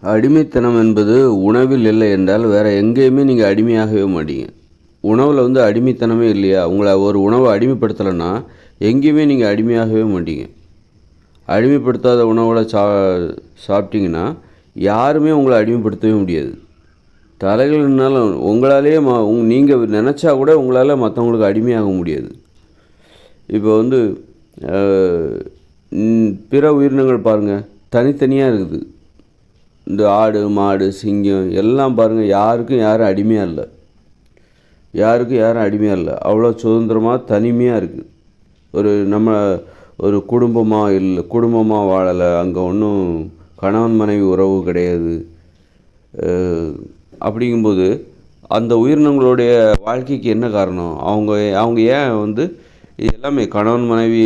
அடிமைத்தனம் என்பது உணவில் இல்லை என்றால் வேறு எங்கேயுமே நீங்கள் அடிமையாகவே மாட்டீங்க. உணவில் அடிமைத்தனமே இல்லையா, உங்களை ஒரு உணவை அடிமைப்படுத்தலைன்னா எங்கேயுமே நீங்கள் அடிமையாகவே மாட்டீங்க. அடிமைப்படுத்தாத உணவில் சாப்பிட்டீங்கன்னா யாருமே உங்களை அடிமைப்படுத்தவே முடியாது. தலைகள்னாலும் உங்களாலேயே நீங்கள் நினச்சா கூட உங்களால் மற்றவங்களுக்கு அடிமையாக முடியாது. இப்போ பிற உயிரினங்கள் பாருங்கள், தனித்தனியாக இருக்குது. இந்த ஆடு மாடு சிங்கம் எல்லாம் பாருங்கள், யாருக்கும் யாரும் அடிமையாக இல்லை. அவ்வளோ சுதந்திரமாக தனிமையாக இருக்குது. ஒரு குடும்பமாக வாழலை. அங்கே ஒன்றும் கணவன் மனைவி உறவு கிடையாது. அப்படிங்கும்போது அந்த உயிரினங்களுடைய வாழ்க்கைக்கு என்ன காரணம்? அவங்க ஏன் இது எல்லாமே கணவன் மனைவி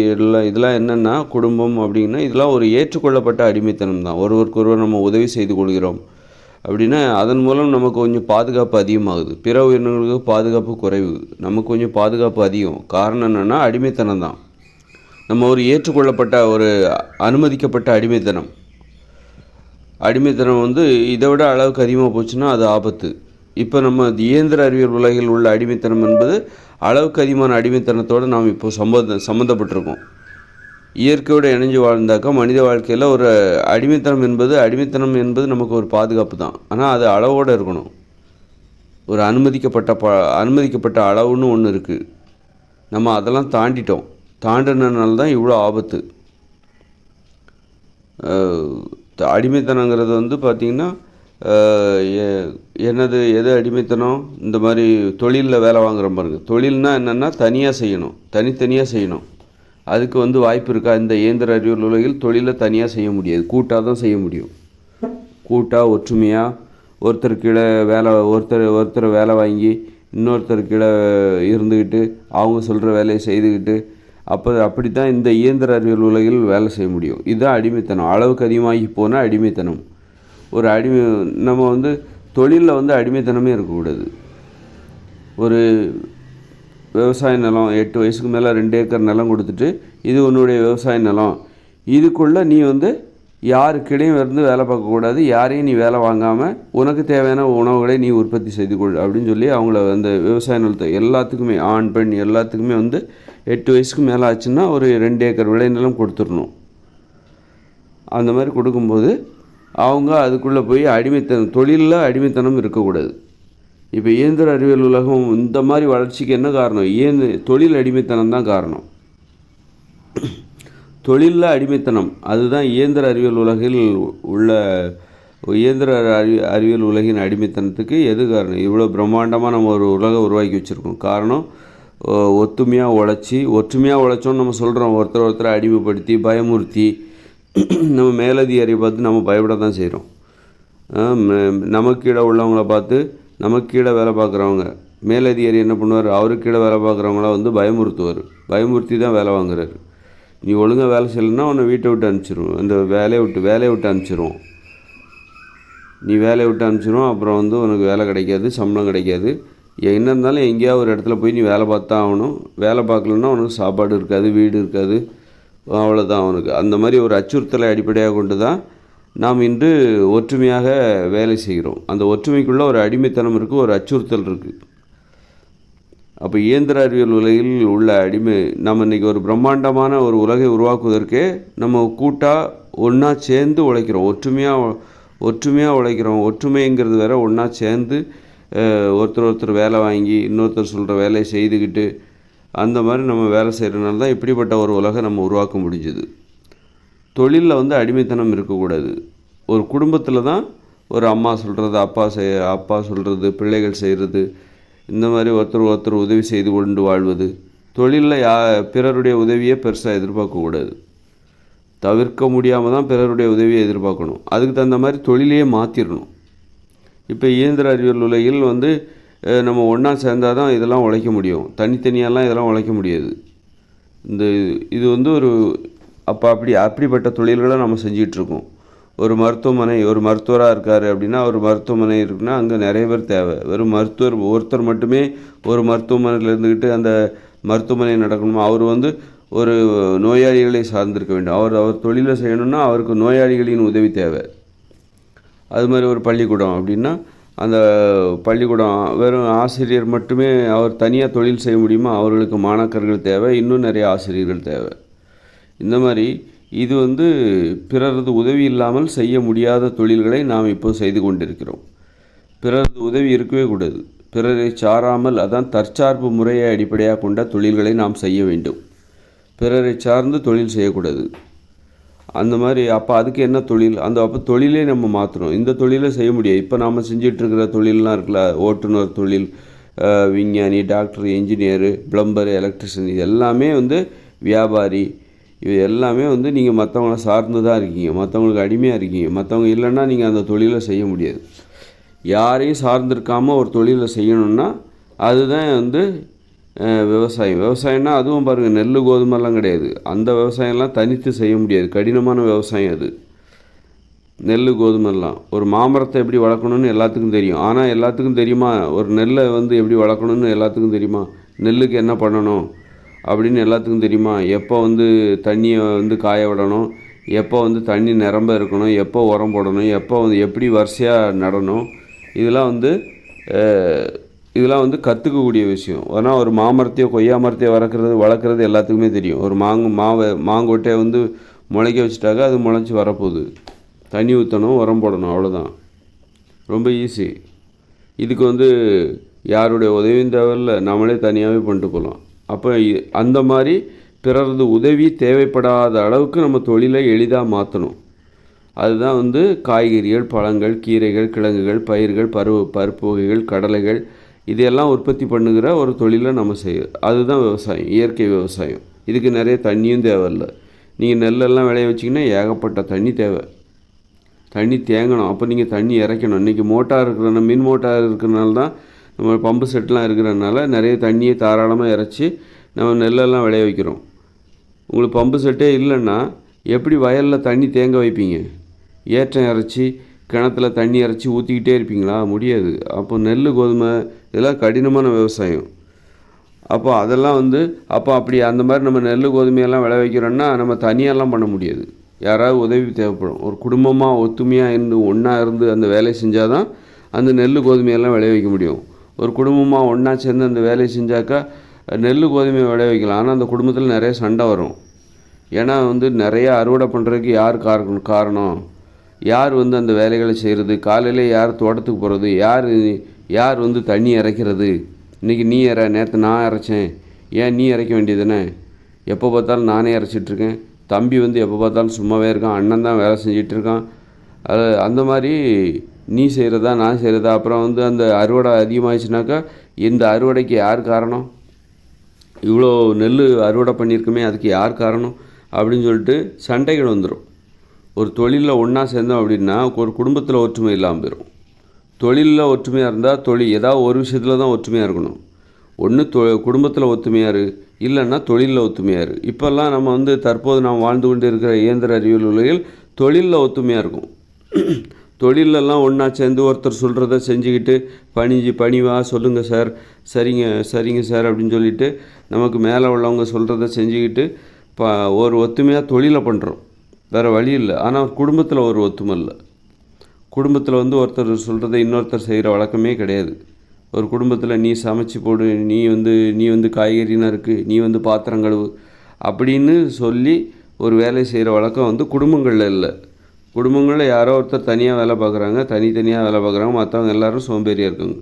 இதெல்லாம் என்னென்னா குடும்பம் அப்படின்னா இதெல்லாம் ஒரு ஏற்றுக்கொள்ளப்பட்ட அடிமைத்தனம் தான். ஒருவருக்கொருவர் நம்ம உதவி செய்து கொள்கிறோம் அப்படின்னா அதன் மூலம் நமக்கு கொஞ்சம் பாதுகாப்பு அதிகமாகுது. பிற உயிரினங்களுக்கு பாதுகாப்பு குறைவு, நமக்கு கொஞ்சம் பாதுகாப்பு அதிகம். காரணம் என்னென்னா அடிமைத்தனம் தான். நம்ம ஒரு ஏற்றுக்கொள்ளப்பட்ட ஒரு அனுமதிக்கப்பட்ட அடிமைத்தனம் இதை விட அளவுக்கு அதிகமாக போச்சுன்னா அது ஆபத்து. இப்போ நம்ம இயந்திர அறிவியல் உலகில் உள்ள அடிமைத்தனம் என்பது அளவுக்கு அதிகமான அடிமைத்தனத்தோடு நாம் இப்போ சம்மந்தப்பட்டிருக்கோம். இயற்கையோடு இணைஞ்சு வாழ்ந்தாக்கா மனித வாழ்க்கையில் ஒரு அடிமைத்தனம் என்பது நமக்கு ஒரு பாதுகாப்பு தான். ஆனால் அது அளவோடு இருக்கணும். ஒரு அனுமதிக்கப்பட்ட அளவுன்னு ஒன்று இருக்குது. நம்ம அதெல்லாம் தாண்டினதுனால தான் இவ்வளோ ஆபத்து. அடிமைத்தனங்கிறது பார்த்திங்கன்னா எது அடிமைத்தனம்? இந்த மாதிரி தொழிலில் வேலை வாங்குகிறோம் பாருங்கள். தொழில்னால் என்னென்னா தனித்தனியாக செய்யணும். அதுக்கு வாய்ப்பு இருக்கா? இந்த இயந்திர அறிவியல் உலகில் தொழிலை தனியாக செய்ய முடியாது, கூட்டாக தான் செய்ய முடியும். கூட்டாக ஒற்றுமையாக ஒருத்தர் கீழே ஒருத்தர் வேலை வாங்கி இன்னொருத்தர் கீழே இருந்துக்கிட்டு அவங்க சொல்கிற வேலையை செய்துக்கிட்டு அப்படி தான் இந்த இயந்திர அறிவியல் உலகில் வேலை செய்ய முடியும். இதுதான் அடிமைத்தனம். அளவுக்கு அதிகமாகி போனால் அடிமைத்தனம். நம்ம தொழிலில் அடிமைத்தனமே இருக்கக்கூடாது. ஒரு விவசாய நிலம் 8 வயசுக்கு மேலே 2 ஏக்கர் நிலம் கொடுத்துட்டு இது உன்னுடைய விவசாய நிலம், இதுக்குள்ளே நீ யாருக்கிடையும் வேலை பார்க்கக்கூடாது, யாரையும் நீ வேலை வாங்காமல் உனக்கு தேவையான உணவுகளை நீ உற்பத்தி செய்து கொள் அப்படின்னு சொல்லி அவங்கள அந்த விவசாய நிலத்தை எல்லாத்துக்குமே ஆண் பெண் எல்லாத்துக்குமே 8 வயசுக்கு மேலே ஆச்சுன்னா ஒரு 2 ஏக்கர் விளைநிலம் கொடுத்துடணும். அந்த மாதிரி கொடுக்கும்போது அவங்க அதுக்குள்ளே போய் தொழிலில் அடிமைத்தனம் இருக்கக்கூடாது. இப்போ இயந்திர அறிவியல் உலகம் இந்த மாதிரி வளர்ச்சிக்கு என்ன காரணம்? தொழில் அடிமைத்தனம் தான் காரணம். தொழிலில் அடிமைத்தனம் அதுதான் இயந்திர அறிவியல் உலகில் உள்ள அறிவியல் உலகின் அடிமைத்தனத்துக்கு எது காரணம்? இவ்வளோ பிரம்மாண்டமாக நம்ம ஒரு உலகம் உருவாக்கி வச்சுருக்கோம். காரணம் ஒற்றுமையாக உழைச்சோன்னு நம்ம சொல்கிறோம். ஒருத்தரை அடிமைப்படுத்தி பயமுறுத்தி நம்ம மேலதிகாரியை பார்த்து நம்ம பயப்பட தான் செய்கிறோம். நமக்கு கீழே உள்ளவங்கள பார்த்து நமக்கு கீழே வேலை பார்க்குறவங்க மேலதிகாரி என்ன பண்ணுவார்? அவருக்கு கீழே வேலை பார்க்குறவங்கள பயமுறுத்துவார். பயமுறுத்தி தான் வேலை வாங்குறாரு. நீ ஒழுங்காக வேலை செய்யலைன்னா உன்னை வீட்டை விட்டு அனுப்பிச்சிடுவோம், இந்த வேலையை விட்டு அனுப்பிச்சிடுவோம். நீ வேலையை விட்டு அனுப்பிச்சிடுவோம். அப்புறம் உனக்கு வேலை கிடைக்காது, சம்பளம் கிடைக்காது. என்ன இருந்தாலும் எங்கேயாவது ஒரு இடத்துல போய் நீ வேலை பார்த்தா ஆகணும். வேலை பார்க்கலன்னா உனக்கு சாப்பாடு இருக்காது, வீடு இருக்காது, அவ்வளோதான் அவனுக்கு. அந்த மாதிரி ஒரு அச்சுறுத்தலை அடிப்படையாக கொண்டு தான் நாம் இன்று ஒற்றுமையாக வேலை செய்கிறோம். அந்த ஒற்றுமைக்குள்ளே ஒரு அடிமைத்தனம் இருக்குது, ஒரு அச்சுறுத்தல் இருக்குது. அப்போ இயந்திர அறிவியல் உலகில் உள்ள நம்ம இன்றைக்கி ஒரு பிரம்மாண்டமான ஒரு உலகை உருவாக்குவதற்கே நம்ம கூட்டாக ஒன்றா சேர்ந்து உழைக்கிறோம். ஒற்றுமையாக உழைக்கிறோம். ஒற்றுமைங்கிறது வேற, ஒன்றா சேர்ந்து ஒருத்தர் வேலை வாங்கி இன்னொருத்தர் சொல்கிற வேலையை செய்துக்கிட்டு அந்த மாதிரி நம்ம வேலை செய்கிறதுனால தான் இப்படிப்பட்ட ஒரு உலகை நம்ம உருவாக்க முடிஞ்சுது. தொழிலில் அடிமைத்தனம் இருக்கக்கூடாது. ஒரு குடும்பத்தில் தான் ஒரு அம்மா சொல்கிறது, அப்பா சொல்கிறது, பிள்ளைகள் செய்கிறது, இந்த மாதிரி ஒருத்தர் உதவி செய்து கொண்டு வாழ்வது. தொழிலில் பிறருடைய உதவியை பெருசாக எதிர்பார்க்கக்கூடாது. தவிர்க்க முடியாமல் தான் பிறருடைய உதவியை எதிர்பார்க்கணும். அதுக்கு தகுந்த மாதிரி தொழிலையே மாற்றிடணும். இப்போ இயந்திர அறிவியல் உலகில் நம்ம ஒன்றா சேர்ந்தால் தான் இதெல்லாம் உழைக்க முடியும். தனித்தனியாலாம் இதெல்லாம் உழைக்க முடியாது. இது ஒரு அப்படிப்பட்ட தொழில்களை நம்ம செஞ்சிகிட்ருக்கோம். ஒரு மருத்துவராக இருக்கார் அப்படின்னா, ஒரு மருத்துவமனை இருக்குன்னா அங்கே நிறைய பேர் தேவை. வெறும் ஒருத்தர் மட்டுமே ஒரு மருத்துவமனையில் இருந்துக்கிட்டு அந்த மருத்துவமனை நடக்கணுமா? அவர் ஒரு நோயாளிகளை சார்ந்திருக்க வேண்டும். அவர் தொழிலை செய்யணும்னா அவருக்கு நோயாளிகளின் உதவி தேவை. அது மாதிரி ஒரு பள்ளிக்கூடம் அப்படின்னா அந்த பள்ளிக்கூடம் வெறும் ஆசிரியர் மட்டுமே அவர் தனியாக தொழில் செய்ய முடியுமா? அவர்களுக்கு மாணாக்கர்கள் தேவை, இன்னும் நிறைய ஆசிரியர்கள் தேவை. இந்த மாதிரி இது பிறரது உதவி இல்லாமல் செய்ய முடியாத தொழில்களை நாம் இப்போ செய்து கொண்டிருக்கிறோம். பிறரது உதவி இருக்கவே கூடாது. பிறரை சாராமல், அதான் தற்சார்பு முறையை அடிப்படையாக கொண்ட தொழில்களை நாம் செய்ய வேண்டும். பிறரை சார்ந்து தொழில் செய்யக்கூடாது. அந்த மாதிரி அப்போ அதுக்கு என்ன தொழில்? அப்போ தொழிலே நம்ம மாற்றணும். இந்த தொழிலை செய்ய முடியாது. இப்போ நாம் செஞ்சிட்ருக்கிற தொழிலெலாம் இருக்குல்ல, ஓட்டுநர் தொழில், விஞ்ஞானி, டாக்டர், இன்ஜினியரு, பிளம்பரு, எலக்ட்ரிஷியன், இது எல்லாமே வியாபாரி, இது எல்லாமே நீங்கள் மற்றவங்கள சார்ந்து தான் இருக்கீங்க, மற்றவங்களுக்கு அடிமையாக இருக்கீங்க. மற்றவங்க இல்லைன்னா நீங்கள் அந்த தொழிலை செய்ய முடியாது. யாரையும் சார்ந்திருக்காமல் ஒரு தொழிலை செய்யணுன்னா அதுதான் விவசாயம். விவசாயம்னா அதுவும் பாருங்கள், நெல் கோதுமைலாம் கிடையாது. அந்த விவசாயம்லாம் தனித்து செய்ய முடியாது, கடினமான விவசாயம் அது. நெல் கோதுமைலாம் ஒரு மாமரத்தை எப்படி வளர்க்கணும்னு எல்லாத்துக்கும் தெரியும். ஆனால் எல்லாத்துக்கும் தெரியுமா ஒரு நெல்லை எப்படி வளர்க்கணும்னு எல்லாத்துக்கும் தெரியுமா? நெல்லுக்கு என்ன பண்ணணும் அப்படின்னு எல்லாத்துக்கும் தெரியுமா? எப்போ தண்ணியை காய விடணும், எப்போ தண்ணி நிரம்ப இருக்கணும், எப்போ உரம் போடணும், எப்போ எப்படி வரிசையாக நடணும், இதெல்லாம் கற்றுக்கக்கூடிய விஷயம். ஆனால் ஒரு மாமரத்தையோ கொய்யா மரத்தையோ வளர்க்குறது எல்லாத்துக்குமே தெரியும். ஒரு மாங்கொட்டையை முளைக்க வச்சுட்டாக்க அது முளைச்சி வரப்போகுது. தண்ணி ஊற்றணும், உரம் போடணும், அவ்வளோதான். ரொம்ப ஈஸி. இதுக்கு யாருடைய உதவியும் தேவையில்லை, நம்மளே தனியாகவே பண்ணிட்டு போகலாம். அப்போ அந்த மாதிரி பிறரது உதவி தேவைப்படாத அளவுக்கு நம்ம தொழிலை எளிதாக மாற்றணும். அதுதான் காய்கறிகள், பழங்கள், கீரைகள், கிழங்குகள், பயிர்கள், பருப்பு வகைகள், கடலைகள், இதையெல்லாம் உற்பத்தி பண்ணுகிற ஒரு தொழிலை நம்ம செய்யும். அதுதான் விவசாயம், இயற்கை விவசாயம். இதுக்கு நிறைய தண்ணியும் தேவையில்லை. நீங்கள் நெல்லெல்லாம் விளைய வச்சிங்கன்னா ஏகப்பட்ட தண்ணி தேவை. தண்ணி தேங்கணும், அப்போ நீங்கள் தண்ணி இறைக்கணும். இன்றைக்கி மோட்டார் இருக்கிற மின் மோட்டார் இருக்கிறனால தான், நம்ம பம்பு செட்லாம் இருக்கிறனால நிறைய தண்ணியை தாராளமாக இறைச்சி நம்ம நெல்லெல்லாம் விளைய வைக்கிறோம். உங்களுக்கு பம்பு செட்டே இல்லைன்னா எப்படி வயலில் தண்ணி தேங்க வைப்பீங்க? ஏற்றம் இறைச்சி கிணத்துல தண்ணி இறைச்சி ஊற்றிக்கிட்டே இருப்பீங்களா? முடியாது. அப்போ நெல், கோதுமை இதெல்லாம் கடினமான விவசாயம். அப்போ அதெல்லாம் அப்போ அப்படி அந்த மாதிரி நம்ம நெல், கோதுமையெல்லாம் விளை வைக்கிறோன்னா நம்ம தனியாலாம் பண்ண முடியாது. யாராவது உதவி தேவைப்படும். ஒரு குடும்பமாக ஒத்துமையாக ஒன்றா இருந்து அந்த வேலையை செஞ்சால் தான் அந்த நெல், கோதுமையெல்லாம் விளைய வைக்க முடியும். ஒரு குடும்பமாக ஒன்றா சேர்ந்து அந்த வேலையை செஞ்சாக்கா நெல், கோதுமையை விளைய வைக்கலாம். ஆனால் அந்த குடும்பத்தில் நிறைய சண்டை வரும். ஏன்னா நிறைய அறுவடை பண்ணுறதுக்கு யார் காரணம், யார் அந்த வேலைகளை செய்கிறது, காலையில் யார் தோட்டத்துக்கு போகிறது, யார் தண்ணி இறைக்கிறது, இன்றைக்கி நீ நேற்று நான் இறைச்சேன், ஏன் நீ இறைக்க வேண்டியதுதானே, எப்போ பார்த்தாலும் நானே இறைச்சிட்ருக்கேன், தம்பி எப்போ பார்த்தாலும் சும்மாவே இருக்கான், அண்ணன் தான் வேலை செஞ்சிட்ருக்கான், அந்த மாதிரி நீ செய்கிறதா நான் செய்கிறதா, அப்புறம் அந்த அறுவடை அதிகமாகிடுச்சுனாக்கா இந்த அறுவடைக்கு யார் காரணம், இவ்வளோ நெல் அறுவடை பண்ணியிருக்குமே அதுக்கு யார் காரணம் அப்படின்னு சொல்லிட்டு சண்டைகள் வந்துடும். ஒரு தொழிலில் ஒன்றா சேர்ந்தோம் அப்படின்னா ஒரு குடும்பத்தில் ஒற்றுமை இல்லாமல் போயிடும். தொழிலில் ஒற்றுமையாக இருந்தால் ஏதாவது ஒரு விஷயத்தில் தான் ஒற்றுமையாக இருக்கணும். ஒன்று குடும்பத்தில் ஒற்றுமையாக இரு, இல்லைன்னா தொழிலில் ஒற்றுமையாக இரு. இப்போல்லாம் நம்ம தற்போது நாம் வாழ்ந்து கொண்டு இருக்கிற இயந்திர அறிவியல் உலகில் தொழிலில் ஒற்றுமையாக இருக்கும். தொழிலெல்லாம் ஒன்றா சேர்ந்து ஒருத்தர் சொல்கிறத செஞ்சுக்கிட்டு பணிவாக சொல்லுங்கள் சார், சரிங்க சார் அப்படின்னு சொல்லிவிட்டு நமக்கு மேலே உள்ளவங்க சொல்கிறத செஞ்சுக்கிட்டு ஒரு ஒத்துமையாக தொழிலை பண்ணுறோம், வேறு வழி இல்லை. ஆனால் குடும்பத்தில் ஒரு ஒத்துமை இல்லை. குடும்பத்தில் ஒருத்தர் சொல்கிறத இன்னொருத்தர் செய்கிற வழக்கமே கிடையாது. ஒரு குடும்பத்தில் நீ சமைச்சு போடு, நீ காய்கறினா இருக்குது, நீ பாத்திரம் கழுவு அப்படின்னு சொல்லி ஒரு வேலை செய்கிற வழக்கம் குடும்பங்களில் இல்லை. குடும்பங்களில் யாரோ ஒருத்தர் தனியாக வேலை பார்க்குறாங்க, தனித்தனியாக வேலை பார்க்குறாங்க, மற்றவங்க எல்லோரும் சோம்பேறியாக இருக்காங்க.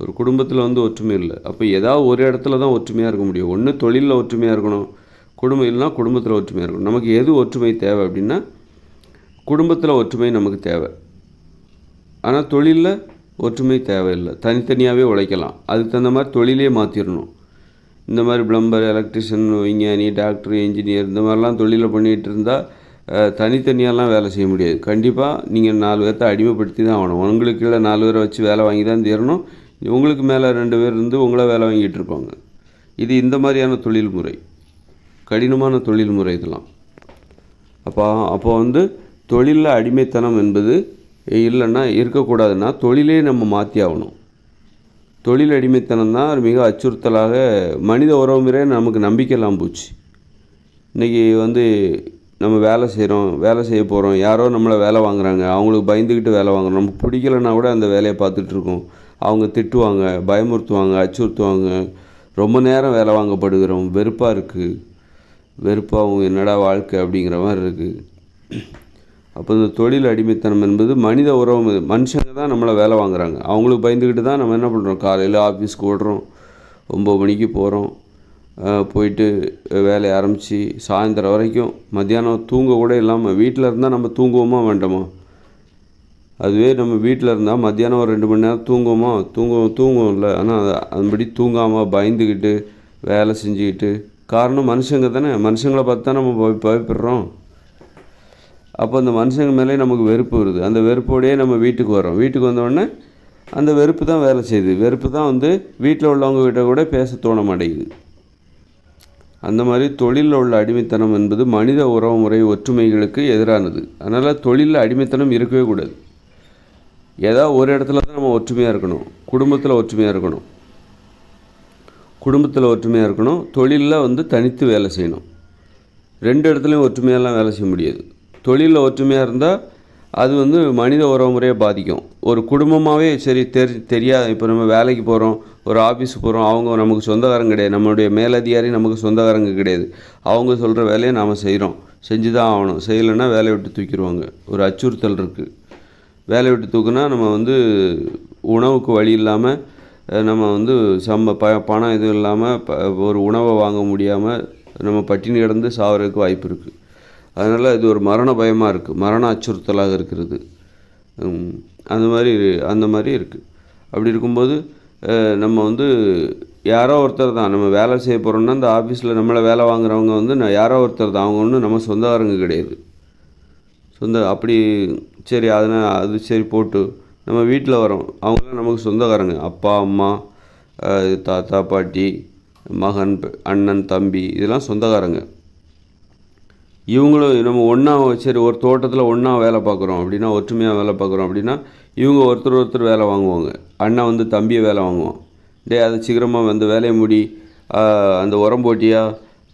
ஒரு குடும்பத்தில் ஒற்றுமை இல்லை. அப்போ ஏதாவது ஒரு இடத்துல தான் ஒற்றுமையாக இருக்க முடியும். ஒன்று தொழிலில் ஒற்றுமையாக இருக்கணும், குடும்பம் இல்லைனா குடும்பத்தில் ஒற்றுமையாக இருக்கணும். நமக்கு எது ஒற்றுமை தேவை அப்படின்னா குடும்பத்தில் ஒற்றுமை நமக்கு தேவை. ஆனால் தொழிலில் ஒற்றுமை தேவையில்லை, தனித்தனியாகவே உழைக்கலாம். அதுக்கு தகுந்த மாதிரி தொழிலே மாற்றிடணும். இந்த மாதிரி பிளம்பர், எலக்ட்ரிஷியன், விஞ்ஞானி, டாக்டர், இன்ஜினியர் இந்த மாதிரிலாம் தொழிலை பண்ணிகிட்டு இருந்தால் தனித்தனியாலாம் வேலை செய்ய முடியாது. கண்டிப்பாக நீங்கள் 4 பேர்த்த அடிமைப்படுத்தி தான் ஆகணும். உங்களுக்கு கீழே 4 பேரை வச்சு வேலை வாங்கி தான் தீரணும். உங்களுக்கு மேலே 2 பேர் உங்களை வேலை வாங்கிட்டு இருப்பாங்க. இது இந்த மாதிரியான தொழில்முறை, கடினமான தொழில்முறை இதெல்லாம். அப்போ தொழிலில் அடிமைத்தனம் என்பது இல்லைன்னா இருக்கக்கூடாதுன்னா தொழிலே நம்ம மாற்றி ஆகணும். தொழில் அடிமைத்தனம் தான் மிக அச்சுறுத்தலாக மனித உறவு முறை நமக்கு நம்பிக்கை இல்லாமல் போச்சு. இன்றைக்கி நம்ம வேலை செய்கிறோம், வேலை செய்ய போகிறோம், யாரோ நம்மளை வேலை வாங்குறாங்க, அவங்களுக்கு பயந்துக்கிட்டு வேலை வாங்குறோம். நமக்கு பிடிக்கலன்னா கூட அந்த வேலையை பார்த்துட்ருக்கோம். அவங்க திட்டுவாங்க, பயமுறுத்துவாங்க, அச்சுறுத்துவாங்க. ரொம்ப நேரம் வேலை வாங்கப்படுகிறோம். வெறுப்பாக இருக்குது. வெறுப்பாகவும் என்னடா வாழ்க்கை அப்படிங்கிற மாதிரி இருக்குது. அப்போ இந்த தொழில் அடிமைத்தனம் என்பது மனித உறவு. மனுஷங்க தான் நம்மளை வேலை வாங்குறாங்க. அவங்களுக்கு பயந்துக்கிட்டு தான் நம்ம என்ன பண்ணுறோம், காலையில் ஆஃபீஸ்க்கு ஓடுறோம், 9 மணிக்கு போகிறோம், போயிட்டு வேலையை ஆரம்பித்து சாயந்தரம் வரைக்கும், மத்தியானம் தூங்க கூட இல்லாமல். வீட்டில் இருந்தால் நம்ம தூங்குவோமா வேண்டாமா? அதுவே நம்ம வீட்டில் இருந்தால் மத்தியானம் ஒரு 2 மணி நேரம் தூங்குவோம்ல. ஆனால் அதுபடி தூங்காமல் பயந்துக்கிட்டு வேலை செஞ்சுக்கிட்டு. காரணம் மனுஷங்க தானே. மனுஷங்களை பார்த்து தான் நம்ம பயப்படுறோம். அப்போ அந்த மனுஷங்க மேலே நமக்கு வெறுப்பு வருது. அந்த வெறுப்போடையே நம்ம வீட்டுக்கு வரோம். வீட்டுக்கு வந்தோடனே அந்த வெறுப்பு தான் வேலை செய்யுது. வெறுப்பு தான் வீட்டில் உள்ளவங்ககிட்ட கூட பேச தோண மாட்டேங்குது. அந்த மாதிரி தொழிலில் உள்ள அடிமைத்தனம் என்பது மனித உறவு முறை ஒற்றுமைகளுக்கு எதிரானது. அதனால் தொழிலில் அடிமைத்தனம் இருக்கவே கூடாது. ஏதாவது ஒரு இடத்துல தான் நம்ம ஒற்றுமையாக இருக்கணும். குடும்பத்தில் ஒற்றுமையாக இருக்கணும். தொழிலில் தனித்து வேலை செய்யணும். 2 இடத்துலையும் ஒற்றுமையெல்லாம் வேலை செய்ய முடியாது. தொழிலில் ஒற்றுமையாக இருந்தால் அது மனித உறவு முறையை பாதிக்கும். ஒரு குடும்பமாகவே சரி தெரியாது. இப்போ நம்ம வேலைக்கு போகிறோம், ஒரு ஆஃபீஸுக்கு போகிறோம், அவங்க நமக்கு சொந்தக்காரங்க கிடையாது. நம்மளுடைய மேலதிகாரி நமக்கு சொந்தக்காரங்க கிடையாது. அவங்க சொல்கிற வேலையை நாம் செய்கிறோம், செஞ்சு தான் ஆகணும். செய்யலைன்னா வேலையை விட்டு தூக்கிடுவாங்க. ஒரு அச்சுறுத்தல் இருக்குது. வேலையை விட்டு தூக்குனா நம்ம உணவுக்கு வழி இல்லாமல், நம்ம பணம் எதுவும் இல்லாமல் ஒரு உணவை வாங்க முடியாமல் நம்ம பட்டினி கிடந்து சாவறதுக்கு வாய்ப்பு இருக்குது. அதனால் இது ஒரு மரண பயமாக இருக்குது, மரண அச்சுறுத்தலாக இருக்கிறது. அந்த மாதிரி இருக்குது. அப்படி இருக்கும்போது நம்ம யாரோ ஒருத்தர் தான். நம்ம வேலை செய்ய போகிறோம்னா அந்த ஆஃபீஸில் நம்மளை வேலை வாங்குறவங்க யாரோ ஒருத்தர் தான். அவங்க ஒன்றும் நம்ம சொந்தக்காரங்க கிடையாது. அப்படி சரி, அது சரி போட்டு நம்ம வீட்டில் வரோம். அவங்களாம் நமக்கு சொந்தக்காரங்க. அப்பா, அம்மா, தாத்தா, பாட்டி, மகன், அண்ணன், தம்பி, இதெல்லாம் சொந்தக்காரங்க. இவங்களும் நம்ம ஒன்றா சரி ஒரு தோட்டத்தில் ஒன்றா வேலை பார்க்குறோம் அப்படின்னா, ஒற்றுமையாக வேலை பார்க்குறோம் அப்படின்னா, இவங்க ஒருத்தர் வேலை வாங்குவாங்க. அண்ணன் தம்பியை வேலை வாங்குவான். அதை சீக்கிரமாக வேலையை முடி, அந்த உரம் போட்டியா,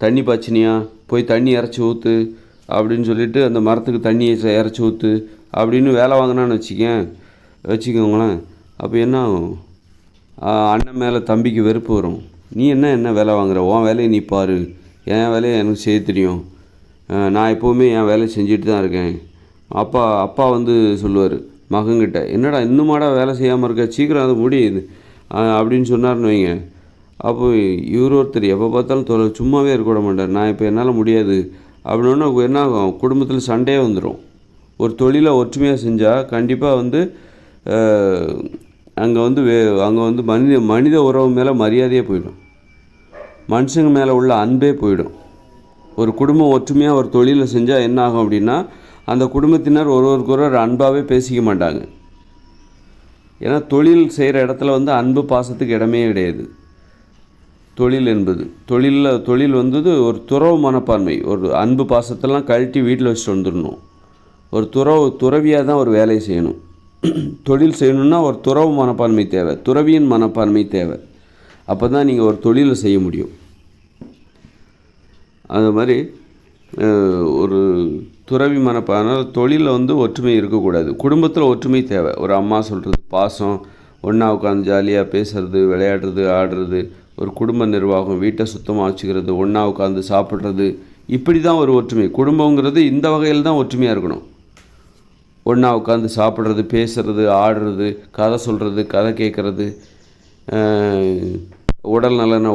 தண்ணி பாய்ச்சினியா, போய் தண்ணி இறச்சி ஊற்று அப்படின்னு சொல்லிவிட்டு அந்த மரத்துக்கு தண்ணியை இறச்சி ஊற்று அப்படின்னு வேலை வாங்கினான்னு வச்சுக்கோங்களேன். அப்போ என்ன ஆகும்? அண்ணன் மேலே தம்பிக்கு வெறுப்பு வரும். நீ என்ன வேலை வாங்குற? உன் வேலையை நீ பாரு, என் வேலையை எனக்கு செய்ய தெரியும், நான் எப்போவுமே என் வேலையை செஞ்சுட்டு தான் இருக்கேன். அப்பா சொல்லுவார் மகன்கிட்ட, என்னடா இன்னுமாடா வேலை செய்யாமல் இருக்க, சீக்கிரம் அது முடியுது அப்படின்னு சொன்னார்னு வைங்க. அப்போ இவர் ஒருத்தர் எப்போ பார்த்தாலும் சும்மாவே இருக்க விட மாட்டார். நான் இப்போ என்னால் முடியாது அப்படின்னா என்ன ஆகும்? குடும்பத்தில் சண்டையே வந்துடும். ஒரு தொழிலை ஒற்றுமையாக செஞ்சால் கண்டிப்பாக அங்கே மனித உறவு மேலே மரியாதையே போயிடும். மனுஷங்க மேலே உள்ள அன்பே போயிடும். ஒரு குடும்பம் ஒற்றுமையாக ஒரு தொழிலை செஞ்சால் என்ன ஆகும் அப்படின்னா, அந்த குடும்பத்தினர் ஒருவருக்கொருவர் அன்பாகவே பேசிக்க மாட்டாங்க. ஏன்னா தொழில் செய்கிற இடத்துல அன்பு பாசத்துக்கு இடமே கிடையாது. தொழில் ஒரு துறவு மனப்பான்மை. ஒரு அன்பு பாசத்தெல்லாம் கழட்டி வீட்டில் வச்சுட்டு வந்துடணும். ஒரு துறவியாக தான் ஒரு வேலையை செய்யணும். தொழில் செய்யணுன்னா ஒரு துறவு மனப்பான்மை தேவை, துறவியின் மனப்பான்மை தேவை. அப்போ தான் நீங்கள் ஒரு தொழிலை செய்ய முடியும். அது மாதிரி ஒரு துறவி மனப்பான தொழிலில் ஒற்றுமை இருக்கக்கூடாது. குடும்பத்தில் ஒற்றுமை தேவை. ஒரு அம்மா சொல்கிறது பாசம், ஒன்றா உட்காந்து ஜாலியாக பேசுகிறது, விளையாடுறது, ஆடுறது, ஒரு குடும்ப நிர்வாகம், வீட்டை சுத்தமாக வச்சுக்கிறது, ஒன்றா உட்காந்து சாப்பிட்றது, இப்படி தான் ஒரு ஒற்றுமை. குடும்பங்கிறது இந்த வகையில் தான் ஒற்றுமையாக இருக்கணும். ஒன்றா உட்காந்து சாப்பிட்றது, பேசுகிறது, ஆடுறது, கதை சொல்கிறது, கதை கேட்குறது,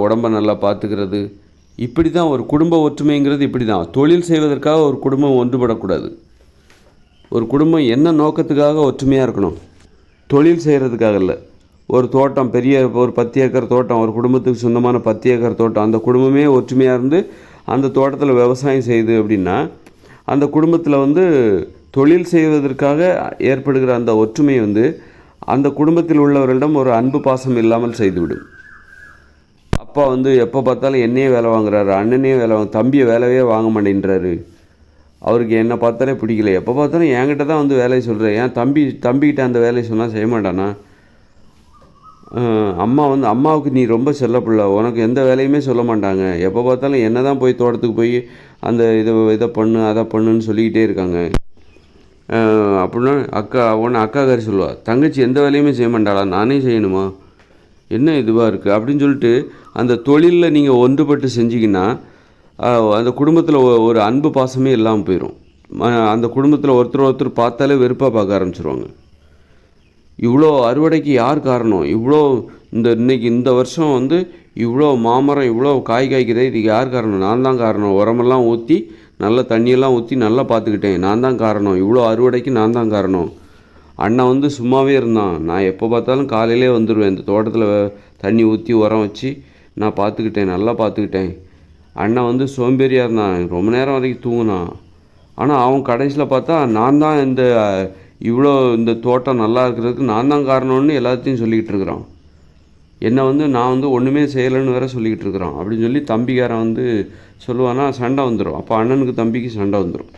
உடம்பை நல்லா பார்த்துக்கிறது, இப்படி தான் ஒரு குடும்ப ஒற்றுமைங்கிறது. இப்படி தான் தொழில் செய்வதற்காக ஒரு குடும்பம் ஒன்றுபடக்கூடாது. ஒரு குடும்பம் என்ன நோக்கத்துக்காக ஒற்றுமையாக இருக்கணும்? தொழில் செய்கிறதுக்காக இல்லை. ஒரு தோட்டம், ஒரு 10 ஏக்கர் தோட்டம், ஒரு குடும்பத்துக்கு சொந்தமான 10 ஏக்கர் தோட்டம், அந்த குடும்பமே ஒற்றுமையாக இருந்து அந்த தோட்டத்தில் விவசாயம் செய்யுது அப்படின்னா, அந்த குடும்பத்தில் தொழில் செய்வதற்காக ஏற்படுகிற அந்த ஒற்றுமை அந்த குடும்பத்தில் உள்ளவர்களிடம் ஒரு அன்பு பாசம் இல்லாமல் செய்துவிடும். அப்பா எப்போ பார்த்தாலும் என்னையே வேலை வாங்குறாரு, அண்ணனையே தம்பியை வேலையே வாங்க மாட்டேன்றாரு, அவருக்கு என்னை பார்த்தாலே பிடிக்கல, எப்போ பார்த்தாலும் என்கிட்ட தான் வேலையை சொல்கிறேன், ஏன் தம்பிக்கிட்ட அந்த வேலையை சொன்னால் செய்ய மாட்டானா? அம்மாவுக்கு நீ ரொம்ப செல்ல பிள்ளை, உனக்கு எந்த வேலையுமே சொல்ல மாட்டாங்க, எப்போ பார்த்தாலும் என்ன தான் போய் தோட்டத்துக்கு போய் அந்த இதை பண்ணு அதை பண்ணுன்னு சொல்லிக்கிட்டே இருக்காங்க. அப்படின்னா அக்காக்காரி சொல்லுவாள், தங்கச்சி எந்த வேலையுமே செய்ய மாட்டாளா, நானே செய்யணுமா, என்ன இதுவாக இருக்குது அப்படின்னு சொல்லிட்டு அந்த தொழிலில் நீங்கள் ஒன்றுபட்டு செஞ்சிங்கன்னா அந்த குடும்பத்தில் ஒரு அன்பு பாசமே இல்லாமல் போயிடும். அந்த குடும்பத்தில் ஒருத்தர் பார்த்தாலே வெறுப்பாக பார்க்க ஆரம்பிச்சிருவாங்க. இவ்வளோ அறுவடைக்கு யார் காரணம், இவ்வளோ இன்னைக்கு இந்த வருஷம் இவ்வளோ மாமரம் இவ்வளோ காய் காய்க்குதே, இதுக்கு யார் காரணம், நான் தான் காரணம், உரமெல்லாம் ஊற்றி நல்ல தண்ணியெல்லாம் ஊற்றி நல்லா பார்த்துக்கிட்டேன், நான் தான் காரணம், இவ்வளோ அறுவடைக்கு நான் தான் காரணம். அண்ணன் சும்மாவே இருந்தான், நான் எப்போ பார்த்தாலும் காலையிலே வந்துடுவேன், இந்த தோட்டத்தில் தண்ணி ஊற்றி உரம் வச்சு நான் பார்த்துக்கிட்டேன், நல்லா பார்த்துக்கிட்டேன். அண்ணன் சோம்பேறியாக இருந்தான், ரொம்ப நேரம் வரைக்கும் தூங்கினான். ஆனால் அவன் கடைசியில் பார்த்தா நான் தான் இவ்வளோ இந்த தோட்டம் நல்லா இருக்கிறதுக்கு நான் தான் காரணம்னு எல்லாத்தையும் சொல்லிக்கிட்டு இருக்கிறான். என்னை நான் ஒன்றுமே செய்யலைன்னு வேற சொல்லிக்கிட்டு இருக்கிறான் அப்படின்னு சொல்லி தம்பிக்காரன் சொல்லுவானா, சண்டை வந்துடும். அப்போ அண்ணனுக்கு தம்பிக்கு சண்டை வந்துடும்.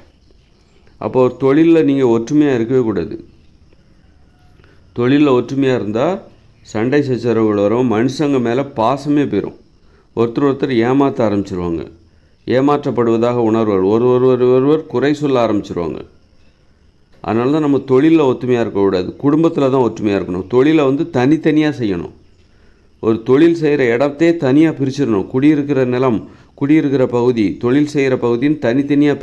அப்போ ஒரு தொழிலில் நீங்கள் ஒற்றுமையாக இருக்கவே கூடாது. தொழிலில் ஒற்றுமையாக இருந்தால் சண்டை சச்சரவுகள் வரும், மனுஷங்க மேலே பாசமே போயிடும், ஒருத்தர் ஏமாற்ற ஆரம்பிச்சிருவாங்க, ஏமாற்றப்படுவதாக உணர்வுகள், ஒருவர் குறை சொல்ல ஆரம்பிச்சிருவாங்க. அதனால தான் நம்ம தொழிலில் ஒற்றுமையாக இருக்கக்கூடாது, குடும்பத்தில் தான் ஒற்றுமையாக இருக்கணும். தொழிலை தனித்தனியாக செய்யணும். ஒரு தொழில் செய்கிற இடத்தையே தனியாக பிரிச்சிடணும். குடியிருக்கிற நிலம், குடியிருக்கிற பகுதி, தொழில் செய்கிற பகுதின்னு தனித்தனியாக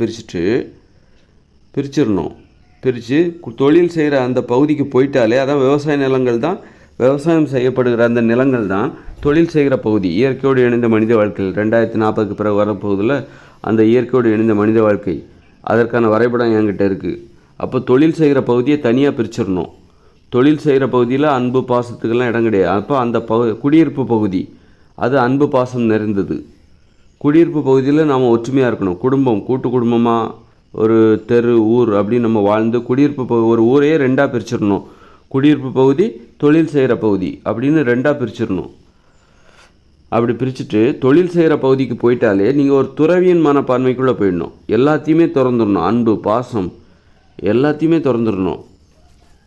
பிரிச்சிடணும். பிரித்து தொழில் செய்கிற அந்த பகுதிக்கு போயிட்டாலே அதான் விவசாய நிலங்கள் தான், விவசாயம் செய்யப்படுகிற அந்த நிலங்கள் தான் தொழில் செய்கிற பகுதி. இயற்கையோடு இணைந்த மனித வாழ்க்கை 2040க்கு பிறகு வரப்போகுதில் அந்த இயற்கையோடு இணைந்த மனித வாழ்க்கை, அதற்கான வரைபடம் என்கிட்ட இருக்குது. அப்போ தொழில் செய்கிற பகுதியை தனியாக பிரிச்சிடணும். தொழில் செய்கிற பகுதியில் அன்பு பாசத்துக்கெல்லாம் இடம் கிடையாது. அப்போ அந்த குடியிருப்பு பகுதி அது அன்பு பாசம் நிறைந்தது. குடியிருப்பு பகுதியில் நாம் ஒற்றுமையாக இருக்கணும். குடும்பம், கூட்டு குடும்பமாக ஒரு தெரு, ஊர் அப்படின்னு நம்ம வாழ்ந்து குடியிருப்பு ஒரு ஊரையே ரெண்டாக பிரிச்சிடணும். குடியிருப்பு பகுதி, தொழில் செய்கிற பகுதி அப்படின்னு ரெண்டாக பிரிச்சிடணும். அப்படி பிரிச்சுட்டு தொழில் செய்கிற பகுதிக்கு போயிட்டாலே நீங்கள் ஒரு துறவியின் மனப்பான்மைக்குள்ளே போயிடணும். எல்லாத்தையுமே திறந்துடணும், அன்பு பாசம் எல்லாத்தையுமே திறந்துடணும்.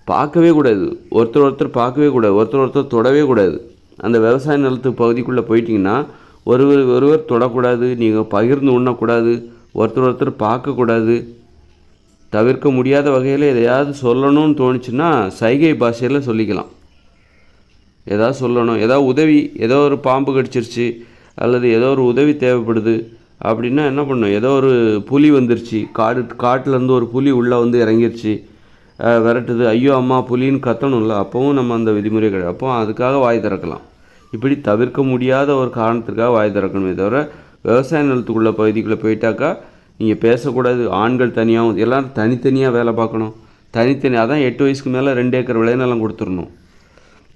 பார்க்கவே கூடாது, ஒருத்தர் பார்க்கவே கூடாது, ஒருத்தர் தொடவே கூடாது. அந்த விவசாய நிலத்து பகுதிக்குள்ளே போயிட்டிங்கன்னா ஒருவர் தொடக்கூடாது, நீங்கள் பகிர்ந்து உண்ணக்கூடாது, ஒருத்தர் பார்க்கக்கூடாது. தவிர்க்க முடியாத வகையில் எதையாவது சொல்லணும்னு தோணுச்சுன்னா சைகை பாஷையில் சொல்லிக்கலாம். ஏதாவது சொல்லணும், ஏதாவது உதவி, ஏதோ ஒரு பாம்பு கடிச்சிருச்சு அல்லது ஏதோ ஒரு உதவி தேவைப்படுது அப்படின்னா என்ன பண்ணணும், ஏதோ ஒரு புலி வந்துருச்சு, காட்டிலேருந்து ஒரு புலி உள்ளே இறங்கிருச்சு, விரட்டுது, ஐயோ அம்மா புலின்னு கத்தணும்ல, அப்போவும் நம்ம அந்த விதிமுறை கிடையாது, அப்போ அதுக்காக வாய் திறக்கலாம். இப்படி தவிர்க்க முடியாத ஒரு காரணத்திற்காக வாய் திறக்கணுமே தவிர விவசாய நிலத்துக்குள்ள பகுதிக்குள்ளே போயிட்டாக்கா நீங்கள் பேசக்கூடாது. ஆண்கள் தனியாகவும் எல்லோரும் தனித்தனியாக வேலை பார்க்கணும். அதான் 8 வயசுக்கு மேலே 2 ஏக்கர் விளைநிலம் கொடுத்துடணும்.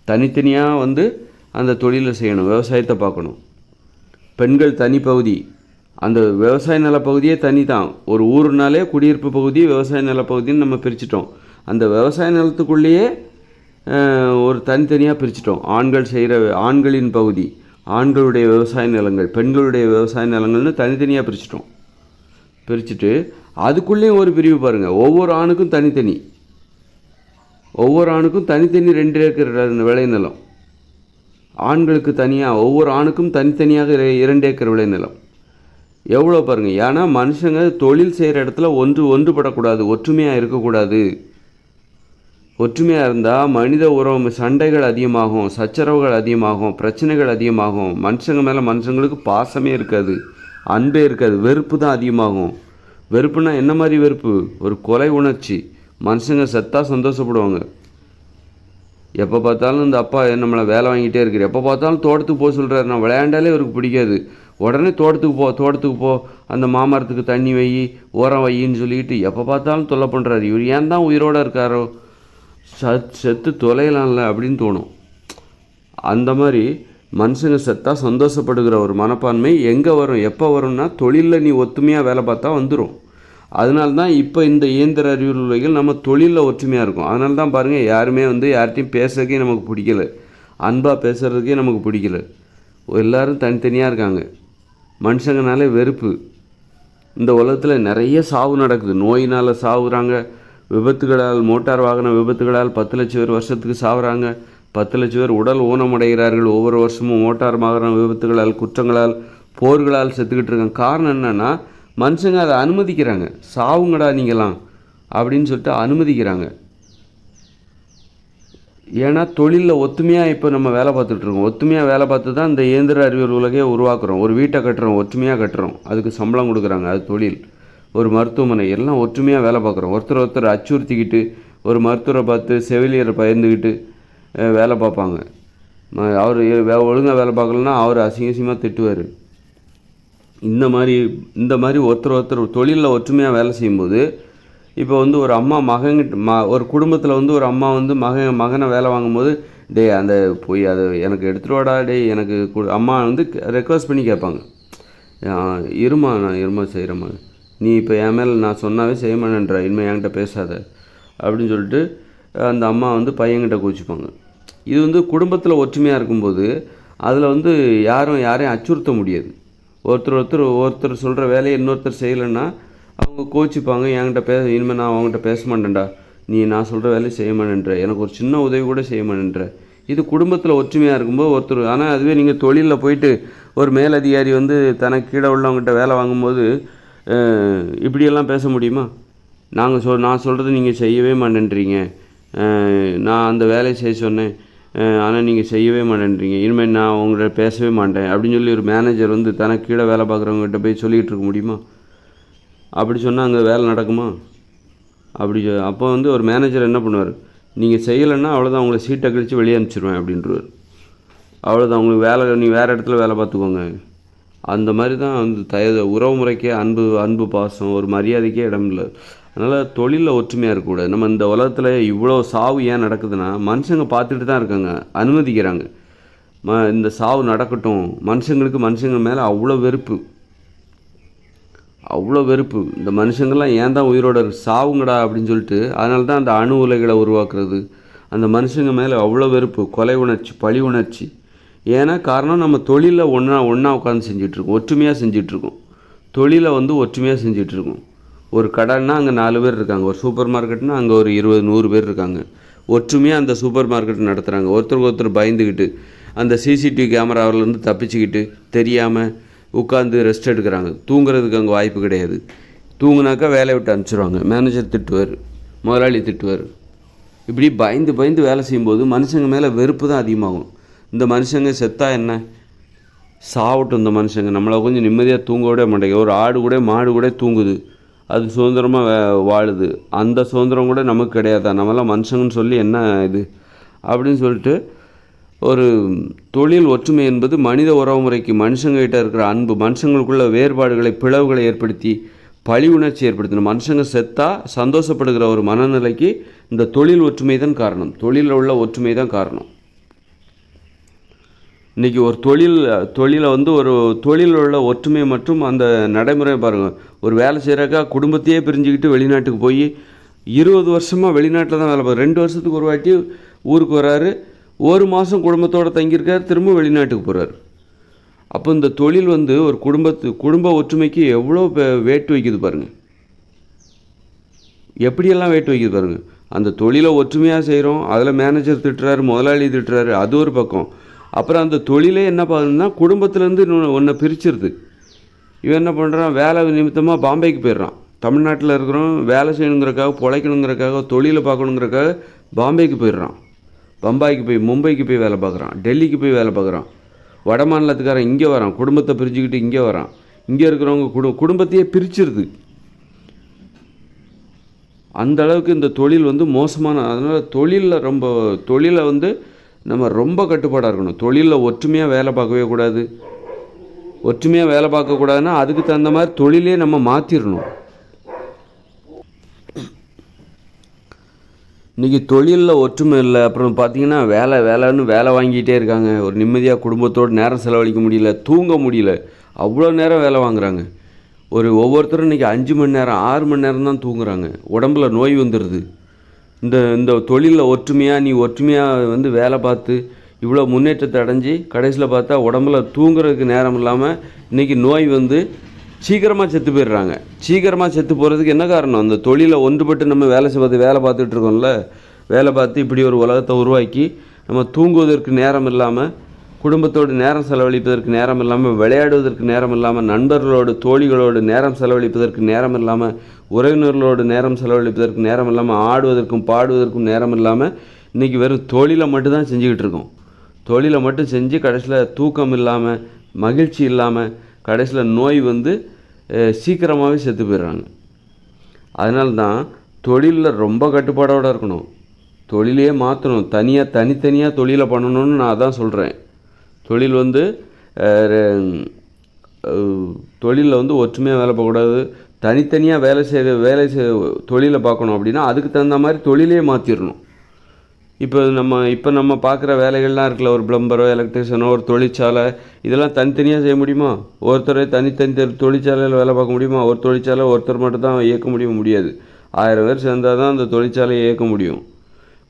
தனித்தனியாக அந்த தொழிலை செய்யணும், விவசாயத்தை பார்க்கணும். பெண்கள் தனி பகுதி, அந்த விவசாய நிலப்பகுதியே தனி தான். ஒரு ஊருனாலே குடியிருப்பு பகுதி, விவசாய நிலப்பகுதின்னு நம்ம பிரிச்சிட்டோம். அந்த விவசாய நிலத்துக்குள்ளேயே ஒரு தனித்தனியாக பிரிச்சிட்டோம். ஆண்களின் பகுதி, ஆண்களுடைய விவசாய நிலங்கள், பெண்களுடைய விவசாய நிலங்கள்னு தனித்தனியாக பிரிச்சுட்டு அதுக்குள்ளேயும் ஒரு பிரிவு பாருங்கள். ஒவ்வொரு ஆணுக்கும் தனித்தனி 2 ஏக்கர் விளைநிலம், ஆண்களுக்கு தனியாக, ஒவ்வொரு ஆணுக்கும் தனித்தனியாக 2 ஏக்கர் விளைநிலம். எவ்வளோ பாருங்கள். ஏன்னா மனுஷங்க தொழில் செய்கிற இடத்துல ஒன்றுபடக்கூடாது, ஒற்றுமையாக இருக்கக்கூடாது. ஒற்றுமையாக இருந்தால் மனித உறவு சண்டைகள் அதிகமாகும், சச்சரவுகள் அதிகமாகும், பிரச்சனைகள் அதிகமாகும். மனுஷங்க மேலே மனுஷங்களுக்கு பாசமே இருக்காது, அன்பே இருக்காது, வெறுப்பு தான் அதிகமாகும். வெறுப்புனா என்ன மாதிரி வெறுப்பு? ஒரு கொலை உணர்ச்சி. மனுஷங்க செத்தா சந்தோஷப்படுவாங்க. எப்போ பார்த்தாலும் இந்த அப்பா நம்மளை வேலை வாங்கிட்டே இருக்கிற, எப்போ பார்த்தாலும் தோட்டத்துக்கு போக சொல்கிறாரு, நான் விளையாண்டாலே இவருக்கு பிடிக்காது. உடனே தோட்டத்துக்கு போ, அந்த மாமரத்துக்கு தண்ணி வை, உரம் வையின்னு சொல்லிட்டு எப்போ பார்த்தாலும் தொல்லை பண்ணுறாரு. இவர் ஏன் தான் உயிரோடு இருக்காரோ, செத்து தொலையலாம்ல அப்படின்னு தோணும். அந்த மாதிரி மனுஷங்க செத்தா சந்தோஷப்படுகிற ஒரு மனப்பான்மை எங்கே வரும், எப்போ வரும்னா தொழிலில் நீ ஒத்துமையாக வேலை பார்த்தா வந்துடும். அதனால தான் இப்போ இந்த இயந்திர அறிவியல் உலகில் நம்ம தொழிலில் ஒற்றுமையாக இருக்கும். அதனால தான் பாருங்கள், யாருமே யார்கிட்டையும் பேசுறதுக்கே நமக்கு பிடிக்கல, அன்பாக பேசுகிறதுக்கே நமக்கு பிடிக்கல. எல்லோரும் தனித்தனியாக இருக்காங்க. மனுஷங்கனாலே வெறுப்பு. இந்த உலகத்தில் நிறைய சாவு நடக்குது. நோயினால் சாவுறாங்க, விபத்துகளால், மோட்டார் வாகன விபத்துகளால் 10 லட்சம் பேர் வருஷத்துக்கு சாவுறாங்க. 10 லட்சம் பேர் உடல் ஊனமடைகிறார்கள் ஒவ்வொரு வருஷமும் மோட்டார் வாகன விபத்துகளால், குற்றங்களால், போர்களால் செத்துக்கிட்டு இருக்காங்க. காரணம் என்னென்னா மனுஷங்க அதை அனுமதிக்கிறாங்க. சாவுங்கடா நீங்களாம் அப்படின்னு சொல்லிட்டு அனுமதிக்கிறாங்க. ஏன்னா தொழிலில் ஒத்துமையாக இப்போ நம்ம வேலை பார்த்துட்ருக்கோம். ஒத்துமையாக வேலை பார்த்து தான் இந்த இயந்திர அறிவியல் உலகே உருவாக்குறோம். ஒரு வீட்டை கட்டுறோம், ஒற்றுமையாக கட்டுறோம், அதுக்கு சம்பளம் கொடுக்குறாங்க, அது தொழில். ஒரு மருத்துவமனை எல்லாம் ஒற்றுமையாக வேலை பார்க்குறோம். ஒருத்தர் அச்சுறுத்திக்கிட்டு ஒரு மருத்துவரை பார்த்து செவிலியரை பயந்துக்கிட்டு வேலை பார்ப்பாங்க. அவர் ஒழுங்காக வேலை பார்க்கலன்னா அவர் அசிங்கமாக திட்டுவார். இந்த மாதிரி ஒருத்தர் தொழிலில் ஒற்றுமையாக வேலை செய்யும்போது இப்போ ஒரு அம்மா மகன்கிட்ட ஒரு குடும்பத்தில் ஒரு அம்மா மகனை வேலை வாங்கும்போது, டே அந்த போய் அதை எனக்கு எடுத்துகிட்டு வாடா, டே எனக்கு அம்மா ரெக்வஸ்ட் பண்ணி கேட்பாங்க, இருமா செய்கிறம்மா, நீ இப்போ என் மேலே நான் சொன்னாவே செய்ய மாட்டேன்ற, இனிமேல் என்கிட்ட பேசாத அப்படின்னு சொல்லிட்டு அந்த அம்மா பையன்கிட்ட கோச்சிப்பாங்க. இது குடும்பத்தில் ஒற்றுமையாக இருக்கும்போது அதில் யாரையும் அச்சுறுத்த முடியாது. ஒருத்தர் சொல்கிற வேலையை இன்னொருத்தர் செய்யலைன்னா அவங்க கோச்சிப்பாங்க. என்கிட்ட இனிமேல் நான் அவங்ககிட்ட பேச மாட்டேன்டா, நீ நான் சொல்கிற வேலையை செய்ய மாட்டேன்ற, எனக்கு ஒரு சின்ன உதவி கூட செய்ய மாட்டேன்ற. இது குடும்பத்தில் ஒற்றுமையாக இருக்கும்போது ஆனால் அதுவே நீங்கள் தொழிலில் போயிட்டு ஒரு மேலதிகாரி தனக்கு கீழே உள்ளவங்ககிட்ட வேலை வாங்கும்போது இப்படியெல்லாம் பேச முடியுமா? நான் சொல்கிறது நீங்கள் செய்யவே மாட்டேன்றீங்க, நான் அந்த வேலையை செய்ய சொன்னேன், ஆனால் நீங்கள் செய்யவே மாட்டேன்றீங்க, இனிமேல் நான் அவங்கள்ட்ட பேசவே மாட்டேன் அப்படின்னு சொல்லி ஒரு மேனேஜர் தனக்கு கீழே வேலை பார்க்குறவங்ககிட்ட போய் சொல்லிகிட்டு இருக்க முடியுமா? அப்படி சொன்னால் அங்கே வேலை நடக்குமா? அப்போ ஒரு மேனேஜர் என்ன பண்ணுவார், நீங்கள் செய்யலைன்னா அவ்வளோதான், அவங்கள சீட்டை கழித்து வெளியே அனுப்பிச்சிடுவேன் அப்படின்றவர். அவ்வளோதான், அவங்களுக்கு நீ வேறு இடத்துல வேலை பார்த்துக்கோங்க. அந்த மாதிரி தான் உறவு முறைக்கே அன்பு பாசம் ஒரு மரியாதைக்கே இடம் இல்லை. அதனால் தொழிலில் ஒற்றுமையாக இருக்கக்கூடாது. நம்ம இந்த உலகத்தில் இவ்வளோ சாவு ஏன் நடக்குதுன்னா மனுஷங்க பார்த்துட்டு தான் இருக்காங்க, அனுமதிக்கிறாங்க. இந்த சாவு நடக்கட்டும். மனுஷங்க மேலே அவ்வளோ வெறுப்பு. இந்த மனுஷங்கள்லாம் ஏன் தான் உயிரோட சாவுங்கடா அப்படின்னு சொல்லிட்டு, அதனால தான் அந்த அணு உலைகளை உருவாக்குறது. அந்த மனுஷங்க மேலே அவ்வளோ வெறுப்பு, கொலை உணர்ச்சி, பழி உணர்ச்சி. ஏன்னா காரணம் நம்ம தொழிலில் ஒன்றா உட்காந்து செஞ்சிட்ருக்கோம், ஒற்றுமையாக செஞ்சிட்ருக்கோம். தொழிலை ஒற்றுமையாக செஞ்சிட்ருக்கோம். ஒரு கடைன்னா அங்கே 4 பேர் இருக்காங்க, ஒரு சூப்பர் மார்க்கெட்னா அங்கே ஒரு 20-100 பேர் இருக்காங்க. ஒற்றுமையாக அந்த சூப்பர் மார்க்கெட் நடத்துகிறாங்க. ஒருத்தருக்கு பயந்துக்கிட்டு அந்த சிசிடிவி கேமராவிலேருந்து தப்பிச்சுக்கிட்டு தெரியாமல் உட்காந்து ரெஸ்ட் எடுக்கிறாங்க. தூங்குறதுக்கு அங்கே வாய்ப்பு கிடையாது. தூங்குனாக்கா வேலையை விட்டு அனுப்பிச்சிடுவாங்க. மேனேஜர் திட்டுவார், முதலாளி திட்டுவார். இப்படி பயந்து வேலை செய்யும்போது மனுஷங்க மேலே வெறுப்பு தான் அதிகமாகும். இந்த மனுஷங்க செத்தா என்ன, சாவட்டும். இந்த மனுஷங்க நம்மளை கொஞ்சம் நிம்மதியாக தூங்க விட மாட்டேங்க. ஒரு ஆடு கூட மாடு கூட தூங்குது, அது சுதந்திரமாக வாழுது. அந்த சுதந்திரம் கூட நமக்கு கிடையாதா? நம்மளாம் மனுஷங்கன்னு சொல்லி என்ன இது அப்படின்னு சொல்லிட்டு ஒரு தொழில் ஒற்றுமை என்பது மனித உறவு முறைக்கு மனுஷங்ககிட்ட இருக்கிற அன்பு, மனுஷங்களுக்குள்ள வேறுபாடுகளை பிளவுகளை ஏற்படுத்தி பழி உணர்ச்சி ஏற்படுத்தணும். மனுஷங்க செத்தா சந்தோஷப்படுகிற ஒரு மனநிலைக்கு இந்த தொழில் ஒற்றுமை தான் காரணம். தொழிலில் உள்ள ஒற்றுமை தான் காரணம். இன்றைக்கி ஒரு தொழிலை ஒரு தொழிலில் உள்ள ஒற்றுமை மற்றும் அந்த நடைமுறை பாருங்கள். ஒரு வேலை செய்கிறாக்கா குடும்பத்தையே பிரிஞ்சுக்கிட்டு வெளிநாட்டுக்கு போய் 20 வருஷமாக வெளிநாட்டில் தான் வேலை பார்க்குறாரு. 2 வருஷத்துக்கு ஒரு வாட்டி ஊருக்கு வராரு, 1 மாதம் குடும்பத்தோடு தங்கியிருக்கார், திரும்ப வெளிநாட்டுக்கு போகிறார். அப்போ இந்த தொழில் ஒரு குடும்ப ஒற்றுமைக்கு எவ்வளோ வேட்டு வைக்குது பாருங்கள். எப்படியெல்லாம் வேட்டு வைக்குது பாருங்கள். அந்த தொழிலை ஒற்றுமையாக செய்கிறோம், அதில் மேனேஜர் திட்டுறாரு, முதலாளி திட்டுறாரு, அது ஒரு பக்கம். அப்புறம் அந்த தொழிலே என்ன பண்ணுன்னா குடும்பத்துலேருந்து ஒன்றை பிரிச்சிருது. இவன் என்ன பண்ணுறான், வேலை நிமித்தமாக பாம்பேக்கு போயிடுறான். தமிழ்நாட்டில் இருக்கிறோம், வேலை செய்யணுங்கிறக்காக, பிழைக்கணுங்கிறக்காக, தொழிலை பார்க்கணுங்கிறக்காக பாம்பேக்கு போயிடுறான். பம்பாய்க்கு போய், மும்பைக்கு போய் வேலை பார்க்குறான், டெல்லிக்கு போய் வேலை பார்க்குறான். வட மாநிலத்துக்காரன் இங்கே வரான், குடும்பத்தை பிரிச்சுக்கிட்டு இங்கே வரான். இங்கே இருக்கிறவங்க குடும்பத்தையே பிரிச்சிருது. அந்த அளவுக்கு இந்த தொழில் மோசமான. அதனால் தொழிலை நம்ம ரொம்ப கட்டுப்பாடாக இருக்கணும். தொழிலில் ஒற்றுமையாக வேலை பார்க்கவே கூடாது. ஒற்றுமையாக வேலை பார்க்கக்கூடாதுன்னா அதுக்கு தகுந்த மாதிரி தொழிலே நம்ம மாற்றிடணும். இன்றைக்கி தொழிலில் ஒற்றுமை இல்லை. அப்புறம் பார்த்திங்கன்னா வேலைன்னு வேலை வாங்கிட்டே இருக்காங்க. ஒரு நிம்மதியாக குடும்பத்தோடு நேரம் செலவழிக்க முடியல, தூங்க முடியல, அவ்வளோ நேரம் வேலை வாங்குகிறாங்க. ஒவ்வொருத்தரும் இன்றைக்கி 5 மணி நேரம் 6 மணி நேரம் தான் தூங்குறாங்க. உடம்புல நோய் வந்துடுது. இந்த தொழிலில் ஒற்றுமையாக வேலை பார்த்து இவ்வளோ முன்னேற்றத்தை அடைஞ்சி கடைசியில் பார்த்தா உடம்புல தூங்குறதுக்கு நேரம் இல்லாமல் இன்றைக்கி நோய் சீக்கிரமாக செத்து போயிடுறாங்க. சீக்கிரமாக செத்து போகிறதுக்கு என்ன காரணம்? அந்த தொழிலை ஒன்றுபட்டு நம்ம வேலை பார்த்துட்ருக்கோம்ல, வேலை பார்த்து இப்படி ஒரு உலகத்தை உருவாக்கி நம்ம தூங்குவதற்கு நேரம் இல்லாமல் குடும்பத்தோடு நேரம் செலவழிப்பதற்கு நேரம் இல்லாமல், விளையாடுவதற்கு நேரம் இல்லாமல், நண்பர்களோடு தோழிகளோடு நேரம் செலவழிப்பதற்கு நேரம் இல்லாமல், உறவினர்களோடு நேரம் செலவழிப்பதற்கு நேரம் இல்லாமல், ஆடுவதற்கும் பாடுவதற்கும் நேரம் இல்லாமல் இன்றைக்கி வெறும் தொழிலை மட்டும்தான் செஞ்சுக்கிட்டு இருக்கோம். தொழிலை மட்டும் செஞ்சு கடைசியில் தூக்கம் இல்லாமல், மகிழ்ச்சி இல்லாமல், கடைசியில் நோய் வந்து சீக்கிரமாகவே செத்து போயிடுறாங்க. அதனால தான் தொழிலில் ரொம்ப கட்டுப்பாடோடு இருக்கணும். தொழிலையே மாற்றணும். தனித்தனியாக தொழிலை பண்ணணும்னு நான் அதான் சொல்கிறேன். தொழில் வந்து தொழிலில் வந்து ஒற்றுமையாக வேலை பார்க்கக்கூடாது. தனித்தனியாக வேலை தொழிலை பார்க்கணும். அப்படின்னா அதுக்கு தகுந்த மாதிரி தொழிலே மாற்றிடணும். இப்போ நம்ம பார்க்குற வேலைகள்லாம் இருக்குல்ல, ஒரு ப்ளம்பரோ எலக்ட்ரிஷியனோ ஒரு தொழிற்சாலை, இதெல்லாம் தனித்தனியாக செய்ய முடியுமா? ஒருத்தரை தனி தொழிற்சாலையில் வேலை பார்க்க முடியுமா? ஒரு தொழிற்சாலை ஒருத்தர் மட்டும் தான் இயக்க முடியாது. 1000 பேர் சேர்ந்தால் தான் அந்த தொழிற்சாலையை இயக்க முடியும்.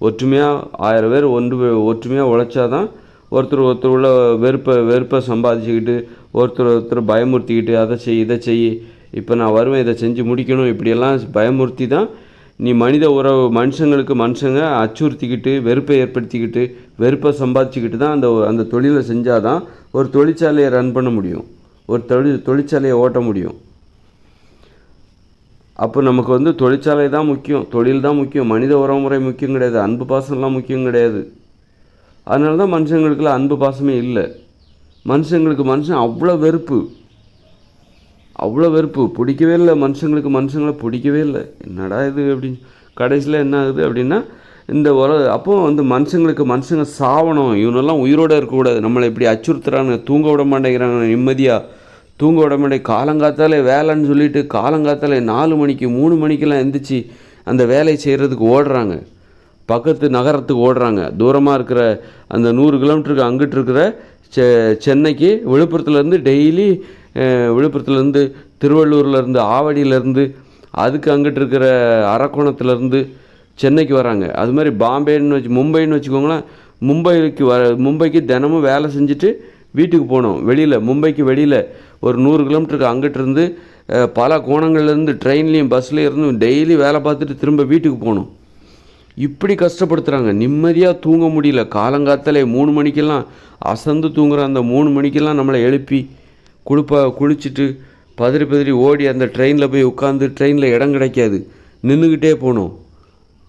ஒற்றுமையாக 1000 பேர் ஒற்றுமையாக உழைச்சா தான் ஒருத்தர் உள்ள வெறுப்பை சம்பாதிச்சுக்கிட்டு, ஒருத்தர் பயமுறுத்திக்கிட்டு அதை செய் இதை செய், இப்போ நான் வருவேன் இதை செஞ்சு முடிக்கணும், இப்படியெல்லாம் பயமுறுத்தி தான் நீ மனுஷங்க அச்சுறுத்திக்கிட்டு, வெறுப்பை ஏற்படுத்திக்கிட்டு, வெறுப்பை சம்பாதிச்சுக்கிட்டு தான் அந்த தொழிலை செஞ்சால் தான் ஒரு தொழிற்சாலையை ரன் பண்ண முடியும், ஒரு தொழிற்சாலையை ஓட்ட முடியும். அப்போ நமக்கு வந்து தொழிற்சாலை தான் முக்கியம், தொழில் தான் முக்கியம், மனித உறவுமுறை முக்கியம் கிடையாது, அன்பு பாசம்லாம் முக்கியம் கிடையாது. அதனால தான் மனுஷங்களுக்குலாம் அன்பு பாசமே இல்லை. மனுஷன் அவ்வளோ வெறுப்பு பிடிக்கவே இல்லை. மனுஷங்களை பிடிக்கவே இல்லை. என்னடா இது அப்படின்னு கடைசியில் என்ன ஆகுது அப்படின்னா, அப்போது வந்து மனுஷங்க சாவணும், இவனெல்லாம் உயிரோடு இருக்கக்கூடாது, நம்மளை இப்படி அச்சுறுத்துறாங்க, தூங்க விட மாட்டேங்கிறாங்க, நிம்மதியாக தூங்க விட மாட்டேங்க, காலங்காத்தாலே வேலைன்னு சொல்லிட்டு காலங்காத்தாலே 4 மணிக்கு 3 மணிக்கெல்லாம் எந்திரிச்சு அந்த வேலையை செய்கிறதுக்கு ஓடுறாங்க, பக்கத்து நகரத்துக்கு ஓடுறாங்க. தூரமாக இருக்கிற அந்த 100 கிலோமீட்டருக்கு அங்கிட்டு இருக்கிற சென்னைக்கு விழுப்புரத்துலேருந்து டெய்லி விழுப்புரத்துலேருந்து திருவள்ளூர்லேருந்து ஆவடியிலேருந்து அதுக்கு அங்கிட்டு இருக்கிற அரக்கோணத்துலேருந்து சென்னைக்கு வராங்க. அது மாதிரி மும்பைன்னு வச்சுக்கோங்களேன். மும்பைக்கு தினமும் வேலை செஞ்சுட்டு வீட்டுக்கு போகணும். மும்பைக்கு வெளியில் ஒரு 100 கிலோமீட்டருக்கு அங்கிட்டு இருந்து பல கோணங்கள்லேருந்து ட்ரெயின்லேயும் பஸ்லேயும் இருந்து டெய்லி வேலை பார்த்துட்டு திரும்ப வீட்டுக்கு போகணும். இப்படி கஷ்டப்படுத்துகிறாங்க. நிம்மதியாக தூங்க முடியல. காலங்காத்தாலே 3 மணிக்கெல்லாம் அசந்து தூங்குற அந்த 3 மணிக்கெல்லாம் நம்மளை எழுப்பி குளிச்சுட்டு பதறி ஓடி அந்த ட்ரெயினில் போய் உட்காந்து, ட்ரெயினில் இடம் கிடைக்காது, நின்றுக்கிட்டே போகணும்.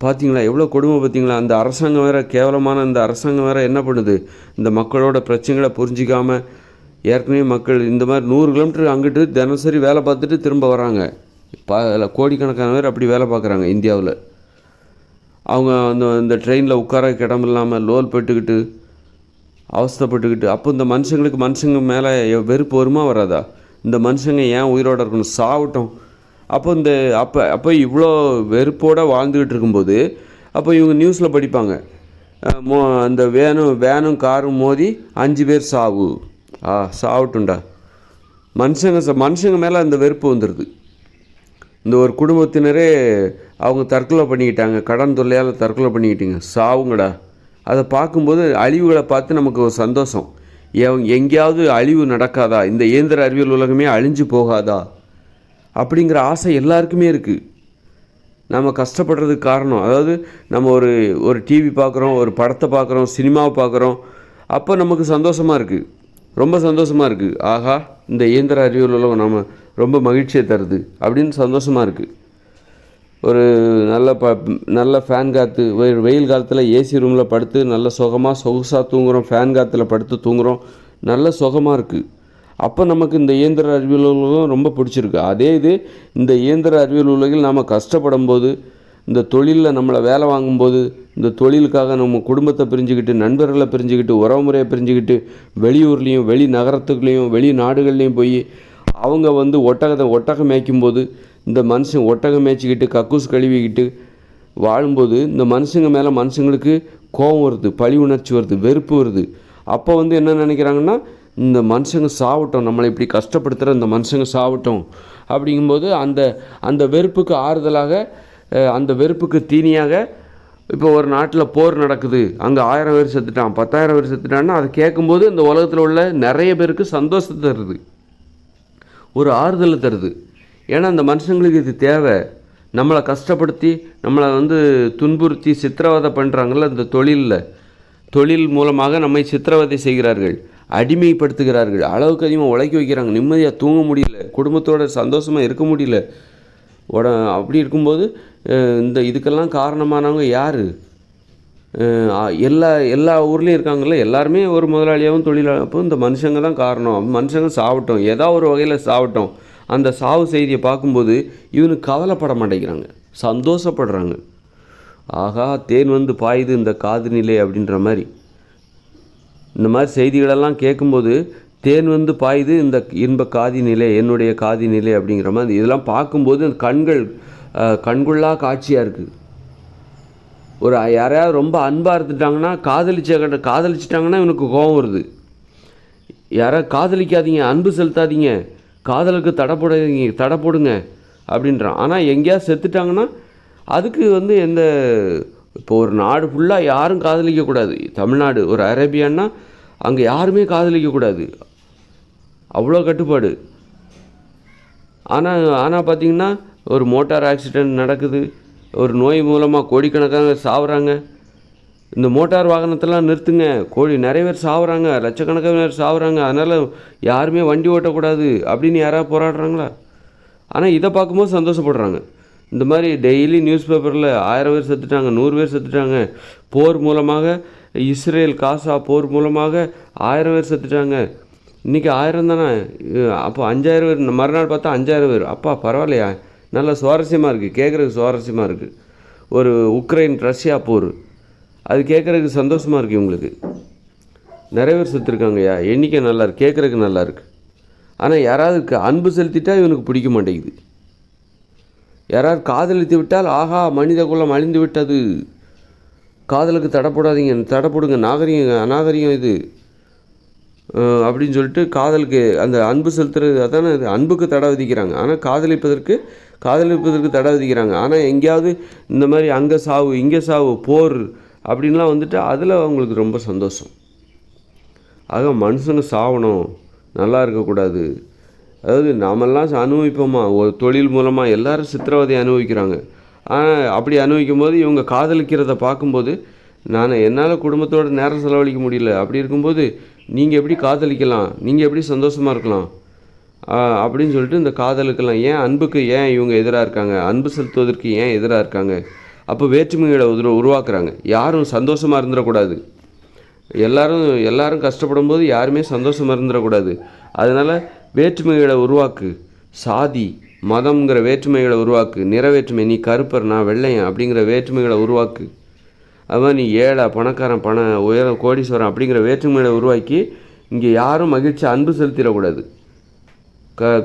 பார்த்தீங்களா எவ்வளோ கொடுமை? பார்த்தீங்களா? அந்த அரசாங்கம் வேறு கேவலமான இந்த அரசாங்கம் வேறு என்ன பண்ணுது? இந்த மக்களோட பிரச்சனைகளை புரிஞ்சிக்காமல் ஏற்கனவே மக்கள் இந்த மாதிரி 100 கிலோமீட்டர் அங்கிட்டு தினசரி வேலை பார்த்துட்டு திரும்ப வராங்க. கோடிக்கணக்கான பேர் அப்படி வேலை பார்க்குறாங்க இந்தியாவில். அவங்க அந்த ட்ரெயினில் உட்கார இடம் இல்லாமல் லோல் பெட்டுக்கிட்டு அவஸ்தைப்பட்டுக்கிட்டு, அப்போ இந்த மனுஷங்க மேலே வெறுப்பு வருமா வராதா? இந்த மனுஷங்க ஏன் உயிரோடு இருக்கணும், சாவட்டும். அப்போ இவ்வளோ வெறுப்போடு வாழ்ந்துக்கிட்டு இருக்கும்போது அப்போ இவங்க நியூஸில் படிப்பாங்க, அந்த வேனும் காரும் மோதி 5 பேர் சாவட்டும்டா. மனுஷங்க மேலே அந்த வெறுப்பு வந்துடுது. இந்த ஒரு குடும்பத்தினரே அவங்க தற்கொலை பண்ணிக்கிட்டாங்க, கடன் தொல்லையால் தற்கொலை பண்ணிக்கிட்டீங்க, சாவுங்கடா. அதை பார்க்கும்போது அழிவுகளை பார்த்து நமக்கு ஒரு சந்தோஷம். எங்கேயாவது அழிவு நடக்காதா, இந்த இயந்திர அறிவியல் உலகமே அழிஞ்சு போகாதா அப்படிங்கிற ஆசை எல்லாருக்குமே இருக்குது. நம்ம கஷ்டப்படுறதுக்கு காரணம், அதாவது நம்ம ஒரு டிவி பார்க்குறோம், ஒரு படத்தை பார்க்குறோம், சினிமாவை பார்க்குறோம், அப்போ நமக்கு சந்தோஷமாக இருக்குது, ரொம்ப சந்தோஷமாக இருக்குது. ஆகா, இந்த இயந்திர அறிவியல் உலகம் நம்ம ரொம்ப மகிழ்ச்சியை தருது அப்படின்னு சந்தோஷமாக இருக்குது. ஒரு நல்ல ஃபேன் காற்று, வெயில் காலத்தில் ஏசி ரூமில் படுத்து நல்ல சொகுசாக தூங்குகிறோம், ஃபேன் காற்றுல படுத்து தூங்குகிறோம், நல்ல சுகமாக இருக்குது. அப்போ நமக்கு இந்த இயந்திர அறிவியல் உலகம் ரொம்ப பிடிச்சிருக்கு. அதே இது இந்த இயந்திர அறிவியல் உலகில் நாம் கஷ்டப்படும் போது, இந்த தொழிலில் நம்மளை வேலை வாங்கும்போது, இந்த தொழிலுக்காக நம்ம குடும்பத்தை பிரிஞ்சுக்கிட்டு, நண்பர்களை பிரிஞ்சுக்கிட்டு, உறவுமுறையை பிரிஞ்சுக்கிட்டு, வெளியூர்லேயும் வெளி நகரத்துக்குள்ளேயும் வெளி நாடுகள்லேயும் போய் அவங்க ஒட்டகம் மேய்க்கும்போது, இந்த மனுஷன் ஒட்டகம் மேய்ச்சிக்கிட்டு கக்கூஸ் கழுவிக்கிட்டு வாழும்போது இந்த மனுஷங்களுக்கு கோபம் வருது, பழி உணர்ச்சி வருது, வெறுப்பு வருது. அப்போ என்ன நினைக்கிறாங்கன்னா, இந்த மனுஷங்க சாவட்டும், நம்மளை இப்படி கஷ்டப்படுத்துகிற இந்த மனுஷங்க சாவட்டும் அப்படிங்கும்போது அந்த வெறுப்புக்கு ஆறுதலாக, அந்த வெறுப்புக்கு தீனியாக, இப்போ ஒரு நாட்டில் போர் நடக்குது, அங்கே 1000 பேர் செத்துட்டான், 10,000 பேர் செத்துட்டான்னா அதை கேட்கும்போது இந்த உலகத்தில் உள்ள நிறைய பேருக்கு சந்தோஷத்தை தருது, ஒரு ஆறுதலை தருது. ஏன்னா அந்த மனுஷங்களுக்கு இது தேவை. நம்மளை கஷ்டப்படுத்தி நம்மளை துன்புறுத்தி சித்திரவதை பண்ணுறாங்கள்ல இந்த தொழிலில், தொழில் மூலமாக நம்மை சித்திரவதை செய்கிறார்கள், அடிமைப்படுத்துகிறார்கள், அளவுக்கு அதிகமாக உழைக்க வைக்கிறாங்க, நிம்மதியாக தூங்க முடியல, குடும்பத்தோட சந்தோஷமாக இருக்க முடியல. அப்படி இருக்கும்போது இதுக்கெல்லாம் காரணமானவங்க யார்? எல்லா ஊர்லேயும் இருக்காங்கல்ல, எல்லாருமே ஒரு முதலாளியாகவும் தொழிலாளர். அப்போ இந்த மனுஷங்க தான் காரணம். மனுஷங்க சாவட்டும், ஏதாவது ஒரு வகையில் சாவட்டும். அந்த சாவு செய்தியை பார்க்கும்போது இவனுக்கு கவலைப்பட மாட்டேங்கிறாங்க, சந்தோஷப்படுறாங்க. ஆகா, தேன் வந்து பாயுது இந்த காது நிலை அப்படின்ற மாதிரி. இந்த மாதிரி செய்திகளெல்லாம் கேட்கும்போது தேன் வந்து பாயுது இந்த இன்ப காதி நிலை, என்னுடைய காதி நிலை அப்படிங்கிற மாதிரி இதெல்லாம் பார்க்கும்போது அந்த கண்கொள்ளா காட்சியாக இருக்குது. யாரையாவது ரொம்ப அன்பாக இருந்துட்டாங்கன்னா, காதலிச்சிட்டாங்கன்னா இவனுக்கு கோபம் வருது. யாராவது காதலிக்காதீங்க, அன்பு செலுத்தாதீங்க, காதலுக்கு தடை போடுங்க அப்படின்றான். ஆனால் எங்கேயாவது செத்துட்டாங்கன்னா அதுக்கு வந்து இப்போ ஒரு நாடு ஃபுல்லாக யாரும் காதலிக்கக்கூடாது. தமிழ்நாடு ஒரு அரேபியான்னா அங்கே யாருமே காதலிக்கக்கூடாது, அவ்வளோ கட்டுப்பாடு. ஆனால் பார்த்திங்கன்னா ஒரு மோட்டார் ஆக்சிடெண்ட் நடக்குது, ஒரு நோய் மூலமாக கோடிக்கணக்கான சாவுறாங்க. இந்த மோட்டார் வாகனத்தெல்லாம் நிறுத்துங்க, நிறைய பேர் சாவுறாங்க, லட்சக்கணக்கான பேர் சாவுறாங்க, அதனால் யாருமே வண்டி ஓட்டக்கூடாது அப்படின்னு யாராவது போராடுறாங்களா? ஆனால் இதை பார்க்கும்போது சந்தோஷப்படுறாங்க. இந்த மாதிரி டெய்லி நியூஸ் பேப்பரில் 1000 பேர் செத்துட்டாங்க, 100 பேர் செத்துட்டாங்க, போர் மூலமாக இஸ்ரேல் காசா போர் மூலமாக 1000 பேர் செத்துட்டாங்க. இன்றைக்கி 1000 தானே, அப்போ 5000 பேர், மறுநாள் பார்த்தா 5000 பேர். அப்பா பரவாயில்லையா, நல்லா சுவாரஸ்யமாக இருக்குது, கேட்குறதுக்கு சுவாரஸ்யமாக இருக்குது. ஒரு உக்ரைன் ரஷ்யா போர், அது கேட்குறதுக்கு சந்தோஷமாக இருக்குது. இவங்களுக்கு நிறைய பேர் செத்துருக்காங்கய்யா, எண்ணிக்கை நல்லா இருக்குது, கேட்குறதுக்கு நல்லா இருக்குது. ஆனால் யாராவது அன்பு செலுத்திட்டா இவனுக்கு பிடிக்க மாட்டேங்குது. யாராவது காதலித்து விட்டால் ஆஹா மனித குலம் அழிந்து விட்டது, காதலுக்கு தடை போடுங்க, அநாகரிகம் இது அப்படின்னு சொல்லிட்டு காதலுக்கு அந்த அன்பு செலுத்துறது, அதானே அன்புக்கு தடை விதிக்கிறாங்க. ஆனால் காதலிப்பதற்கு தடை விதிக்கிறாங்க. ஆனால் எங்கேயாவது இந்த மாதிரி அங்கே சாவு இங்கே சாவு போர் அப்படின்லாம் வந்துட்டு அதில் அவங்களுக்கு ரொம்ப சந்தோஷம். ஆக மனுஷங்க சாவணும், நல்லா இருக்கக்கூடாது. அதாவது நாமெல்லாம் அனுபவிப்போமா, ஒரு தொழில் மூலமாக எல்லோரும் சித்திரவதை அனுபவிக்கிறாங்க. ஆனால் அப்படி அனுபவிக்கும் போது இவங்க காதலிக்கிறத பார்க்கும்போது என்னால் குடும்பத்தோடு நேரம் செலவழிக்க முடியல. அப்படி இருக்கும்போது நீங்கள் எப்படி காதலிக்கலாம், நீங்கள் எப்படி சந்தோஷமாக இருக்கலாம் அப்படின்னு சொல்லிட்டு இந்த காதலுக்கெல்லாம் அன்புக்கு இவங்க எதிராக இருக்காங்க, அன்பு செலுத்துவதற்கு எதிராக இருக்காங்க. அப்போ வேற்றுமைகளை உருவாக்குறாங்க. யாரும் சந்தோஷமாக இருந்துடக்கூடாது, எல்லாரும் கஷ்டப்படும் போது யாருமே சந்தோஷமாக இருந்துடக்கூடாது. அதனால் வேற்றுமைகளை உருவாக்கு, சாதி மதம்ங்கிற வேற்றுமைகளை உருவாக்கு, நிற வேற்றுமை, நீ கருப்பர் நான் வெள்ளையன் அப்படிங்கிற வேற்றுமைகளை உருவாக்கு. அதுமாதிரி நீ ஏழை பணக்காரன் கோடீஸ்வரன் அப்படிங்கிற வேற்றுமைகளை உருவாக்கி இங்கே யாரும் மகிழ்ச்சி அன்பு செலுத்திடக்கூடாது,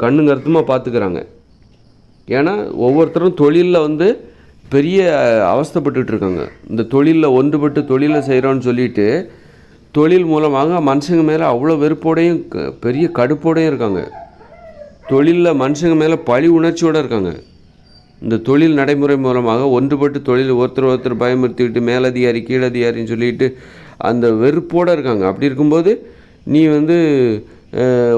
கண்ணு கருத்துமாக பார்த்துக்கிறாங்க. ஏன்னா ஒவ்வொருத்தரும் தொழிலில் வந்து பெரிய அவஸ்தைப்பட்டுருக்காங்க. இந்த தொழிலில் ஒன்றுபட்டு தொழிலை செய்கிறோன்னு சொல்லிட்டு தொழில் மூலமாக மனுஷங்க மேலே அவ்வளோ வெறுப்போடையும் பெரிய கடுப்போடையும் இருக்காங்க. தொழிலில் மனுஷங்க மேலே பழி உணர்ச்சியோடு இருக்காங்க. இந்த தொழில் நடைமுறை மூலமாக ஒன்றுபட்டு தொழில் ஒருத்தர் பயமுறுத்திக்கிட்டு மேலதிகாரி கீழதிகாரின்னு சொல்லிட்டு அந்த வெறுப்போடு இருக்காங்க. அப்படி இருக்கும்போது நீ வந்து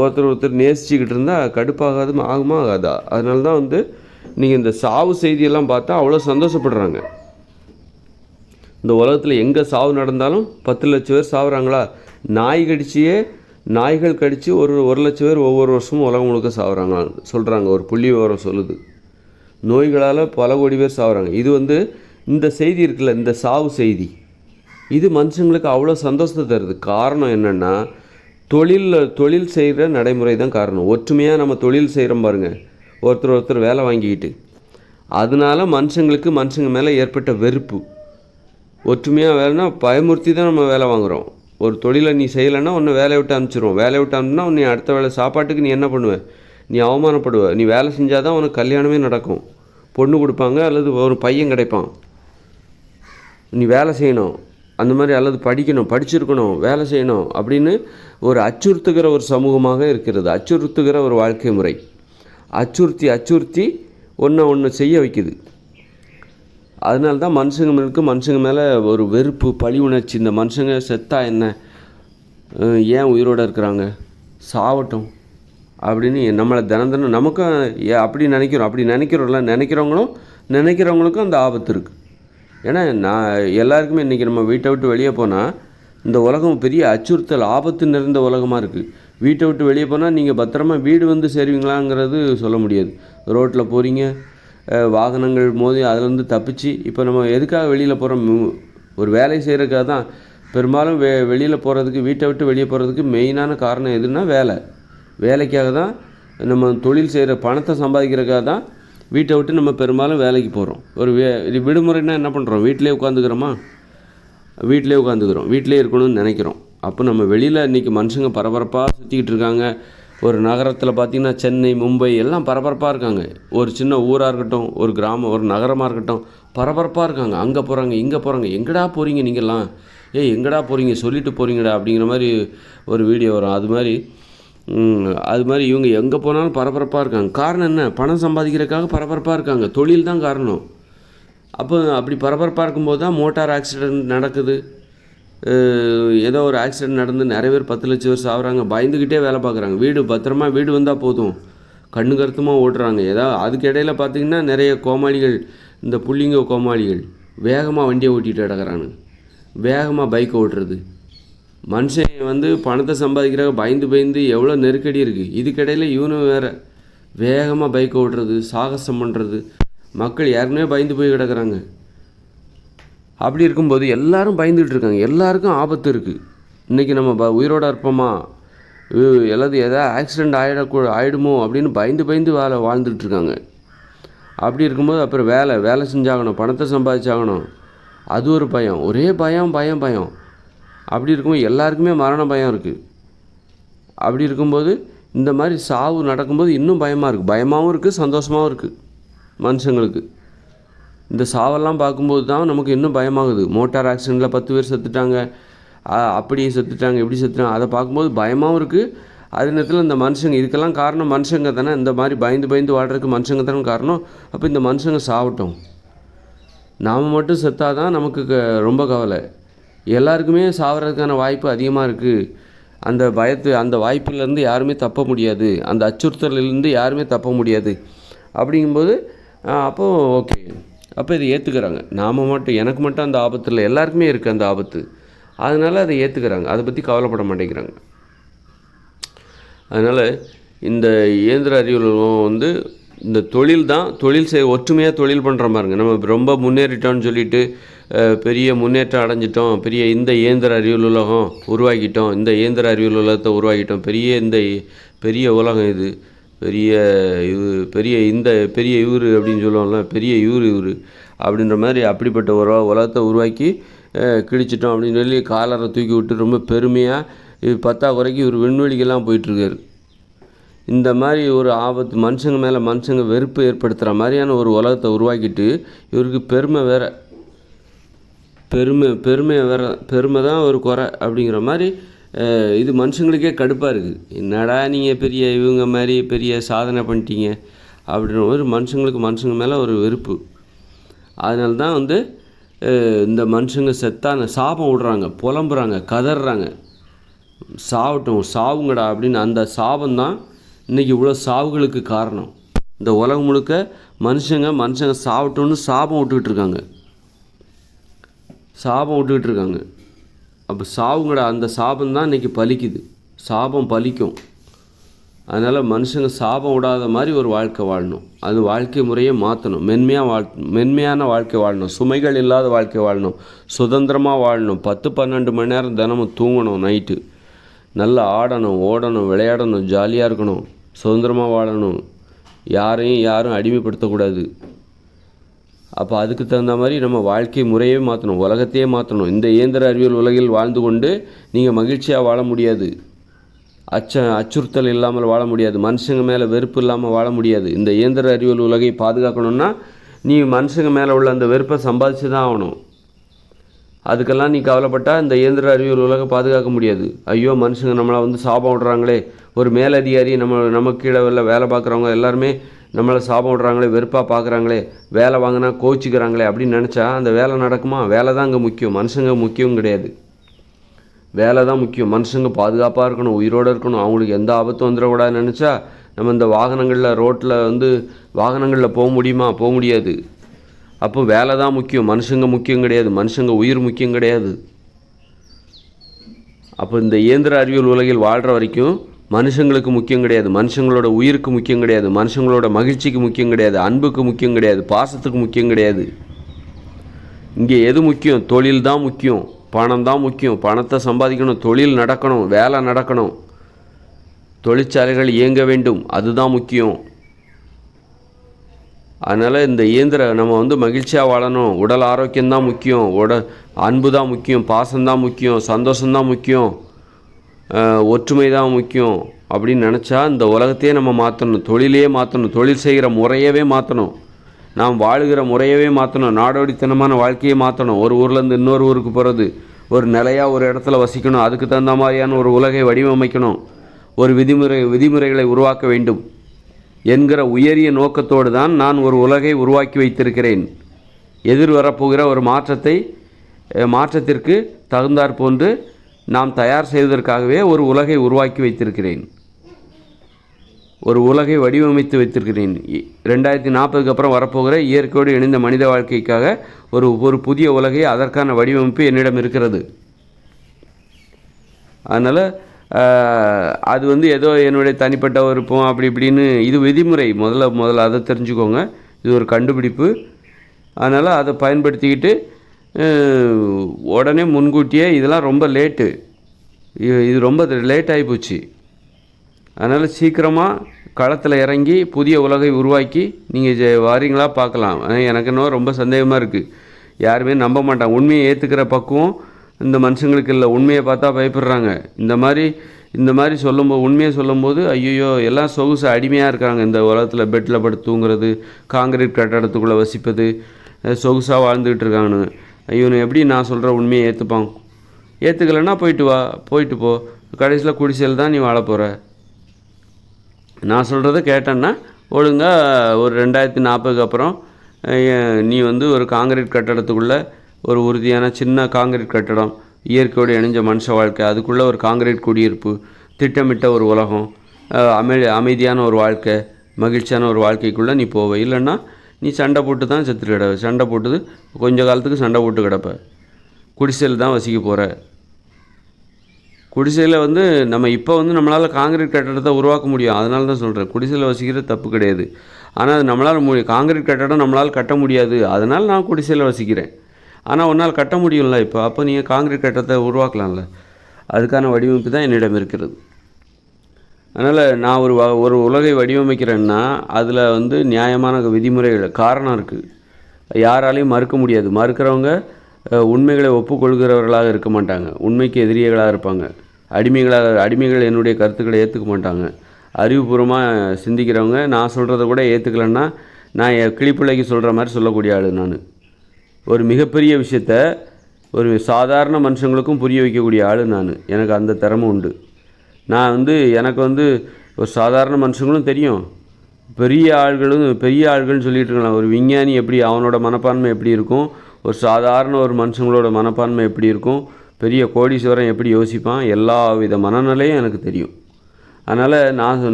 ஒருத்தர் நேசிச்சுக்கிட்டு இருந்தால் ஆகுமா ஆகாதா? அதனால தான் வந்து நீங்கள் இந்த சாவு செய்தியெல்லாம் பார்த்தா அவ்வளோ சந்தோஷப்படுறாங்க. இந்த உலகத்தில் எங்கே சாவு நடந்தாலும் 10 லட்சம் பேர் சாவுறாங்களா? நாய்கள் கடித்து ஒரு 1 லட்சம் பேர் ஒவ்வொரு வருஷமும் உலகம் முழுக்க சாவுறாங்க சொல்கிறாங்க, ஒரு புள்ளி விவரம் சொல்லுது. நோய்களால் பல கோடி பேர் சாவுறாங்க. இது வந்து இந்த செய்தி இருக்குல்ல, இந்த சாவு செய்தி, இது மனுஷங்களுக்கு அவ்வளோ சந்தோஷத்தை தருது. காரணம் என்னென்னா தொழில் செய்கிற நடைமுறை தான் காரணம். ஒற்றுமையாக நம்ம தொழில் செய்கிறோம் பாருங்கள், ஒருத்தர் வேலை வாங்கிக்கிட்டு, அதனால மனுஷங்க மேலே ஏற்பட்ட வெறுப்பு. ஒற்றுமையாக வேலைன்னா பயமுறுத்தி தான் நம்ம வேலை வாங்குகிறோம். ஒரு தொழிலை நீ செய்யலைன்னா உன்னை வேலையை விட்டு அனுப்பிச்சிடுவோம். வேலையை விட்டு அனுப்புனா நீ அடுத்த வேலை சாப்பாட்டுக்கு நீ என்ன பண்ணுவ? நீ அவமானப்படுவ. நீ வேலை செஞ்சால் தான் உனக்கு கல்யாணமே நடக்கும், பொண்ணு கொடுப்பாங்க, அல்லது ஒரு பையன் கிடைப்பான். நீ வேலை செய்யணும் அந்த மாதிரி, அல்லது படிச்சிருக்கணும், வேலை செய்யணும் அப்படின்னு ஒரு அச்சுறுத்துகிற ஒரு சமூகமாக இருக்கிறது. அச்சுறுத்துகிற ஒரு வாழ்க்கை முறை. அச்சுறுத்தி ஒன்று செய்ய வைக்குது. அதனால தான் மனுஷங்க மேலே ஒரு வெறுப்பு, பழி உணர்ச்சி. இந்த மனுஷங்க செத்தா என்ன, ஏன் உயிரோடு இருக்கிறாங்க, சாவட்டும் அப்படின்னு நம்மளை தினம் நமக்கும் அப்படி நினைக்கிறவங்களுக்கும் அந்த ஆபத்து இருக்குது. ஏன்னா எல்லாருக்குமே இன்றைக்கி நம்ம வீட்டை விட்டு வெளியே போனால் இந்த உலகம் பெரிய அச்சுறுத்தல், ஆபத்து நிறைந்த உலகமாக இருக்குது. வீட்டை விட்டு வெளியே போனால் நீங்கள் பத்திரமா வீடு வந்து சேருவீங்களாங்கிறது சொல்ல முடியாது. ரோட்டில் போகிறீங்க, வாகனங்கள் மோதி அதிலேருந்து தப்பிச்சு, இப்போ நம்ம எதுக்காக வெளியில் போகிறோம்? ஒரு வேலை செய்கிறதுக்காக தான். பெரும்பாலும் வெளியில் போகிறதுக்கு, வீட்டை விட்டு வெளியே போகிறதுக்கு மெயினான காரணம் எதுன்னா வேலைக்காக தான். நம்ம தொழில் செய்கிற பணத்தை சம்பாதிக்கிறதுக்காக தான் வீட்டை விட்டு நம்ம பெரும்பாலும் வேலைக்கு போகிறோம். ஒரு விடுமுறைன்னா என்ன பண்ணுறோம்? வீட்டிலே உட்காந்துக்கிறோம், வீட்டிலே இருக்கணும்னு நினைக்கிறோம். அப்போ நம்ம வெளியில் இன்றைக்கி மனுஷங்க பரபரப்பாக சுற்றிக்கிட்டு இருக்காங்க. ஒரு நகரத்தில் பார்த்திங்கன்னா சென்னை, மும்பை எல்லாம் பரபரப்பாக இருக்காங்க. ஒரு சின்ன ஊராக இருக்கட்டும், ஒரு கிராமம், ஒரு நகரமாக இருக்கட்டும், பரபரப்பாக இருக்காங்க. அங்கே போகிறாங்க, இங்கே போகிறாங்க. எங்கடா போகிறீங்க நீங்கள்லாம்? எங்கடா போகிறீங்க? சொல்லிட்டு போகிறீங்கடா அப்படிங்கிற மாதிரி ஒரு வீடியோ வரும். அது மாதிரி இவங்க எங்கே போனாலும் பரபரப்பாக இருக்காங்க. காரணம் என்ன? பணம் சம்பாதிக்கிறதுக்காக பரபரப்பாக இருக்காங்க. தொழில் தான் காரணம். அப்போ அப்படி பரபரப்பாக இருக்கும்போது தான் மோட்டார் ஆக்சிடெண்ட் நடக்குது. ஏதோ ஒரு ஆக்சிடெண்ட் நடந்து நிறைய பேர் 10 லட்சம் பேர் சாகுறாங்க. பயந்துக்கிட்டே வேலை பார்க்குறாங்க. பத்திரமா வீடு வந்தால் போதும், கண்ணு கருத்துமாக ஓட்டுறாங்க. அதுக்கு இடையில் பார்த்திங்கன்னா நிறைய கோமாளிகள், இந்த புள்ளிங்க கோமாளிகள் வேகமாக வண்டியை ஓட்டிகிட்டு கிடக்கிறாங்க. வேகமாக பைக்கை ஓட்டுறது. மனுஷன் பணத்தை சம்பாதிக்கிறாங்க, பயந்து எவ்வளோ நெருக்கடி இருக்குது. இதுக்கிடையில் இவனும் வேறு வேகமாக பைக்கை ஓட்டுறது, சாகசம் பண்ணுறது. மக்கள் ஏற்கனவே பயந்து போய் கிடக்கிறாங்க. அப்படி இருக்கும்போது எல்லோரும் பயந்துகிட்டு இருக்காங்க. எல்லாருக்கும் ஆபத்து இருக்குது. இன்றைக்கி நம்ம உயிரோடு இருப்போமா, எதாவது ஆக்சிடெண்ட் ஆகிடுமோ அப்படின்னு பயந்து வாழ்ந்துட்டு இருக்காங்க. அப்படி இருக்கும்போது அப்புறம் வேலை செஞ்சாகணும், பணத்தை சம்பாதிச்சாகணும். அது ஒரு பயம், ஒரே பயம். அப்படி இருக்கும்போது எல்லாருக்குமே மரண பயம் இருக்குது. அப்படி இருக்கும்போது இந்த மாதிரி சாவு நடக்கும்போது இன்னும் பயமாக இருக்குது. பயமாகவும் இருக்குது, சந்தோஷமாகவும் இருக்குது மனுஷங்களுக்கு. இந்த சாவெல்லாம் பார்க்கும்போது தான் நமக்கு இன்னும் பயமாகுது. மோட்டார் ஆக்சிடெண்ட்டில் 10 பேர் செத்துட்டாங்க, அப்படி செத்துட்டாங்க, இப்படி செத்துட்டாங்க. அதை பார்க்கும்போது பயமாகவும் இருக்குது. அதே நேரத்தில் இந்த மனுஷங்க, இதுக்கெல்லாம் காரணம் மனுஷங்க தானே. இந்த மாதிரி பயந்து வாழ்கிறதுக்கு மனுஷங்க தானே காரணம். அப்போ இந்த மனுஷங்க சாவட்டும், நாம் மட்டும் செத்தாதான் நமக்கு ரொம்ப கவலை. எல்லாருக்குமே சாவறதுக்கான வாய்ப்பு அதிகமாக இருக்குது. அந்த வாய்ப்பிலேருந்து யாருமே தப்ப முடியாது, அந்த அச்சுறுத்தலிலேருந்து யாருமே தப்ப முடியாது. அப்படிங்கும்போது அப்போது ஓகே, அப்போ இதை ஏற்றுக்கிறாங்க. எனக்கு மட்டும் அந்த ஆபத்து இல்லை, எல்லாருக்குமே இருக்குது அந்த ஆபத்து. அதனால் அதை ஏற்றுக்கிறாங்க, அதை பற்றி கவலைப்பட மாட்டேங்கிறாங்க. அதனால் இந்த இயந்திர அறிவியலும் இந்த ஒற்றுமையாக தொழில் பண்ணுற மாதிரிங்க. நம்ம ரொம்ப முன்னேறிட்டோம்னு சொல்லிட்டு பெரிய முன்னேற்றம் அடைஞ்சிட்டோம், இந்த இயந்திர அறிவியல் உலகம் உருவாக்கிட்டோம், இந்த இயந்திர அறிவியல் உலகத்தை உருவாக்கிட்டோம், பெரிய உலகம் இது, பெரிய இவர் அப்படின்னு சொல்லுவோம்ல, பெரிய இவர் அப்படின்ற மாதிரி அப்படிப்பட்ட ஒரு உலகத்தை உருவாக்கி கிழிச்சிட்டோம் அப்படின்னு சொல்லி காலரை தூக்கி விட்டு ரொம்ப பெருமையாக இது 10 குறைக்கு இவர் விண்வெளிக்கெல்லாம் போயிட்டுருக்காரு. இந்த மாதிரி ஒரு ஆபத்து, மனுஷங்க மேலே மனுஷங்க வெறுப்பு ஏற்படுத்துகிற மாதிரியான ஒரு உலகத்தை உருவாக்கிட்டு இவருக்கு பெருமை தான் ஒரு குறை அப்படிங்கிற மாதிரி இது மனுஷங்களுக்கே கடுப்பாக இருக்குது. என்னடா நீங்கள் இவங்க மாதிரி பெரிய சாதனை பண்ணிட்டீங்க அப்படின்ற ஒரு மனுஷங்க மேலே ஒரு வெறுப்பு. அதனால தான் இந்த மனுஷங்க செத்தான சாபம் விடுறாங்க, புலம்புறாங்க, கதறாங்க, சாவுங்கடா அப்படின்னு. அந்த சாபம் தான் இன்றைக்கி இவ்வளோ சாவுகளுக்கு காரணம். இந்த உலகம் முழுக்க மனுஷங்க சாவட்டும்னு சாபம் விட்டுக்கிட்டு இருக்காங்க. அப்போ சாவுங்கடா, அந்த சாபம் தான் இன்றைக்கி பலிக்குது. சாபம் பலிக்கும். அதனால் மனுஷங்க சாபம் விடாத மாதிரி ஒரு வாழ்க்கை வாழணும். அது வாழ்க்கை முறையை மாற்றணும். மென்மையான வாழ்க்கை வாழணும். சுமைகள் இல்லாத வாழ்க்கை வாழணும். சுதந்திரமாக வாழணும். 10-12 மணி நேரம் தினமும் தூங்கணும். நைட்டு நல்லா ஆடணும், ஓடணும், விளையாடணும், ஜாலியாக இருக்கணும், சுதந்திரமாக வாழணும். யாரும் அடிமைப்படுத்தக்கூடாது. அப்போ அதுக்கு தகுந்த மாதிரி நம்ம வாழ்க்கை முறையே மாற்றணும், உலகத்தையே மாற்றணும். இந்த இயந்திர அறிவியல் உலகில் வாழ்ந்து கொண்டு நீங்கள் மகிழ்ச்சியாக வாழ முடியாது. அச்சுறுத்தல் இல்லாமல் வாழ முடியாது. மனுஷங்க மேலே வெறுப்பு இல்லாமல் வாழ முடியாது. இந்த இயந்திர அறிவியல் உலகை பாதுகாக்கணும்னா நீ மனுஷங்க மேலே உள்ள அந்த வெறுப்பை சம்பாதிச்சு தான் ஆகணும். அதுக்கெல்லாம் நீ கவலைப்பட்டால் இந்த இயந்திர அறிவியல் உலகம் பாதுகாக்க முடியாது. ஐயோ மனுஷங்க நம்மளை சாபம் விடுறாங்களே, ஒரு மேலதிகாரி நமக்கு கீழே வேலை பார்க்குறவங்க எல்லாருமே நம்மளை சாபம் விடுறாங்களே, வெறுப்பாக பார்க்குறாங்களே, வேலை வாங்கினா கோச்சிக்கிறாங்களே அப்படின்னு நினச்சா அந்த வேலை நடக்குமா? வேலை தான் அங்கே முக்கியம், மனுஷங்க முக்கியம் கிடையாது. வேலை தான் முக்கியம். மனுஷங்க பாதுகாப்பாக இருக்கணும், உயிரோடு இருக்கணும், அவங்களுக்கு எந்த ஆபத்தும் வந்துடக்கூடாதுன்னு நினச்சா நம்ம இந்த வாகனங்களில் போக முடியுமா? போக முடியாது. அப்போ வேலை தான் முக்கியம், மனுஷங்க முக்கியம் கிடையாது. மனுஷங்க உயிர் முக்கியம் கிடையாது. அப்போ இந்த இயந்திர அறிவியல் உலகில் வாழ்கிற வரைக்கும் மனுஷங்களுக்கு முக்கியம் கிடையாது, மனுஷங்களோட உயிருக்கு முக்கியம் கிடையாது, மனுஷங்களோட மகிழ்ச்சிக்கு முக்கியம் கிடையாது, அன்புக்கு முக்கியம் கிடையாது, பாசத்துக்கு முக்கியம் கிடையாது. இங்கே எது முக்கியம்? தொழில் தான் முக்கியம், பணம் தான் முக்கியம். பணத்தை சம்பாதிக்கணும், தொழில் நடக்கணும், வேலை நடக்கணும், தொழிற்சாலைகள் இயங்க வேண்டும், அதுதான் முக்கியம். அதனால் இந்த நம்ம மகிழ்ச்சியாக வாழணும், உடல் ஆரோக்கியம்தான் முக்கியம், அன்பு தான் முக்கியம், பாசம்தான் முக்கியம், சந்தோஷம்தான் முக்கியம், ஒற்றுமை தான் முக்கியம் அப்படின்னு நினச்சா இந்த உலகத்தையே நம்ம மாற்றணும், தொழிலையே மாற்றணும், தொழில் செய்கிற முறையவே மாற்றணும், நாம் வாழுகிற முறையவே மாற்றணும், நாடோடித்தனமான வாழ்க்கையை மாற்றணும். ஒரு ஊர்லேருந்து இன்னொரு ஊருக்கு போகிறது, ஒரு நிலையாக ஒரு இடத்துல வசிக்கணும், அதுக்கு தகுந்த மாதிரியான ஒரு உலகை வடிவமைக்கணும், ஒரு விதிமுறைகளை உருவாக்க வேண்டும் என்கிற உயரிய நோக்கத்தோடு தான் நான் ஒரு உலகை உருவாக்கி வைத்திருக்கிறேன். எதிர்வரப்போகிற ஒரு மாற்றத்திற்கு தகுந்தாற் போன்று நாம் தயார் செய்வதற்காகவே ஒரு உலகை உருவாக்கி வைத்திருக்கிறேன், ஒரு உலகை வடிவமைத்து வைத்திருக்கிறேன். 2040க்கு அப்புறம் வரப்போகிற இயற்கையோடு இணைந்த மனித வாழ்க்கைக்காக ஒரு புதிய உலகை, அதற்கான வடிவமைப்பு என்னிடம் இருக்கிறது. அதனால் அது ஏதோ என்னுடைய தனிப்பட்ட விருப்பம் அப்படி இப்படின்னு, இது விதிமுறை. முதல்ல அதை தெரிஞ்சுக்கோங்க. இது ஒரு கண்டுபிடிப்பு. அதனால் அதை பயன்படுத்திக்கிட்டு உடனே முன்கூட்டியே இதெல்லாம் ரொம்ப லேட்டு, இது ரொம்ப லேட் ஆகிப்போச்சு. அதனால் சீக்கிரமாக களத்தில் இறங்கி புதிய உலகை உருவாக்கி நீங்கள் வாரீங்களா பார்க்கலாம். எனக்கு இன்னும் ரொம்ப சந்தேகமாக இருக்குது, யாருமே நம்ப மாட்டாங்க. உண்மையை ஏற்றுக்கிற பக்குவம் இந்த மனுஷங்களுக்கு இல்லை. உண்மையை பார்த்தா பயப்படுறாங்க. இந்த மாதிரி சொல்லும்போது, உண்மையை சொல்லும்போது ஐயோ எல்லாம் சொகுசு அடிமையாக இருக்காங்க இந்த உலகத்தில். பெட்டில் படுத்து தூங்குறது, காங்கிரீட் கட்டடத்துக்குள்ளே வசிப்பது, சொகுசாக வாழ்ந்துக்கிட்டு இருக்காங்கன்னு. ஐயோ எப்படி நான் சொல்கிற உண்மையை ஏற்றுப்பான்? ஏற்றுக்கலைன்னா போயிட்டு போ, கடைசியில் குடிசையில் தான் நீ வாழ போகிற. நான் சொல்கிறத கேட்டேன்னா ஒழுங்காக ஒரு 2040க்கு அப்புறம் நீ ஒரு காங்கிரீட் கட்டடத்துக்குள்ளே, ஒரு உறுதியான சின்ன காங்கிரீட் கட்டடம், இயற்கையோடு இணைஞ்ச மனுஷ வாழ்க்கை, அதுக்குள்ளே ஒரு காங்கிரீட் குடியிருப்பு, திட்டமிட்ட ஒரு உலகம், அமைதியான ஒரு வாழ்க்கை, மகிழ்ச்சியான ஒரு வாழ்க்கைக்குள்ளே நீ போவ. இல்லைன்னா நீ சண்டை போட்டு தான் செத்துட்டு கிடப்ப. சண்டை போட்டுது கொஞ்ச காலத்துக்கு சண்டை போட்டு கிடப்ப. குடிசையில் தான் வசிக்க போகிற. குடிசையில் நம்ம இப்போ நம்மளால் காங்கிரீட் கட்டடத்தை உருவாக்க முடியும். அதனால தான் சொல்கிறேன், குடிசையில் வசிக்கிறது தப்பு கிடையாது. ஆனால் அது நம்மளால் காங்கிரீட் கட்டடம் நம்மளால் கட்ட முடியாது, அதனால் நான் குடிசையில் வசிக்கிறேன். ஆனால் உன்னால் கட்ட முடியும்ல இப்போ, அப்போ நீங்கள் காங்கிரீட் கட்டடத்தை உருவாக்கலாம்ல. அதுக்கான வடிவமைப்பு தான் என்னிடம் இருக்கிறது. அதனால் நான் ஒரு உலகை வடிவமைக்கிறேன்னா அதில் நியாயமான விதிமுறைகள், காரணம் இருக்குது. யாராலையும் மறுக்க முடியாது. மறுக்கிறவங்க உண்மைகளை ஒப்புக்கொள்கிறவர்களாக இருக்க மாட்டாங்க, உண்மைக்கு எதிரிகளாக இருப்பாங்க. அடிமைகள் என்னுடைய கருத்துக்களை ஏற்றுக்க மாட்டாங்க. அறிவுபூர்வமாக சிந்திக்கிறவங்க நான் சொல்கிறத கூட ஏற்றுக்கலைன்னா நான் கிளிப்பிள்ளைக்கு சொல்கிற மாதிரி சொல்லக்கூடிய ஆள் நான். ஒரு மிகப்பெரிய விஷயத்த ஒரு சாதாரண மனுஷங்களுக்கும் புரிய வைக்கக்கூடிய ஆள் நான். எனக்கு அந்த திறமை உண்டு. நான் எனக்கு ஒரு சாதாரண மனுஷங்களும் தெரியும், பெரிய ஆள்கள்னு சொல்லிகிட்டு இருக்கலாம். ஒரு விஞ்ஞானி எப்படி, அவனோட மனப்பான்மை எப்படி இருக்கும், ஒரு சாதாரண ஒரு மனுஷங்களோட மனப்பான்மை எப்படி இருக்கும், பெரிய கோடீஸ்வரன் எப்படி யோசிப்பான், எல்லா வித மனநிலையும் எனக்கு தெரியும். அதனால்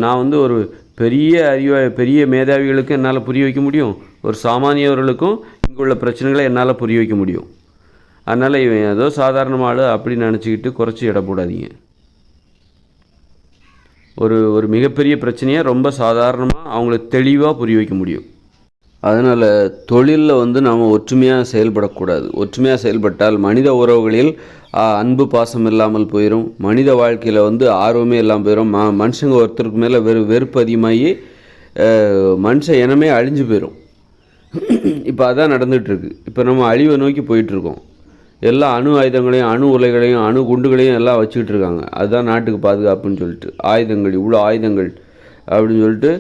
நான் ஒரு பெரிய மேதாவிகளுக்கு என்னால் புரிய வைக்க முடியும், ஒரு சாமானியவர்களுக்கும் இங்குள்ள பிரச்சனைகளை என்னால் புரிய வைக்க முடியும். அதனால் இவன் ஏதோ சாதாரணமாக அப்படின்னு நினச்சிக்கிட்டு குறைச்சி இட போடாதீங்க. ஒரு மிகப்பெரிய பிரச்சனையை ரொம்ப சாதாரணமாக அவங்களுக்கு தெளிவாக புரிய வைக்க முடியும். அதனால் தொழிலில் நாம் ஒற்றுமையாக செயல்படக்கூடாது. ஒற்றுமையாக செயல்பட்டால் மனித உறவுகளில் அன்பு பாசம் இல்லாமல் போயிடும். மனித வாழ்க்கையில் ஆர்வமே இல்லாமல் போயிடும். மனுஷங்க ஒருத்தருக்கு மேலே வெறுப்பு அதிகமாகி மனுஷ இனமே அழிஞ்சு போயிடும். இப்போ அதான் நடந்துகிட்ருக்கு. இப்போ நம்ம அழிவை நோக்கி போயிட்டுருக்கோம். எல்லா அணு ஆயுதங்களையும், அணு உலைகளையும், அணு குண்டுகளையும் எல்லாம் வச்சுக்கிட்டு இருக்காங்க. அதுதான் நாட்டுக்கு பாதுகாப்புன்னு சொல்லிட்டு, ஆயுதங்கள், இவ்வளோ ஆயுதங்கள் அப்படின்னு சொல்லிட்டு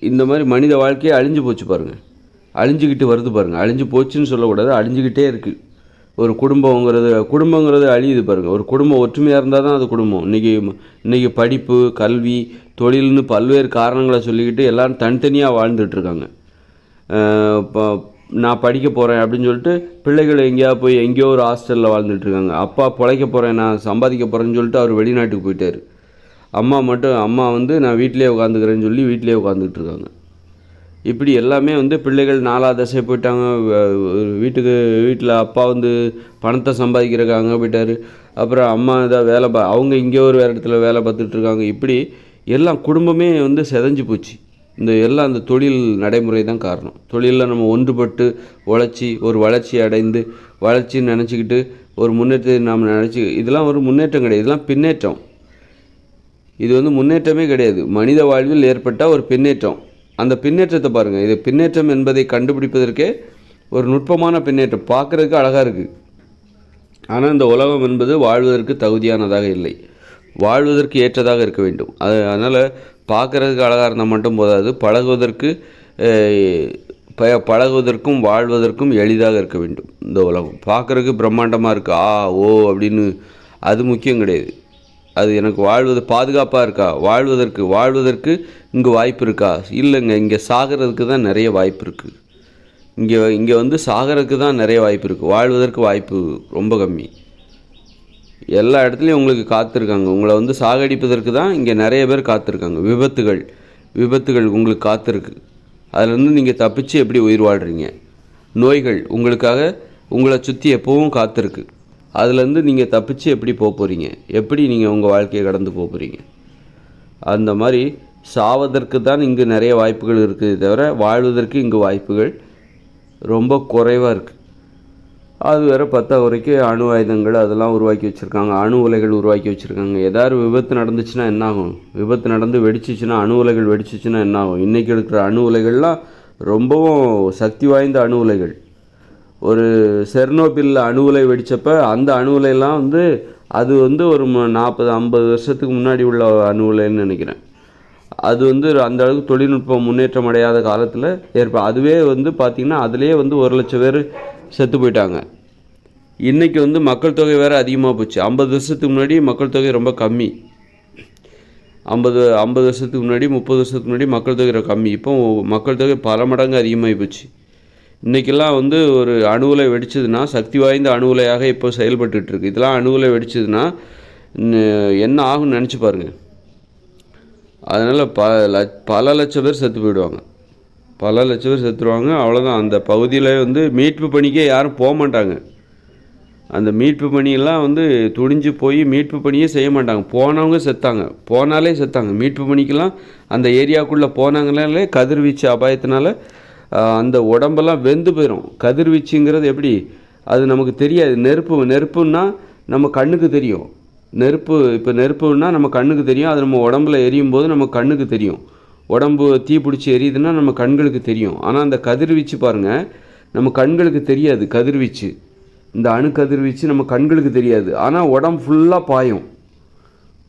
இந்த மாதிரி மனித வாழ்க்கையே அழிஞ்சு போச்சு பாருங்கள். அழிஞ்சிக்கிட்டு வருது பாருங்கள். அழிஞ்சு போச்சுன்னு சொல்லக்கூடாது, அழிஞ்சிக்கிட்டே இருக்குது. ஒரு குடும்பங்கிறது அழியுது பாருங்கள். ஒரு குடும்பம் ஒற்றுமையாக இருந்தால் தான் அது குடும்பம். இன்றைக்கி படிப்பு, கல்வி, தொழில்னு பல்வேறு காரணங்களை சொல்லிக்கிட்டு எல்லோரும் தனித்தனியாக வாழ்ந்துட்டுருக்காங்க. இப்போ நான் படிக்க போகிறேன் அப்படின்னு சொல்லிட்டு பிள்ளைகள் எங்கேயோ ஒரு ஹாஸ்டலில் வாழ்ந்துட்டுருக்காங்க. அப்பா பிழைக்க போகிறேன், நான் சம்பாதிக்க போகிறேன்னு சொல்லிட்டு அவர் வெளிநாட்டுக்கு போயிட்டார். அம்மா நான் வீட்டிலே உட்காந்துக்கிறேன்னு சொல்லி வீட்டிலே உட்காந்துக்கிட்டு இருக்காங்க. இப்படி எல்லாமே வந்து பிள்ளைகள் 4வது திசை போயிட்டாங்க. வீட்டில் அப்பா வந்து பணத்தை சம்பாதிக்கிறதுக்கு அங்கே போயிட்டார். அப்புறம் அம்மா ஏதாவது அவங்க இங்கே ஒரு வேறு இடத்துல வேலை பார்த்துட்ருக்காங்க. இப்படி எல்லாம் குடும்பமே வந்து செதஞ்சு போச்சு. எல்லாம் அந்த தொழில் நடைமுறை தான் காரணம். தொழிலில் நம்ம ஒன்றுபட்டு உழைச்சி ஒரு வளர்ச்சி அடைந்து வளர்ச்சின்னு நினச்சிக்கிட்டு ஒரு முன்னேற்றத்தை நாம் இதெல்லாம் ஒரு முன்னேற்றம் கிடையாது, இதெல்லாம் பின்னேற்றம். இது வந்து முன்னேற்றமே கிடையாது. மனித வாழ்வில் ஏற்பட்ட ஒரு பின்னேற்றம். அந்த பின்னேற்றத்தை பாருங்கள். இது பின்னேற்றம் என்பதை கண்டுபிடிப்பதற்கே ஒரு நுட்பமான பின்னேற்றம். பார்க்குறதுக்கு அழகாக இருக்குது, ஆனால் இந்த உலகம் என்பது வாழ்வதற்கு தகுதியானதாக இல்லை, வாழ்வதற்கு ஏற்றதாக இருக்க வேண்டும். அதனால் பார்க்குறதுக்கு அழகாக இருந்தால் மட்டும் போதாது, பழகுவதற்கும் வாழ்வதற்கும் எளிதாக இருக்க வேண்டும். இந்த உலகம் பார்க்குறதுக்கு பிரம்மாண்டமாக இருக்குது, ஓ அப்படின்னு, அது முக்கியம் கிடையாது. அது எனக்கு பாதுகாப்பாக இருக்கா, வாழ்வதற்கு இங்கே வாய்ப்பு இருக்கா? இல்லைங்க, இங்கே சாகிறதுக்கு தான் நிறைய வாய்ப்பு இருக்குது. இங்கே வந்து சாகிறதுக்கு தான் நிறைய வாய்ப்பு இருக்குது, வாழ்வதற்கு வாய்ப்பு ரொம்ப கம்மி. எல்லா இடத்துலையும் உங்களுக்கு காத்திருக்காங்க, உங்களை வந்து சாகடிப்பதற்கு தான் இங்கே நிறைய பேர் காத்திருக்காங்க. விபத்துகள் உங்களுக்கு காத்திருக்கு, அதிலேருந்து நீங்கள் தப்பிச்சு எப்படி உயிர் வாழ்கிறீங்க? நோய்கள் உங்களை சுற்றி எப்போவும் காத்திருக்கு, அதுலேருந்து நீங்கள் தப்பிச்சு எப்படி போகிறீங்க? எப்படி நீங்கள் உங்கள் வாழ்க்கையை கடந்து போகிறீங்க? அந்த மாதிரி சாவதற்கு தான் இங்கு நிறைய வாய்ப்புகள் இருக்குது தவிர வாழ்வதற்கு இங்கு வாய்ப்புகள் ரொம்ப குறைவாக இருக்குது. அது வேறு வரைக்கும் அணு ஆயுதங்கள் அதெல்லாம் உருவாக்கி வச்சுருக்காங்க, அணு உலைகள் உருவாக்கி வச்சுருக்காங்க. ஏதாவது விபத்து நடந்துச்சுன்னா என்னாகும்? விபத்து நடந்து வெடிச்சிச்சுன்னா, அணு உலைகள் வெடிச்சிச்சுன்னா என்னாகும்? இன்றைக்கி எடுக்கிற அணு உலைகள்லாம் ரொம்பவும் சக்தி வாய்ந்த அணு உலைகள். ஒரு செர்னோபில் அணு உலை வெடித்தப்போ அந்த அணு உலையெல்லாம் வந்து அது வந்து ஒரு 40-50 வருஷத்துக்கு முன்னாடி உள்ள அணு உலைன்னு நினைக்கிறேன். அது வந்து அந்த அளவுக்கு தொழில்நுட்பம் முன்னேற்றம் அடையாத காலத்தில் அதுவே வந்து பார்த்திங்கன்னா அதுலேயே வந்து 1 லட்சம் பேர் செத்து போயிட்டாங்க. இன்றைக்கி வந்து மக்கள் தொகை வேறு அதிகமாக போச்சு. 50 வருஷத்துக்கு முன்னாடி மக்கள் தொகை ரொம்ப கம்மி. 50 வருஷத்துக்கு முன்னாடி 30 வருஷத்துக்கு முன்னாடி மக்கள் தொகை கம்மி. இப்போ மக்கள் தொகை பல மடங்கு அதிகமாகி போச்சு. இன்றைக்கெல்லாம் வந்து ஒரு அணு உலை வெடிச்சதுன்னா சக்தி வாய்ந்த அணு உலையாக இப்போ செயல்பட்டுருக்கு. இதெல்லாம் அணு உலை வெடிச்சதுன்னா என்ன ஆகும்னு நினச்சி பாருங்கள். அதனால் பல லட்சம் பேர் செத்து போயிடுவாங்க, பல லட்சம் பேர் செத்துருவாங்க. அவ்வளோதான். அந்த பகுதியில் வந்து மீட்பு பணிக்கே யாரும் போக மாட்டாங்க. அந்த மீட்பு பணியெல்லாம் வந்து துணிஞ்சு போய் மீட்பு பணியே செய்ய மாட்டாங்க. போனவங்க போனாலே செத்தாங்க. மீட்பு பணிக்கெல்லாம் அந்த ஏரியாவுக்குள்ளே போனாங்கனாலே கதிர்வீச்சு அபாயத்தினால அந்த உடம்பெல்லாம் வெந்து போயிடும். கதிர்வீச்சுங்கிறது எப்படி, அது நமக்கு தெரியாது. நெருப்புன்னா நம்ம கண்ணுக்கு தெரியும். நெருப்புன்னா நம்ம கண்ணுக்கு தெரியும். அது நம்ம உடம்புல எரியும் போது நம்ம கண்ணுக்கு தெரியும். உடம்பு தீ பிடிச்சி எரியுதுன்னா நம்ம கண்களுக்கு தெரியும். ஆனால் அந்த கதிர்வீச்சு பாருங்கள், நம்ம கண்களுக்கு தெரியாது. கதிர்வீச்சு, இந்த அணு கதிர்வீச்சு நம்ம கண்களுக்கு தெரியாது, ஆனால் உடம்பு ஃபுல்லாக பாயும்.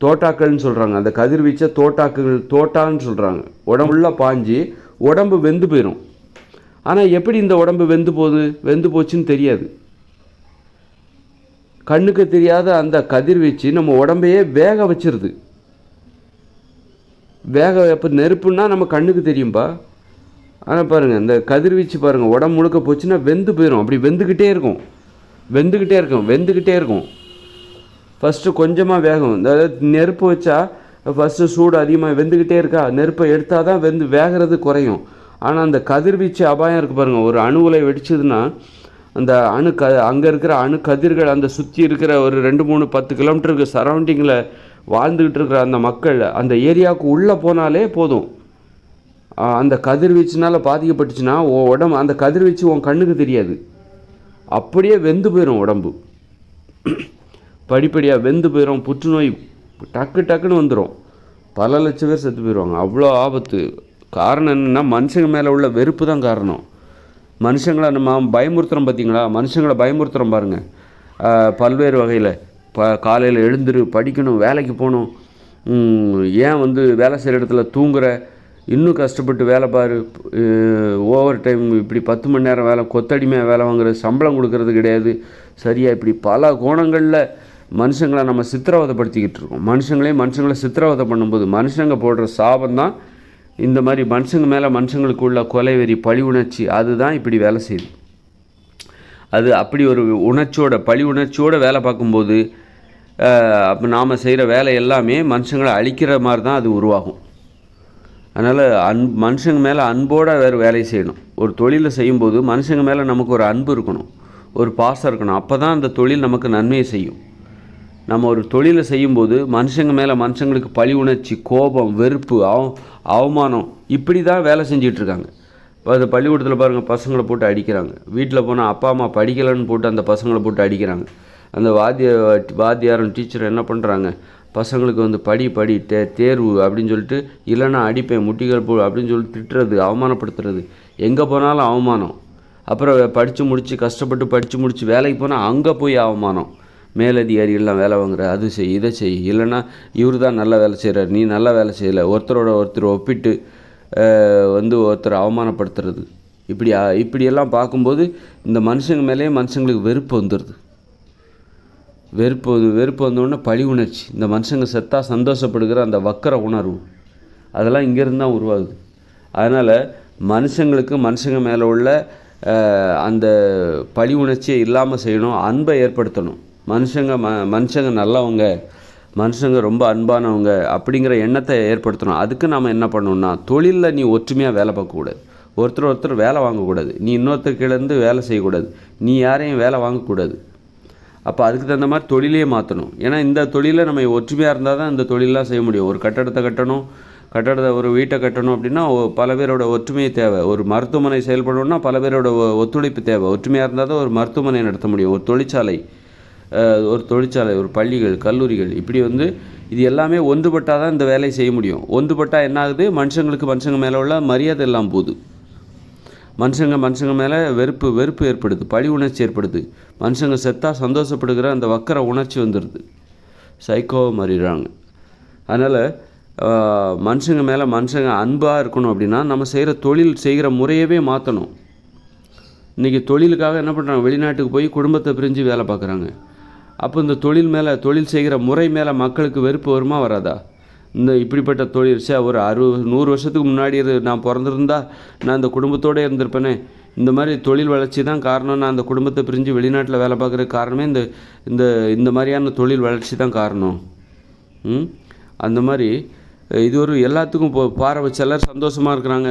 தோட்டாக்கள்னு சொல்கிறாங்க, அந்த கதிர்வீச்சை தோட்டான்னு சொல்கிறாங்க. உடம்பு ஃபுல்லாக பாஞ்சு உடம்பு வெந்து போயிடும். ஆனால் எப்படி இந்த உடம்பு வெந்து போச்சுன்னு தெரியாது. கண்ணுக்கு தெரியாத அந்த கதிர்வீச்சு நம்ம உடம்பையே வேக வச்சிருது. எப்போ நெருப்புன்னா நம்ம கண்ணுக்கு தெரியும்பா. ஆனால் பாருங்கள், இந்த கதிர்வீச்சு பாருங்கள், உடம்பு முழுக்க போச்சுன்னா வெந்து போயிடும். அப்படி வெந்துக்கிட்டே இருக்கும். ஃபஸ்ட்டு கொஞ்சமாக வேகும். அதாவது நெருப்பு வச்சா ஃபஸ்ட்டு சூடு அதிகமாக வெந்துக்கிட்டே இருக்கா, நெருப்பை எடுத்தால் தான் வேகிறது குறையும். ஆனால் அந்த கதிர்வீச்சு அபாயம் இருக்குது பாருங்கள். ஒரு அணு உலை வெடிச்சதுன்னா அந்த அங்கே இருக்கிற அணு கதிர்கள் அந்த சுற்றி இருக்கிற ஒரு 2-3-10 கிலோமீட்டருக்கு சரௌண்டிங்கில் வாழ்ந்துக்கிட்டு இருக்கிற அந்த மக்கள் அந்த ஏரியாவுக்கு உள்ளே போனாலே போதும், அந்த கதிர்வீச்சுனால் பாதிக்கப்பட்டுச்சுன்னா உடம்பு அந்த கதிர்வீச்சு உன் கண்ணுக்கு தெரியாது, அப்படியே வெந்து போயிடும். உடம்பு படிப்படியாக வெந்து போயிடும். புற்றுநோய் டக்குன்னு வந்துடும். பல லட்சம் பேர் செத்து போயிடுவாங்க. அவ்வளோ ஆபத்து. காரணம் என்னென்னா மனுஷங்க மேலே உள்ள வெறுப்பு தான் காரணம். மனுஷங்களை நம்ம பயமுறுத்துகிறோம் பார்த்தீங்களா? மனுஷங்களை பயமுறுத்துகிறோம் பாருங்கள், பல்வேறு வகையில். காலையில் எழுந்துரு, படிக்கணும், வேலைக்கு போகணும், ஏன் வந்து வேலை செய்கிற இடத்துல தூங்குற, இன்னும் கஷ்டப்பட்டு வேலை பாரு, ஓவர் டைம், இப்படி 10 மணி நேரம் வேலை, கொத்தடிமையாக வேலை வாங்குறது, சம்பளம் கொடுக்கறது கிடையாது சரியாக, இப்படி பல கோணங்களில் மனுஷங்களை நம்ம சித்திரவதைப்படுத்திக்கிட்டு இருக்கோம். மனுஷங்களை சித்திரவதை பண்ணும்போது மனுஷங்க போடுற சாபம் தான் இந்த மாதிரி மனுஷங்க மேலே மனுஷங்களுக்கு உள்ள கொலைவெறி, பழி உணர்ச்சி, அதுதான் இப்படி வேலை செய்யுது. அது அப்படி ஒரு பழி உணர்ச்சியோடு வேலை பார்க்கும்போது அப்போ நாம் செய்கிற வேலை எல்லாமே மனுஷங்களை அழிக்கிற மாதிரி தான் அது உருவாகும். அதனால் மனுஷங்க மேலே அன்போடு வேறு வேலையை செய்யணும். ஒரு தொழிலை செய்யும்போது மனுஷங்க மேலே நமக்கு ஒரு அன்பு இருக்கணும், ஒரு பாசம் இருக்கணும். அப்போ தான் அந்த தொழில் நமக்கு நன்மையை செய்யும். நம்ம ஒரு தொழிலை செய்யும்போது மனுஷங்க மேலே மனுஷங்களுக்கு பழி உணர்ச்சி, கோபம், வெறுப்பு, அவமானம் இப்படி தான் வேலை செஞ்சிட்ருக்காங்க. அது பள்ளிக்கூடத்தில் பாருங்கள், பசங்களை போட்டு அடிக்கிறாங்க. வீட்டில் போனால் அப்பா அம்மா படிக்கலைன்னு போட்டு அந்த பசங்களை போட்டு அடிக்கிறாங்க. அந்த வாத்தியாரும் டீச்சர் என்ன பண்ணுறாங்க, பசங்களுக்கு வந்து படி தேர்வு அப்படின்னு சொல்லிட்டு, இல்லைன்னா அடிப்பேன் முட்டிகள் போ அப்படின்னு சொல்லி திட்டுறது, அவமானப்படுத்துறது. எங்கே போனாலும் அவமானம். அப்புறம் படித்து முடித்து கஷ்டப்பட்டு படித்து முடித்து வேலைக்கு போனால் அங்கே போய் அவமானம். மேலதிகாரிகள்லாம் வேலை வாங்குற, அது செய் இதை செய், இல்லைன்னா இவர் தான் நல்ல வேலை செய்கிறார், நீ நல்ல வேலை செய்யலை, ஒருத்தர் ஒப்பிட்டு வந்து ஒருத்தர் அவமானப்படுத்துறது. இப்படியெல்லாம் பார்க்கும்போது இந்த மனுஷங்க மேலேயே மனுஷங்களுக்கு வெறுப்பு வந்துடுது. வெறுப்பு வந்தோடனே பழி உணர்ச்சி, இந்த மனுஷங்க செத்தா சந்தோஷப்படுகிற அந்த வக்கர உணர்வு, அதெல்லாம் இங்கேருந்து தான் உருவாகுது. அதனால் மனுஷங்களுக்கு மனுஷங்க மேலே உள்ள அந்த பழி உணர்ச்சியை இல்லாமல் செய்யணும், அன்பை ஏற்படுத்தணும். மனுஷங்க நல்லவங்க, மனுஷங்க ரொம்ப அன்பானவங்க அப்படிங்கிற எண்ணத்தை ஏற்படுத்தணும். அதுக்கு நாம் என்ன பண்ணணும்னா, தொழிலில் நீ ஒற்றுமையாக வேலை பார்க்கக்கூடாது, ஒருத்தர் வேலை வாங்கக்கூடாது, நீ இன்னொருத்தர் கீழேருந்து வேலை செய்யக்கூடாது, நீ யாரையும் வேலை வாங்கக்கூடாது. அப்போ அதுக்கு தகுந்த மாதிரி தொழிலையே மாற்றணும். ஏன்னா இந்த தொழிலில் நம்ம ஒற்றுமையாக இருந்தால் தான் இந்த தொழிலெலாம் செய்ய முடியும். ஒரு கட்டடத்தை ஒரு வீட்டை கட்டணும் அப்படின்னா பல பேரோட ஒற்றுமையை தேவை. ஒரு மருத்துவமனை செயல்படணும்னா பல பேரோட ஒத்துழைப்பு தேவை. ஒற்றுமையாக இருந்தால் தான் ஒரு மருத்துவமனை நடத்த முடியும். ஒரு தொழிற்சாலை, ஒரு பள்ளிகள், கல்லூரிகள், இப்படி வந்து இது எல்லாமே ஒன்றுபட்டால் தான் இந்த வேலையை செய்ய முடியும். ஒன்றுபட்டால் என்ன ஆகுது, மனுஷங்க மேலே உள்ள மரியாதை எல்லாம் போகுது. மனுஷங்க மேலே வெறுப்பு ஏற்படுது, பழி உணர்ச்சி ஏற்படுது. மனுஷங்க செத்தா சந்தோஷப்படுகிற அந்த வக்கர உணர்ச்சி வந்துடுது, சைக்கோ மாறிடுறாங்க. அதனால் மனுஷங்க மேலே மனுஷங்க அன்பாக இருக்கணும் அப்படின்னா நம்ம செய்கிற முறையவே மாற்றணும். இன்றைக்கி தொழிலுக்காக என்ன பண்ணுறாங்க, வெளிநாட்டுக்கு போய் குடும்பத்தை பிரிஞ்சு வேலை பார்க்குறாங்க. அப்போ இந்த தொழில் செய்கிற முறை மேலே மக்களுக்கு வெறுப்பு வருமா வராதா? இந்த இப்படிப்பட்ட தொழில் ஒரு 100 வருஷத்துக்கு முன்னாடி நான் பிறந்திருந்தா நான் இந்த குடும்பத்தோடு இருந்திருப்பேனே. இந்த மாதிரி தொழில் வளர்ச்சி தான் காரணம். நான் அந்த குடும்பத்தை பிரிஞ்சு வெளிநாட்டில் வேலை பார்க்குறதுக்கு காரணமே இந்த மாதிரியான தொழில் வளர்ச்சி தான் காரணம். அந்த மாதிரி இது ஒரு எல்லாத்துக்கும் சிலர் சந்தோஷமாக இருக்கிறாங்க,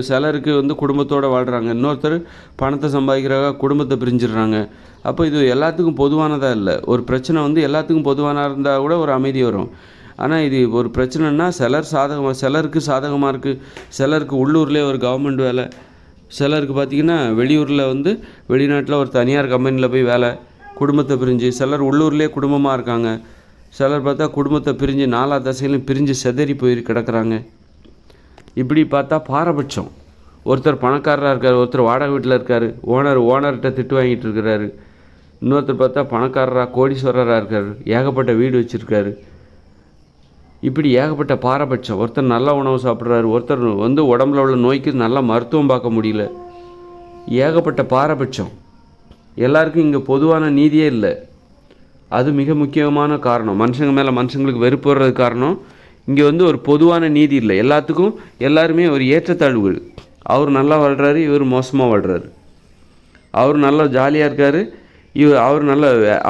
சிலருக்கு வந்து குடும்பத்தோடு வாழ்கிறாங்க, இன்னொருத்தர் பணத்தை சம்பாதிக்கிறாங்க, குடும்பத்தை பிரிஞ்சிடுறாங்க. அப்போ இது எல்லாத்துக்கும் பொதுவானதாக இல்லை. ஒரு பிரச்சனை வந்து எல்லாத்துக்கும் பொதுவானதாக இருந்தால் கூட ஒரு அமைதி வரும். ஆனால் இது ஒரு பிரச்சனைனா சிலருக்கு சாதகமாக இருக்குது, சிலருக்கு உள்ளூர்லேயே ஒரு கவர்மெண்ட் வேலை, சிலருக்கு பார்த்திங்கன்னா வெளிநாட்டில் ஒரு தனியார் கம்பெனியில் போய் வேலை, குடும்பத்தை பிரிஞ்சு. சிலர் உள்ளூர்லேயே குடும்பமாக இருக்காங்க, சிலர் பார்த்தா குடும்பத்தை பிரிஞ்சு 4 திசையிலும் பிரிஞ்சு செதறி போய் கிடக்கிறாங்க. இப்படி பார்த்தா பாரபட்சம். ஒருத்தர் பணக்காரராக இருக்கார், ஒருத்தர் வாடகை வீட்டில் இருக்கார், ஓனர்கிட்ட திட்டு வாங்கிட்டு இருக்கிறாரு. இன்னொருத்தர் பார்த்தா பணக்காரராக கோடீஸ்வரராக இருக்கார், ஏகப்பட்ட வீடு வச்சுருக்காரு. இப்படி ஏகப்பட்ட பாரபட்சம். ஒருத்தர் நல்ல உணவு சாப்பிட்றாரு, ஒருத்தர் வந்து உடம்புல உள்ள நோய்க்கு நல்லா மருத்துவம் பார்க்க முடியல. ஏகப்பட்ட பாரபட்சம். எல்லாருக்கும் இங்கே பொதுவான நீதியே இல்லை. அது மிக முக்கியமான காரணம். மனுஷங்க மேலே மனுஷங்களுக்கு வெறுப்பு வர்றது காரணம். இங்கே வந்து ஒரு பொதுவான நீதி இல்லை. எல்லாருமே ஒரு ஏற்றத்தாழ்வுகள். அவர் நல்லா வாழ்கிறாரு, இவர் மோசமாக வாழ்கிறாரு. அவர் நல்லா ஜாலியாக இருக்கார்,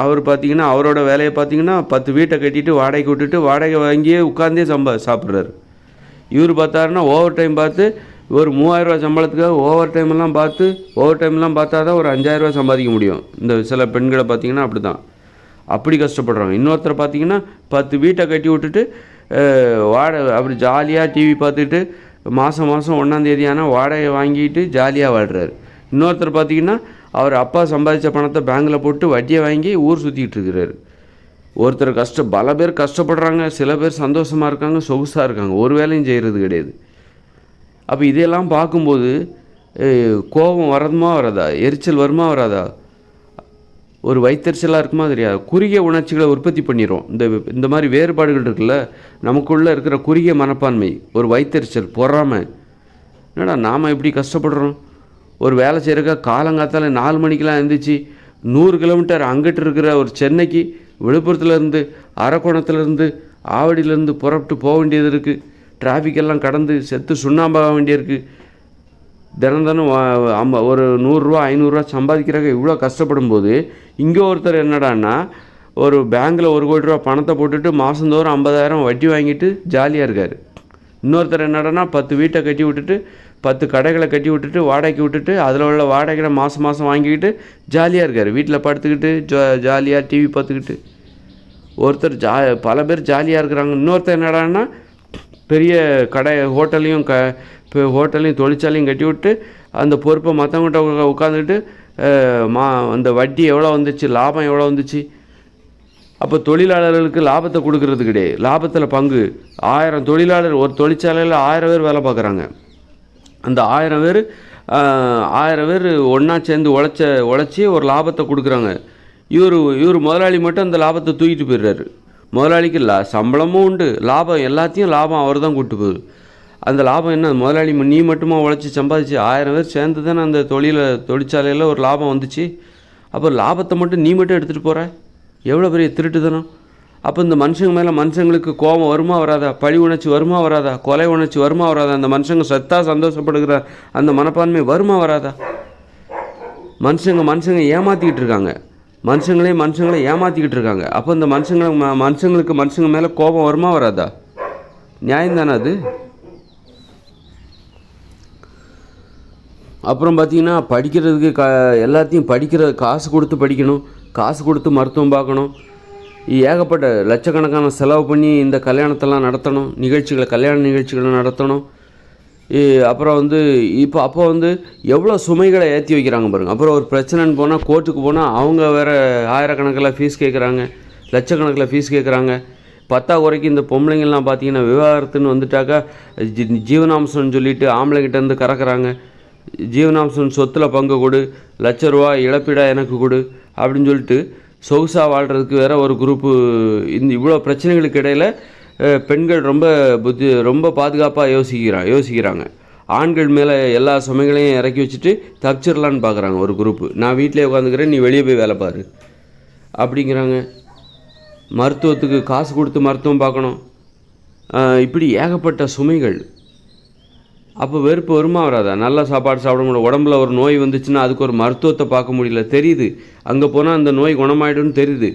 அவர் பார்த்திங்கன்னா அவரோட வேலையை பார்த்திங்கன்னா 10 வீட்டை கட்டிட்டு வாடகைக்கு விட்டுட்டு வாடகை வாங்கியே உட்காந்தே சாப்பிட்றாரு. இவர் பார்த்தாருன்னா ஓவர் டைம் பார்த்து ஒரு 3000 ரூபா சம்பளத்துக்காக ஓவர் டைம்லாம் பார்த்தா தான் ஒரு 5000 ரூபா சம்பாதிக்க முடியும். இந்த சில பெண்களை பார்த்திங்கன்னா அப்படி கஷ்டப்படுறாங்க. இன்னொருத்தர் பார்த்திங்கன்னா 10 வீட்டை கட்டி விட்டுட்டு அப்படி ஜாலியாக டிவி பார்த்துட்டு மாதம் 1ஆம் தேதி ஆனால் வாடகை வாங்கிட்டு ஜாலியாக வாழ்கிறாரு. இன்னொருத்தர் பார்த்திங்கன்னா அவர் அப்பா சம்பாதிச்ச பணத்தை பேங்கில் போட்டு வட்டியை வாங்கி ஊர் சுற்றிக்கிட்டு இருக்கிறாரு. பல பேர் கஷ்டப்படுறாங்க, சில பேர் சந்தோஷமாக இருக்காங்க, சொகுசாக இருக்காங்க, ஒரு வேலையும் செய்கிறது கிடையாது. அப்போ இதையெல்லாம் பார்க்கும்போது கோபம் வரதுமா வராதா, எரிச்சல் வருமா வராதா, ஒரு வைத்தறிச்சலாக இருக்குமா தெரியாது. குறுகிய உணர்ச்சிகளை உற்பத்தி பண்ணிடும். இந்த மாதிரி வேறுபாடுகள் இருக்குல்ல, நமக்குள்ளே இருக்கிற குறுகிய மனப்பான்மை, ஒரு வைத்தறிச்சல், பொறாமை. என்னடா நாம் இப்படி கஷ்டப்படுறோம், ஒரு வேலை செய்கிறக்க காலங்காத்தால் 4 மணிக்கெலாம் எழுந்திரிச்சு 100 கிலோமீட்டர் அங்கிட்டு இருக்கிற ஒரு சென்னைக்கு விழுப்புரத்துலேருந்து அரக்கோணத்துலேருந்து ஆவடியிலேருந்து புறப்பட்டு போக வேண்டியது இருக்குது. டிராஃபிக்கெல்லாம் கடந்து செத்து சுண்ணாம்பாக வேண்டியிருக்கு. தினம் ஒரு 100 ரூபா 500 ரூபா சம்பாதிக்கிறாங்க. இவ்வளோ கஷ்டப்படும் போது இங்கே ஒருத்தர் என்னடான்னா ஒரு பேங்கில் 1 கோடி ரூபா பணத்தை போட்டுட்டு மாதந்தோறும் 50,000 வட்டி வாங்கிட்டு ஜாலியாக இருக்கார். இன்னொருத்தர் என்னடனா 10 வீட்டை கட்டி விட்டுட்டு 10 கடைகளை கட்டி விட்டுட்டு வாடகைக்கு விட்டுட்டு அதில் உள்ள வாடகைகளை மாதம் வாங்கிக்கிட்டு ஜாலியாக இருக்கார். வீட்டில் படுத்துக்கிட்டு ஜாலியாக டிவி பார்த்துக்கிட்டு ஒருத்தர் பல பேர் ஜாலியாக இருக்கிறாங்க. இன்னொருத்தர் என்னடான்னா பெரிய கடை ஹோட்டலையும் தொழிற்சாலையும் கட்டி விட்டு அந்த பொறுப்பை மற்றவங்கள்ட்ட உட்காந்துக்கிட்டு அந்த வட்டி எவ்வளோ வந்துச்சு, லாபம் எவ்வளோ வந்துச்சு. அப்போ தொழிலாளர்களுக்கு லாபத்தை கொடுக்கறது கிடையாது, லாபத்தில் பங்கு. 1000 தொழிலாளர் ஒரு தொழிற்சாலையில் 1000 பேர் வேலை பார்க்குறாங்க. அந்த 1000 பேர் ஒன்றா சேர்ந்து உழைச்சி ஒரு லாபத்தை கொடுக்குறாங்க. இவர் முதலாளி மட்டும் அந்த லாபத்தை தூக்கிட்டு போயிடுறாரு. முதலாளிக்கு சம்பளமும் உண்டு, லாபம் எல்லாத்தையும் லாபம் அவர் தான் கூப்பிட்டு போகுது. அந்த லாபம் என்ன, முதலாளி நீ மட்டுமா உழைச்சி சம்பாதிச்சு? 1000 பேர் சேர்ந்து தானே அந்த தொழிற்சாலையில் ஒரு லாபம் வந்துச்சு. அப்போ லாபத்தை மட்டும் நீ மட்டும் எடுத்துகிட்டு போகிற, எவ்வளோ பெரிய திருட்டுத்தனம். அப்போ இந்த மனுஷங்க மேலே மனுஷங்களுக்கு கோபம் வருமா வராதா, பழி உணர்ச்சி வருமா வராதா, கொலை உணர்ச்சி வருமா வராதா, அந்த மனுஷங்க சத்தா சந்தோஷப்படுகிற அந்த மனப்பான்மை வருமா வராதா? மனுஷங்க ஏமாற்றிக்கிட்டு இருக்காங்க, மனுஷங்களே ஏமாற்றிக்கிட்டு இருக்காங்க. அப்போ இந்த மனுஷங்களுக்கு மனுஷங்க மேலே கோபம் வருமா வராதா? நியாயம்தானே அது? அப்புறம் பார்த்திங்கன்னா படிக்கிறதுக்கு எல்லாத்தையும் காசு கொடுத்து படிக்கணும், காசு கொடுத்து மருத்துவம் பார்க்கணும், ஏகப்பட்ட லட்சக்கணக்கான செலவு பண்ணி இந்த கல்யாணத்தெல்லாம் நடத்தணும், கல்யாண நிகழ்ச்சிகளை நடத்தணும். அப்புறம் அப்போ எவ்வளோ சுமைகளை ஏற்றி வைக்கிறாங்க பாருங்கள். அப்புறம் ஒரு பிரச்சனைன்னு போனால் கோர்ட்டுக்கு போனால் அவங்க வேறு ஆயிரக்கணக்கில் ஃபீஸ் கேட்குறாங்க, லட்சக்கணக்கில் ஃபீஸ் கேட்குறாங்க. 10 குறைக்கு இந்த பொம்பளைங்கள்லாம் பார்த்திங்கன்னா விவாகரத்துன்னு வந்துட்டாக்கா ஜீவனாம்சம்னு சொல்லிவிட்டு ஆம்பளைங்கிட்டேருந்து கறக்குறாங்க. ஜீவனாம்சம் சொத்தில் பங்கு கொடு, ₹1,00,000 இழப்பீடா எனக்கு கொடு அப்படின்னு சொல்லிட்டு சொகுசாக வாழ்கிறதுக்கு வேறு ஒரு குரூப்பு. இவ்வளோ பிரச்சனைகளுக்கு இடையில் பெண்கள் ரொம்ப பாதுகாப்பாக யோசிக்கிறாங்க. ஆண்கள் மேலே எல்லா சுமைகளையும் இறக்கி வச்சுட்டு தப்பிச்சிடலான்னு பார்க்குறாங்க ஒரு குரூப்பு. நான் வீட்டிலே உட்காந்துக்கிறேன், நீ வெளியே போய் வேலை பாரு அப்படிங்கிறாங்க. மருத்துவத்துக்கு காசு கொடுத்து மருத்துவம் பார்க்கணும், இப்படி ஏகப்பட்ட சுமைகள். அப்போ வெறுப்பு வருமா வராதா? நல்ல சாப்பாடு சாப்பிட முடியல, உடம்புல ஒரு நோய் வந்துச்சுன்னா அதுக்கு ஒரு மருத்துவத்தை பார்க்க முடியல, தெரியுது. அங்கே போனால் அந்த நோய் குணமாயிடும்னு தெரியுது.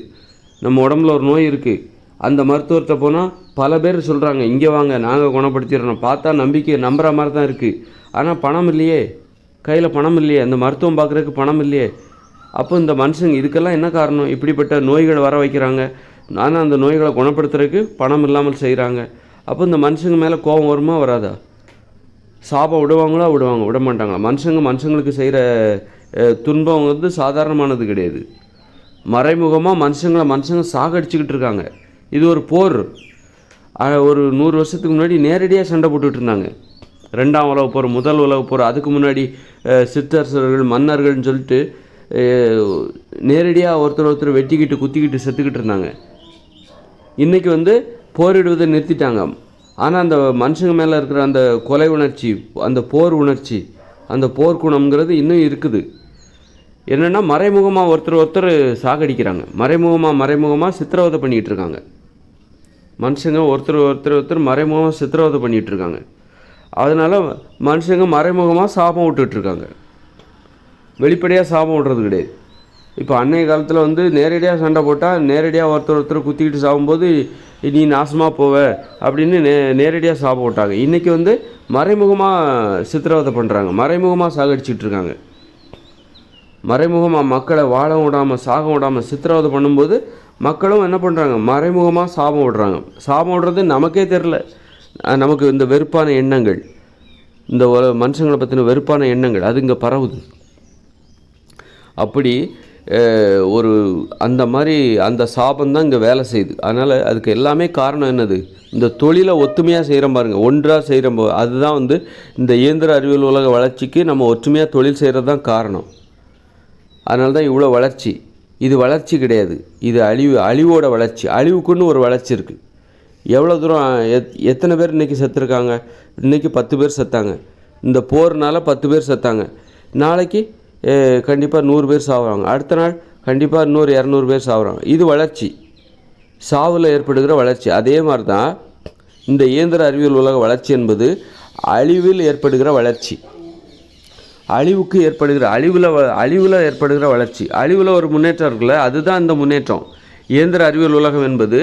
நம்ம உடம்புல ஒரு நோய் இருக்குது, அந்த மருத்துவத்தை போனால் பல பேர் சொல்கிறாங்க இங்கே வாங்க நாங்கள் குணப்படுத்திடுறோம். பார்த்தா நம்புகிற மாதிரி தான் இருக்குது. ஆனால் பணம் இல்லையே, கையில் பணம் இல்லையே, அந்த மருத்துவம் பார்க்குறதுக்கு பணம் இல்லையே. அப்போ இந்த மனுஷங்க இதுக்கெல்லாம் என்ன காரணம்? இப்படிப்பட்ட நோய்கள் வர வைக்கிறாங்க. ஆனால் அந்த நோய்களை குணப்படுத்துறதுக்கு பணம் இல்லாமல் செய்கிறாங்க. அப்போ இந்த மனுஷங்க மேலே கோபம் வருமா வராதா? சாபம் விட மாட்டாங்களா? மனுஷங்களுக்கு செய்கிற துன்பம் சாதாரணமானது கிடையாது. மறைமுகமாக மனுஷங்க சாகடிச்சுக்கிட்டு இருக்காங்க. இது ஒரு போர். ஒரு 100 வருஷத்துக்கு முன்னாடி நேரடியாக சண்டை போட்டுக்கிட்டு இருந்தாங்க. 2ஆம் உலகப் போர், முதல் உலகப் போர், அதுக்கு முன்னாடி சிற்றரசர்கள் மன்னர்கள்னு சொல்லிட்டு நேரடியாக ஒருத்தர் வெட்டிக்கிட்டு குத்திக்கிட்டு செத்துக்கிட்டு இருந்தாங்க. இன்றைக்கி போரிடுவதை நிறுத்திட்டாங்க. ஆனால் அந்த மனுஷங்க மேலே இருக்கிற அந்த கொலை உணர்ச்சி, அந்த போர் உணர்ச்சி, அந்த போர்க்குணம்ங்கிறது இன்னும் இருக்குது. என்னென்னா மறைமுகமாக ஒருத்தர் சாகடிக்கிறாங்க, மறைமுகமாக சித்திரவதை பண்ணிகிட்டு இருக்காங்க. மனுஷங்க ஒருத்தர் மறைமுகமாக சித்திரவதை பண்ணிகிட்டு இருக்காங்க. அதனால் மனுஷங்க மறைமுகமாக சாபம் விட்டுட்ருக்காங்க, வெளிப்படையாக சாபம் விடுறது கிடையாது. இப்போ அன்னைய காலத்தில் நேரடியாக சண்டை போட்டால் நேரடியாக ஒருத்தர் குத்திக்கிட்டு சாகும்போது நீ நாசமாக போவ அப்படின்னு நேரடியாக சாபம் விட்டாங்க. இன்றைக்கி மறைமுகமாக சித்திரவதை பண்ணுறாங்க, மறைமுகமாக சாகடிச்சிட்டு இருக்காங்க. மறைமுகமாக மக்களை வாழ விடாமல் சாக விடாமல் சித்திரவதை பண்ணும்போது மக்களும் என்ன பண்ணுறாங்க? மறைமுகமாக சாபம் விடுறாங்க. சாபம் விடுறது நமக்கே தெரில. நமக்கு இந்த வெறுப்பான எண்ணங்கள், இந்த மனுஷங்களை பற்றின வெறுப்பான எண்ணங்கள் அது இங்கே பரவுது. அப்படி அந்த சாபந்தான் இங்கே வேலை செய்யுது. அதனால் அதுக்கு எல்லாமே காரணம் என்னது? இந்த தொழிலை ஒற்றுமையாக செய்கிறோம் பாருங்கள், ஒன்றாக செய்கிறோம். அதுதான் இந்த இயந்திர அறிவியல் உலக வளர்ச்சிக்கு நம்ம ஒற்றுமையாக தொழில் செய்கிறது தான் காரணம். அதனால தான் இவ்வளோ வளர்ச்சி. இது வளர்ச்சி கிடையாது, இது அழிவோட வளர்ச்சி. அழிவுக்குன்னு ஒரு வளர்ச்சி இருக்குது. எவ்வளோ தூரம் எத்தனை பேர் இன்றைக்கி செத்துருக்காங்க? இன்றைக்கி 10 பேர் செத்தாங்க. இந்த போர்னால் 10 பேர் செத்தாங்க. நாளைக்கு கண்டிப்பாக 100 பேர் சாகுறாங்க. அடுத்த நாள் கண்டிப்பாக இன்னொரு 200 பேர் சாகுறாங்க. இது வளர்ச்சி, சாவில் ஏற்படுகிற வளர்ச்சி. அதே மாதிரி தான் இந்த இயந்திர அறிவியல் உலக வளர்ச்சி என்பது அழிவில் ஏற்படுகிற வளர்ச்சி. அழிவுக்கு ஏற்படுகிற அழிவில் ஏற்படுகிற வளர்ச்சி. அழிவில் ஒரு முன்னேற்றம் இருக்குல்ல, அதுதான் இந்த முன்னேற்றம். இயந்திர அறிவியல் உலகம் என்பது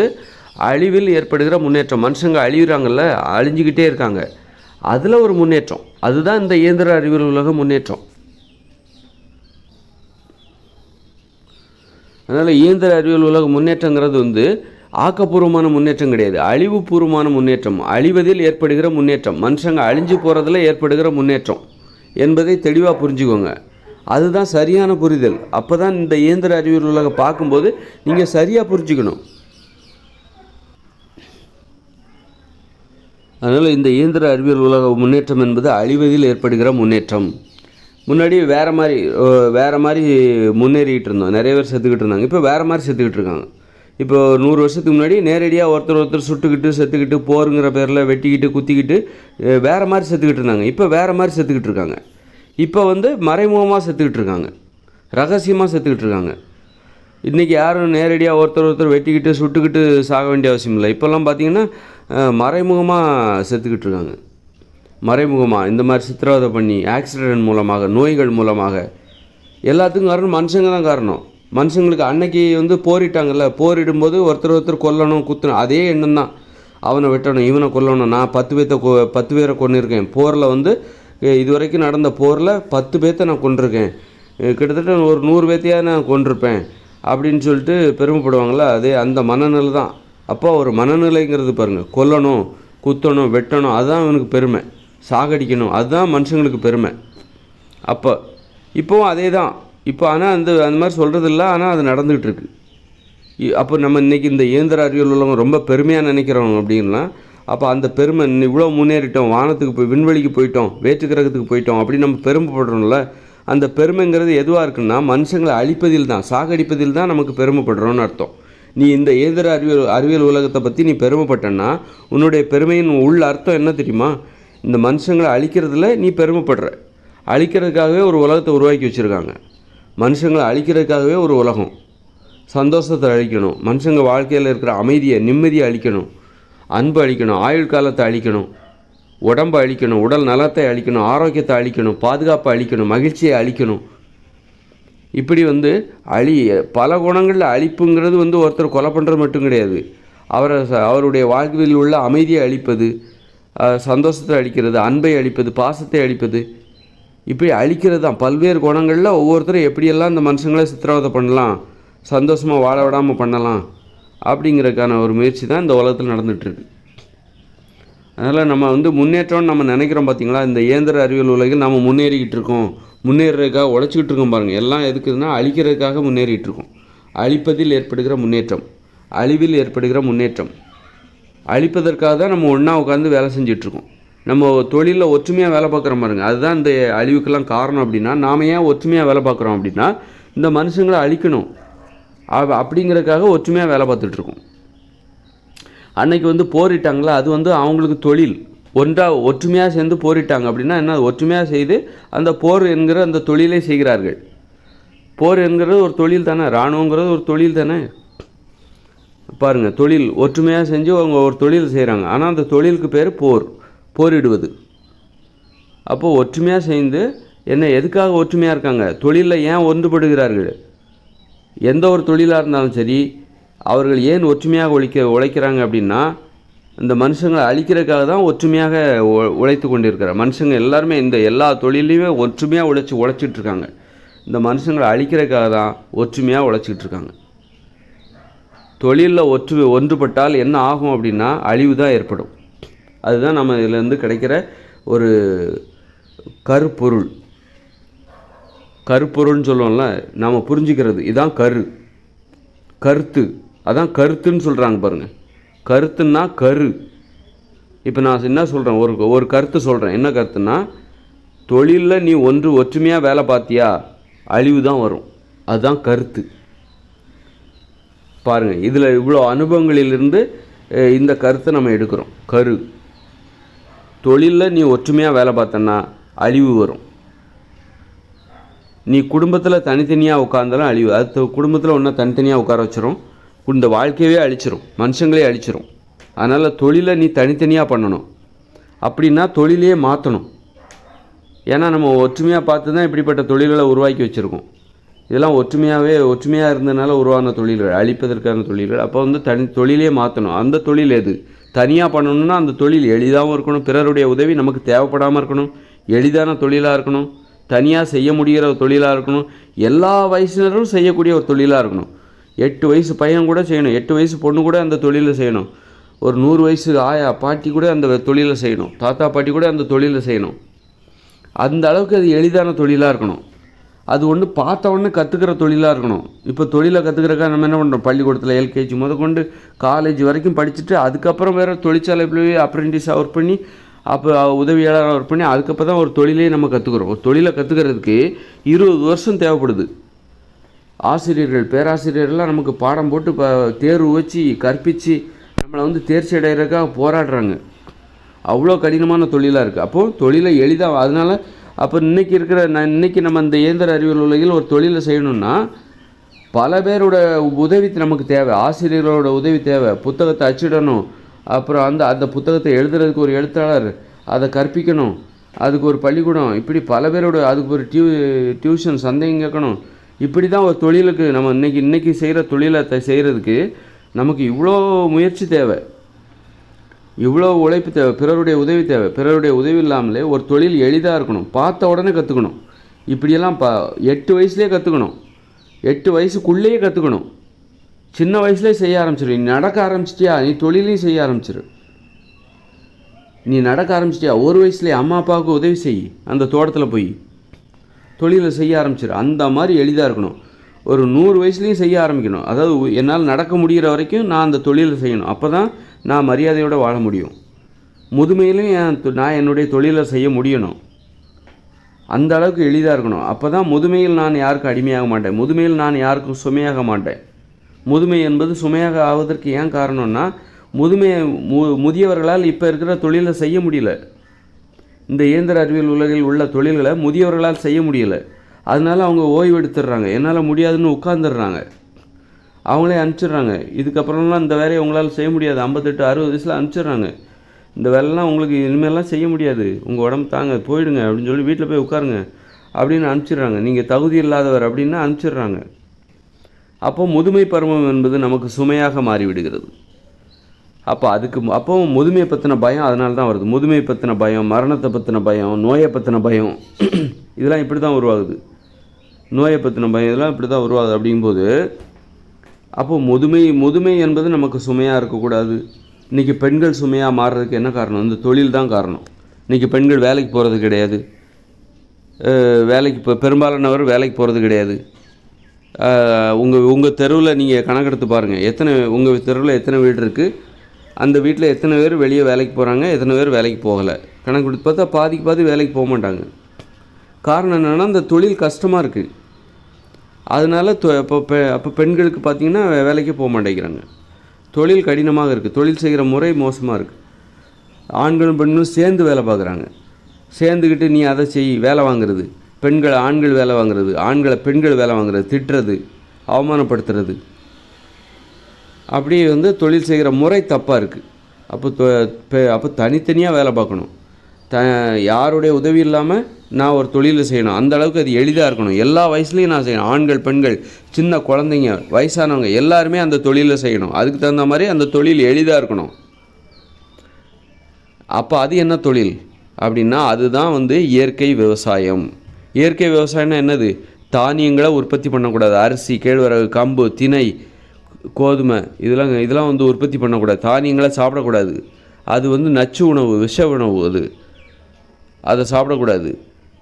அழிவில் ஏற்படுகிற முன்னேற்றம். மனுஷங்க அழிகிறாங்கல்ல, அழிஞ்சிக்கிட்டே இருக்காங்க, அதில் ஒரு முன்னேற்றம். அதுதான் இந்த இயந்திர அறிவியல் உலக முன்னேற்றம். அதனால் இயந்திர அறிவியல் உலக முன்னேற்றங்கிறது ஆக்கப்பூர்வமான முன்னேற்றம் கிடையாது, அழிவுபூர்வமான முன்னேற்றம். அழிவதில் ஏற்படுகிற முன்னேற்றம், மனுஷங்க அழிஞ்சு போகிறதுல ஏற்படுகிற முன்னேற்றம் என்பதை தெளிவாக புரிஞ்சுக்கோங்க. அதுதான் சரியான புரிதல். அப்போ தான் இந்த இயந்திர அறிவியல் உலகம் பார்க்கும்போது நீங்கள் சரியாக புரிஞ்சுக்கணும். அதனால் இந்த இயந்திர அறிவியல் உலக முன்னேற்றம் என்பது அழிவதில் ஏற்படுகிற முன்னேற்றம். முன்னாடி வேறு மாதிரி முன்னேறிக்கிட்டு இருந்தோம், நிறைய பேர் செத்துக்கிட்டு இருந்தாங்க. இப்போ வேறு மாதிரி செத்துக்கிட்டு இருக்காங்க. இப்போ 100 வருஷத்துக்கு முன்னாடி நேரடியாக ஒருத்தர் சுட்டுக்கிட்டு செத்துக்கிட்டு போருங்கிற பேரில் வெட்டிக்கிட்டு குத்திக்கிட்டு வேறு மாதிரி செத்துக்கிட்டு இருந்தாங்க. இப்போ வேறு மாதிரி செத்துக்கிட்டு இருக்காங்க. இப்போ மறைமுகமாக செத்துக்கிட்டு இருக்காங்க, ரகசியமாக செத்துக்கிட்டு இருக்காங்க. இன்றைக்கி யாரும் நேரடியாக ஒருத்தர் வெட்டிக்கிட்டு சுட்டுக்கிட்டு சாக வேண்டிய அவசியம் இல்லை. இப்போல்லாம் பார்த்திங்கன்னா மறைமுகமாக செத்துக்கிட்டு இருக்காங்க. மறைமுகமாக இந்த மாதிரி சித்திரவதை பண்ணி, ஆக்சிடென்ட் மூலமாக, நோய்கள் மூலமாக, எல்லாத்துக்கும் காரணம் மனுஷங்க தான் காரணம். மனுஷங்களுக்கு அன்னைக்கு போரிட்டாங்கல்ல, போரிடும்போது ஒருத்தர் கொல்லணும் குத்தணும், அதே எண்ணம் தான். அவனை வெட்டணும், இவனை கொல்லணும். நான் 10 பேரை கொன்னிருக்கேன் போரில். இது வரைக்கும் நடந்த போரில் 10 பேர்த்தை நான் கொண்டிருக்கேன், கிட்டத்தட்ட ஒரு 100 பேர்த்தையாக நான் கொண்டிருப்பேன் அப்படின்னு சொல்லிட்டு பெருமைப்படுவாங்களா, அதே அந்த மனநிலை தான். அப்போ ஒரு மனநிலைங்கிறது பாருங்கள், கொல்லணும், குத்தணும், வெட்டணும், அதுதான் அவனுக்கு பெருமை. சாகடிக்கணும், அதுதான் மனுஷங்களுக்கு பெருமை. இப்போவும் அதே தான். இப்போ ஆனால் அந்த மாதிரி சொல்கிறது இல்லை, ஆனால் அது நடந்துகிட்டு இருக்கு. அப்போ நம்ம இன்றைக்கி இந்த இயந்திர அறிவியல் உள்ளவங்க ரொம்ப பெருமையாக நினைக்கிறோம் அப்படின்னா, அப்போ அந்த பெருமை இவ்வளோ முன்னேறிட்டோம், வானத்துக்கு போய் விண்வெளிக்கு போயிட்டோம், வேற்று கிரகத்துக்கு போயிட்டோம் அப்படின்னு நம்ம பெருமைப்படுறோம்ல. அந்த பெருமைங்கிறது எதுவாக இருக்குன்னா மனுஷங்களை அழிப்பதில் தான், சாகடிப்பதில் தான் நமக்கு பெருமைப்படுறோன்னு அர்த்தம். நீ இந்த இயந்திர அறிவியல் உலகத்தை பற்றி நீ பெருமைப்பட்டன்னா உன்னுடைய பெருமையின் உள்ள அர்த்தம் என்ன தெரியுமா? இந்த மனுஷங்களை அழிக்கிறதுல நீ பெருமைப்படுற. அழிக்கிறதுக்காகவே ஒரு உலகத்தை உருவாக்கி வச்சுருக்காங்க. மனுஷங்களை அழிக்கிறதுக்காகவே ஒரு உலகம். சந்தோஷத்தை அழிக்கணும், மனுஷங்க வாழ்க்கையில் இருக்கிற அமைதியை, நிம்மதியை அழிக்கணும், அன்பு அழிக்கணும், ஆயுள் காலத்தை அழிக்கணும், உடம்பை அழிக்கணும், உடல் நலத்தை அழிக்கணும், ஆரோக்கியத்தை அழிக்கணும், பாதுகாப்பை அழிக்கணும், மகிழ்ச்சியை அழிக்கணும். இப்படி பல குணங்களில் அழிப்புங்கிறது ஒருத்தர் கொலை பண்ணுறது மட்டும் கிடையாது. அவருடைய வாழ்க்கையில் உள்ள அமைதியை அழிப்பது, சந்தோஷத்தை அழிக்கிறது, அன்பை அழிப்பது, பாசத்தை அழிப்பது, இப்படி அழிக்கிறது தான். பல்வேறு குணங்களில் ஒவ்வொருத்தரும் எப்படியெல்லாம் இந்த மனுஷங்களை சித்திரவதை பண்ணலாம், சந்தோஷமாக வாழ விடாமல் பண்ணலாம் அப்படிங்கிறதுக்கான ஒரு முயற்சி தான் இந்த உலகத்தில் நடந்துகிட்ருக்கு. அதனால் நம்ம முன்னேற்றம்னு நம்ம நினைக்கிறோம் பார்த்திங்களா. இந்த இயந்திர அறிவியல் உலகில் நம்ம முன்னேறிக்கிட்டு இருக்கோம், முன்னேறதுக்காக உழைச்சிக்கிட்டு இருக்கோம் பாருங்கள். எல்லாம் எதுக்குதுன்னா அழிக்கிறதுக்காக முன்னேறிட்டு இருக்கோம். அழிப்பதில் ஏற்படுகிற முன்னேற்றம், அழிவில் ஏற்படுகிற முன்னேற்றம். அழிப்பதற்காக தான் நம்ம ஒன்றா உட்காந்து வேலை செஞ்சிட்ருக்கோம். நம்ம தொழிலில் ஒற்றுமையாக வேலை பார்க்குறோம் பாருங்கள், அதுதான் இந்த அழிவுக்கெல்லாம் காரணம். அப்படின்னா நாம் ஏன் ஒற்றுமையாக வேலை பார்க்குறோம் அப்படின்னா இந்த மனுஷங்களை அழிக்கணும் அப்படிங்கிறதுக்காக ஒற்றுமையாக வேலை பார்த்துட்ருக்கோம். அன்னைக்கு போரிட்டாங்களா, அது அவங்களுக்கு தொழில். ஒற்றுமையாக சேர்ந்து போரிட்டாங்க அப்படின்னா என்ன, ஒற்றுமையாக செய்து அந்த போர் என்கிற அந்த தொழிலை செய்கிறார்கள். போர் என்கிறது ஒரு தொழில் தானே, இராணுவங்கிறது ஒரு தொழில் தானே. பாருங்கள், தொழில் ஒற்றுமையாக செஞ்சு அவங்க ஒரு தொழில் செய்கிறாங்க. ஆனால் அந்த தொழிலுக்கு பேர் போரிடுவது. அப்போது ஒற்றுமையாக சேர்ந்து எதுக்காக ஒற்றுமையாக இருக்காங்க, தொழிலில் ஏன் ஒன்றுபடுகிறார்கள்? எந்த ஒரு தொழிலாக இருந்தாலும் சரி, அவர்கள் ஏன் ஒற்றுமையாக உழைக்கிறாங்க அப்படின்னா இந்த மனுஷங்களை அழிக்கிறதுக்காக தான் ஒற்றுமையாக உழைத்து கொண்டிருக்கிறார். மனுஷங்க எல்லாருமே இந்த எல்லா தொழிலையுமே ஒற்றுமையாக உழைச்சிட்ருக்காங்க. இந்த மனுஷங்களை அழிக்கிறதுக்காக தான் ஒற்றுமையாக உழைச்சிக்கிட்டு இருக்காங்க. தொழிலில் ஒன்றுபட்டால் என்ன ஆகும் அப்படின்னா அழிவு தான் ஏற்படும். அதுதான் நம்ம இதிலேருந்து கிடைக்கிற ஒரு கருப்பொருள்னு சொல்லுவோம்ல, நாம் புரிஞ்சுக்கிறது. இதுதான் கருத்து, அதான் கருத்துன்னு சொல்கிறாங்க பாருங்கள். கருத்துன்னா இப்போ நான் என்ன சொல்கிறேன், ஒரு கருத்து சொல்கிறேன். என்ன கருத்துன்னா, தொழிலில் நீ ஒற்றுமையாக வேலை பார்த்தியா அழிவு தான் வரும், அதுதான் கருத்து. பாருங்கள், இதில் இவ்வளோ அனுபவங்களிலிருந்து இந்த கருத்தை நம்ம எடுக்கிறோம். தொழிலில் நீ ஒற்றுமையாக வேலை பார்த்தன்னா அழிவு வரும். நீ குடும்பத்தில் தனித்தனியாக உட்கார்ந்தாலும் அழிவு. அது குடும்பத்தில் ஒன்றா தனித்தனியாக உட்கார வச்சிரும், இந்த வாழ்க்கையவே அழிச்சிரும், மனுஷங்களே அழிச்சிரும். அதனால் தொழிலை நீ தனித்தனியாக பண்ணணும். அப்படின்னா தொழிலையே மாற்றணும். ஏன்னா நம்ம ஒற்றுமையாக பார்த்து தான் இப்படிப்பட்ட தொழில்களை உருவாக்கி வச்சுருக்கோம். இதெல்லாம் ஒற்றுமையாக இருந்ததுனால உருவான தொழில்கள், அழிப்பதற்கான தொழில்கள். அப்போ வந்து தொழிலே மாற்றணும். அந்த தொழில் எது? தனியாக பண்ணணும்னா அந்த தொழில் எளிதாகவும் இருக்கணும், பிறருடைய உதவி நமக்கு தேவைப்படாமல் இருக்கணும், எளிதான தொழிலாக இருக்கணும், தனியாக செய்ய முடிகிற ஒரு தொழிலாக இருக்கணும், எல்லா வயசினரும் செய்யக்கூடிய ஒரு தொழிலாக இருக்கணும். 8 வயசு பையன் கூட செய்யணும், 8 வயசு பொண்ணு கூட அந்த தொழிலை செய்யணும், ஒரு 100 வயசு ஆயா பாட்டி கூட அந்த தொழிலை செய்யணும், தாத்தா பாட்டி கூட அந்த தொழிலை செய்யணும். அந்த அளவுக்கு அது எளிதான தொழிலாக இருக்கணும். அது ஒன்று பார்த்த உடனே கற்றுக்கிற தொழிலாக இருக்கணும். இப்போ தொழிலை கற்றுக்கிறக்காக நம்ம என்ன பண்ணுறோம், பள்ளிக்கூடத்தில் எல்கேஜி முதற்கொண்டு காலேஜ் வரைக்கும் படிச்சுட்டு அதுக்கப்புறம் வேறு தொழிற்சாலை போய் அப்ரெண்டிஸாக ஒர்க் பண்ணி அப்போ உதவியாளராக ஒர்க் பண்ணி அதுக்கப்புறம் தான் ஒரு தொழிலே நம்ம கற்றுக்குறோம். ஒரு தொழிலை கற்றுக்கிறதுக்கு 20 வருஷம் தேவைப்படுது. ஆசிரியர்கள் பேராசிரியர்கள்லாம் நமக்கு பாடம் போட்டு தேர்வு வச்சு கற்பித்து நம்மளை வந்து தேர்ச்சி அடைகிறதுக்காக போராடுறாங்க. அவ்வளோ கடினமான தொழிலாக இருக்குது. அப்போது தொழிலை எளிதாக அதனால் அப்போ இன்றைக்கி நம்ம இந்த இயந்திர அறிவியல் உலகில் ஒரு தொழிலை செய்யணும்னா பல பேரோட உதவி நமக்கு தேவை, ஆசிரியர்களோட உதவி தேவை. புத்தகத்தை அச்சிடணும், அப்புறம் அந்த புத்தகத்தை எழுதுறதுக்கு ஒரு எழுத்தாளர், அதை கற்பிக்கணும், அதுக்கு ஒரு பள்ளிக்கூடம், இப்படி பல பேரோட அதுக்கு ஒரு டியூஷன் சந்தேகம் கேட்கணும். இப்படி தான் ஒரு தொழிலுக்கு நம்ம இன்றைக்கி செய்கிற தொழிலை செய்கிறதுக்கு நமக்கு இவ்வளோ முயற்சி தேவை, இவ்வளோ உழைப்பு தேவை, பிறருடைய உதவி தேவை. பிறருடைய உதவி இல்லாமலே ஒரு தொழில் எளிதாக இருக்கணும், பார்த்த உடனே கற்றுக்கணும். இப்படியெல்லாம் 8 வயசுலேயே கற்றுக்கணும், 8 வயசுக்குள்ளேயே கற்றுக்கணும். சின்ன வயசுலேயே செய்ய ஆரம்பிச்சிரு. நீ நடக்க ஆரம்பிச்சிட்டியா, நீ தொழிலையும் செய்ய ஆரம்பிச்சிரு. நீ நடக்க ஆரம்பிச்சிட்டியா, 1 வயசுலேயே அம்மா அப்பாவுக்கு உதவி செய், அந்த தோட்டத்தில் போய் தொழிலை செய்ய ஆரம்பிச்சிரு. அந்த மாதிரி எளிதாக இருக்கணும். ஒரு 100 வயசுலேயும் செய்ய ஆரம்பிக்கணும். அதாவது என்னால் நடக்க முடிகிற வரைக்கும் நான் அந்த தொழிலை செய்யணும். அப்போ தான் நான் மரியாதையோடு வாழ முடியும். முதுமையிலையும் நான் என்னுடைய தொழிலை செய்ய முடியணும். அந்த அளவுக்கு எளிதாக இருக்கணும். அப்போ தான் முதுமையில் நான் யாருக்கும் அடிமையாக மாட்டேன், முதுமையில் நான் யாருக்கும் சுமையாக மாட்டேன். முதுமை என்பது சுமையாக ஆவதற்கு ஏன் காரணம்னா, முதியவர்களால் இப்போ இருக்கிற தொழிலை செய்ய முடியல. இந்த இயந்திர அறிவியல் உலகில் உள்ள தொழில்களை முதியவர்களால் செய்ய முடியலை. அதனால அவங்க ஓய்வு எடுத்துடுறாங்க, என்னால் முடியாதுன்னு உட்காந்துடுறாங்க, அவங்களே அனுப்பிச்சிடுறாங்க. இதுக்கப்புறம்லாம் இந்த வேலையை உங்களால் செய்ய முடியாது, 58-60 வயசில் அனுப்பிச்சிடுறாங்க. இந்த வேலைலாம் உங்களுக்கு இனிமேலாம் செய்ய முடியாது, உங்கள் உடம்பு தாங்க, போயிடுங்க அப்படின்னு சொல்லி வீட்டில் போய் உட்காருங்க அப்படின்னு அனுப்பிச்சிடுறாங்க. நீங்கள் தகுதி இல்லாதவர் அப்படின்னா அனுப்பிச்சிடுறாங்க. அப்போ முதுமை பருவம் என்பது நமக்கு சுமையாக மாறிவிடுகிறது. அப்போ முதுமையை பற்றின பயம் அதனால தான் வருது. முதுமையை பற்றின பயம், மரணத்தை பற்றின பயம், நோயை பற்றின பயம், இதெல்லாம் இப்படி தான் உருவாகுது. நோயை பற்றின பயம் இதெல்லாம் இப்படி தான் உருவாகுது. அப்படிங்கும்போது அப்போது முதுமை என்பது நமக்கு சுமையாக இருக்கக்கூடாது. இன்றைக்கி பெண்கள் சுமையாக மாறுறதுக்கு என்ன காரணம்? இந்த தொழில் தான் காரணம். இன்றைக்கி பெண்கள் வேலைக்கு போகிறது கிடையாது, இப்போ பெரும்பாலானவர் வேலைக்கு போகிறது கிடையாது. உங்கள் தெருவில் நீங்கள் கணக்கெடுத்து பாருங்கள், உங்கள் தெருவில் எத்தனை வீடு இருக்குது, அந்த வீட்டில் எத்தனை பேர் வெளியே வேலைக்கு போகிறாங்க, எத்தனை பேர் வேலைக்கு போகலை. கணக்கு கொடுத்து பார்த்தா பாதி வேலைக்கு போக மாட்டாங்க. காரணம் என்னென்னா, அந்த தொழில் கஷ்டமாக இருக்குது. அதனால் அப்போ பெண்களுக்கு பார்த்திங்கன்னா வேலைக்கு போக மாட்டேங்கிறாங்க. தொழில் கடினமாக இருக்குது, தொழில் செய்கிற முறை மோசமாக இருக்குது. ஆண்களும் பெண்களும் சேர்ந்து வேலை பார்க்குறாங்க, சேர்ந்துக்கிட்டு நீ அதை செய் வேலை வாங்குறது, ஆண்கள் வேலை வாங்குறது, பெண்கள் வேலை வாங்குறது, திட்டுறது, அவமானப்படுத்துறது, அப்படியே தொழில் செய்கிற முறை தப்பாக இருக்குது. அப்போ தனித்தனியாக வேலை பார்க்கணும், யாருடைய உதவி இல்லாமல் நான் ஒரு தொழிலை செய்யணும். அந்த அளவுக்கு அது எளிதாக இருக்கணும். எல்லா வயசுலேயும் நான் செய்யணும். ஆண்கள், பெண்கள், சின்ன குழந்தைங்க, வயசானவங்க எல்லாருமே அந்த தொழிலை செய்யணும். அதுக்கு தகுந்த மாதிரி அந்த தொழில் எளிதாக இருக்கணும். அப்போ அது என்ன தொழில் அப்படின்னா, அதுதான் இயற்கை விவசாயம். இயற்கை விவசாயம்னா என்னது? தானியங்களை உற்பத்தி பண்ணக்கூடாது. அரிசி, கேழ்வரகு, கம்பு, திணை, கோதுமை இதெல்லாம் உற்பத்தி பண்ணக்கூடாது. தானியங்களை சாப்பிடக்கூடாது. அது நச்சு உணவு, விஷ உணவு. அதை சாப்பிடக்கூடாது.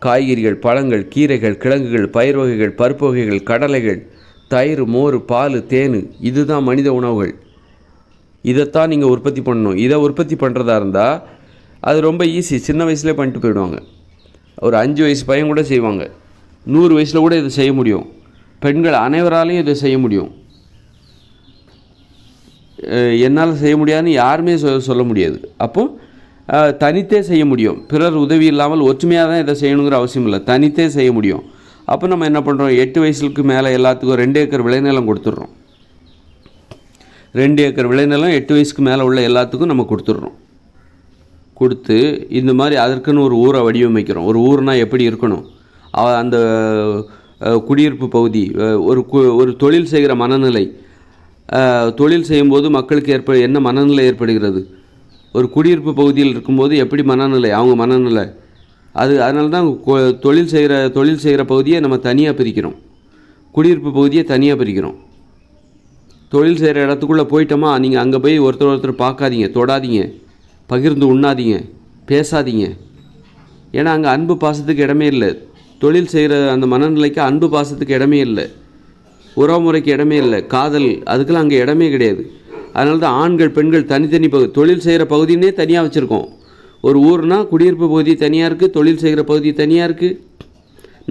காய்கறிகள், பழங்கள், கீரைகள், கிழங்குகள், பயிர் வகைகள், பருப்பு வகைகள், கடலைகள், தயிர், மோர், பால், தேன், இதுதான் மனித உணவுகள். இதைத்தான் நீங்கள் உற்பத்தி பண்ணணும். இதை உற்பத்தி பண்ணுறதா இருந்தால் அது ரொம்ப ஈஸி, சின்ன வயசுலேயே பண்ணிட்டு போயிடுவாங்க. ஒரு 5 வயசு பையன் கூட செய்வாங்க. 100 வயசில் கூட இதை செய்ய முடியும். பெண்கள் அனைவராலையும் இதை செய்ய முடியும். என்னால் செய்ய முடியாதுன்னு யாருமே சொல்ல முடியாது. அப்போது தனித்தே செய்ய முடியும். பிறர் உதவி இல்லாமல் ஒற்றுமையாக தான் இதை செய்யணுங்கிற அவசியம் இல்லை, தனித்தே செய்ய முடியும். அப்போ நம்ம என்ன பண்ணுறோம், 8 வயசுக்கு மேலே எல்லாத்துக்கும் 2 ஏக்கர் விளைநிலம் கொடுத்துட்றோம். 2 ஏக்கர் விளைநிலம் 8 வயசுக்கு மேலே உள்ள எல்லாத்துக்கும் நம்ம கொடுத்துட்றோம். கொடுத்து இந்த மாதிரி அதற்குன்னு ஒரு ஊரை வடிவமைக்கிறோம். ஒரு ஊர்னால் எப்படி இருக்கணும், அந்த குடியிருப்பு பகுதி, ஒரு தொழில் செய்கிற மனநிலை, தொழில் செய்யும்போது மக்களுக்கு என்ன மனநிலை ஏற்படுகிறது, ஒரு குடியிருப்பு பகுதியில் இருக்கும்போது எப்படி மனநிலை, அவங்க மனநிலை, அதனால தான் தொழில் செய்கிற பகுதியை நம்ம தனியாக பிரிக்கிறோம், குடியிருப்பு பகுதியை தனியாக பிரிக்கிறோம். தொழில் செய்கிற இடத்துக்குள்ளே போயிட்டோமா, நீங்கள் அங்கே போய் ஒருத்தர் பார்க்காதீங்க, தொடாதீங்க, பகிர்ந்து உண்ணாதீங்க, பேசாதீங்க. ஏன்னா அங்கே அன்பு பாசத்துக்கு இடமே இல்லை. தொழில் செய்கிற அந்த மனநிலைக்கு அன்பு பாசத்துக்கு இடமே இல்லை, உறவுமுறைக்கு இடமே இல்லை, காதல் அதுக்கெல்லாம் அங்கே இடமே கிடையாது. அதனால தான் ஆண்கள் பெண்கள் தனித்தனி தொழில் செய்கிற பகுதின்னே தனியாக வச்சுருக்கோம். ஒரு ஊர்னால் குடியிருப்பு பகுதி தனியாக இருக்குது, தொழில் செய்கிற பகுதி தனியாக இருக்குது.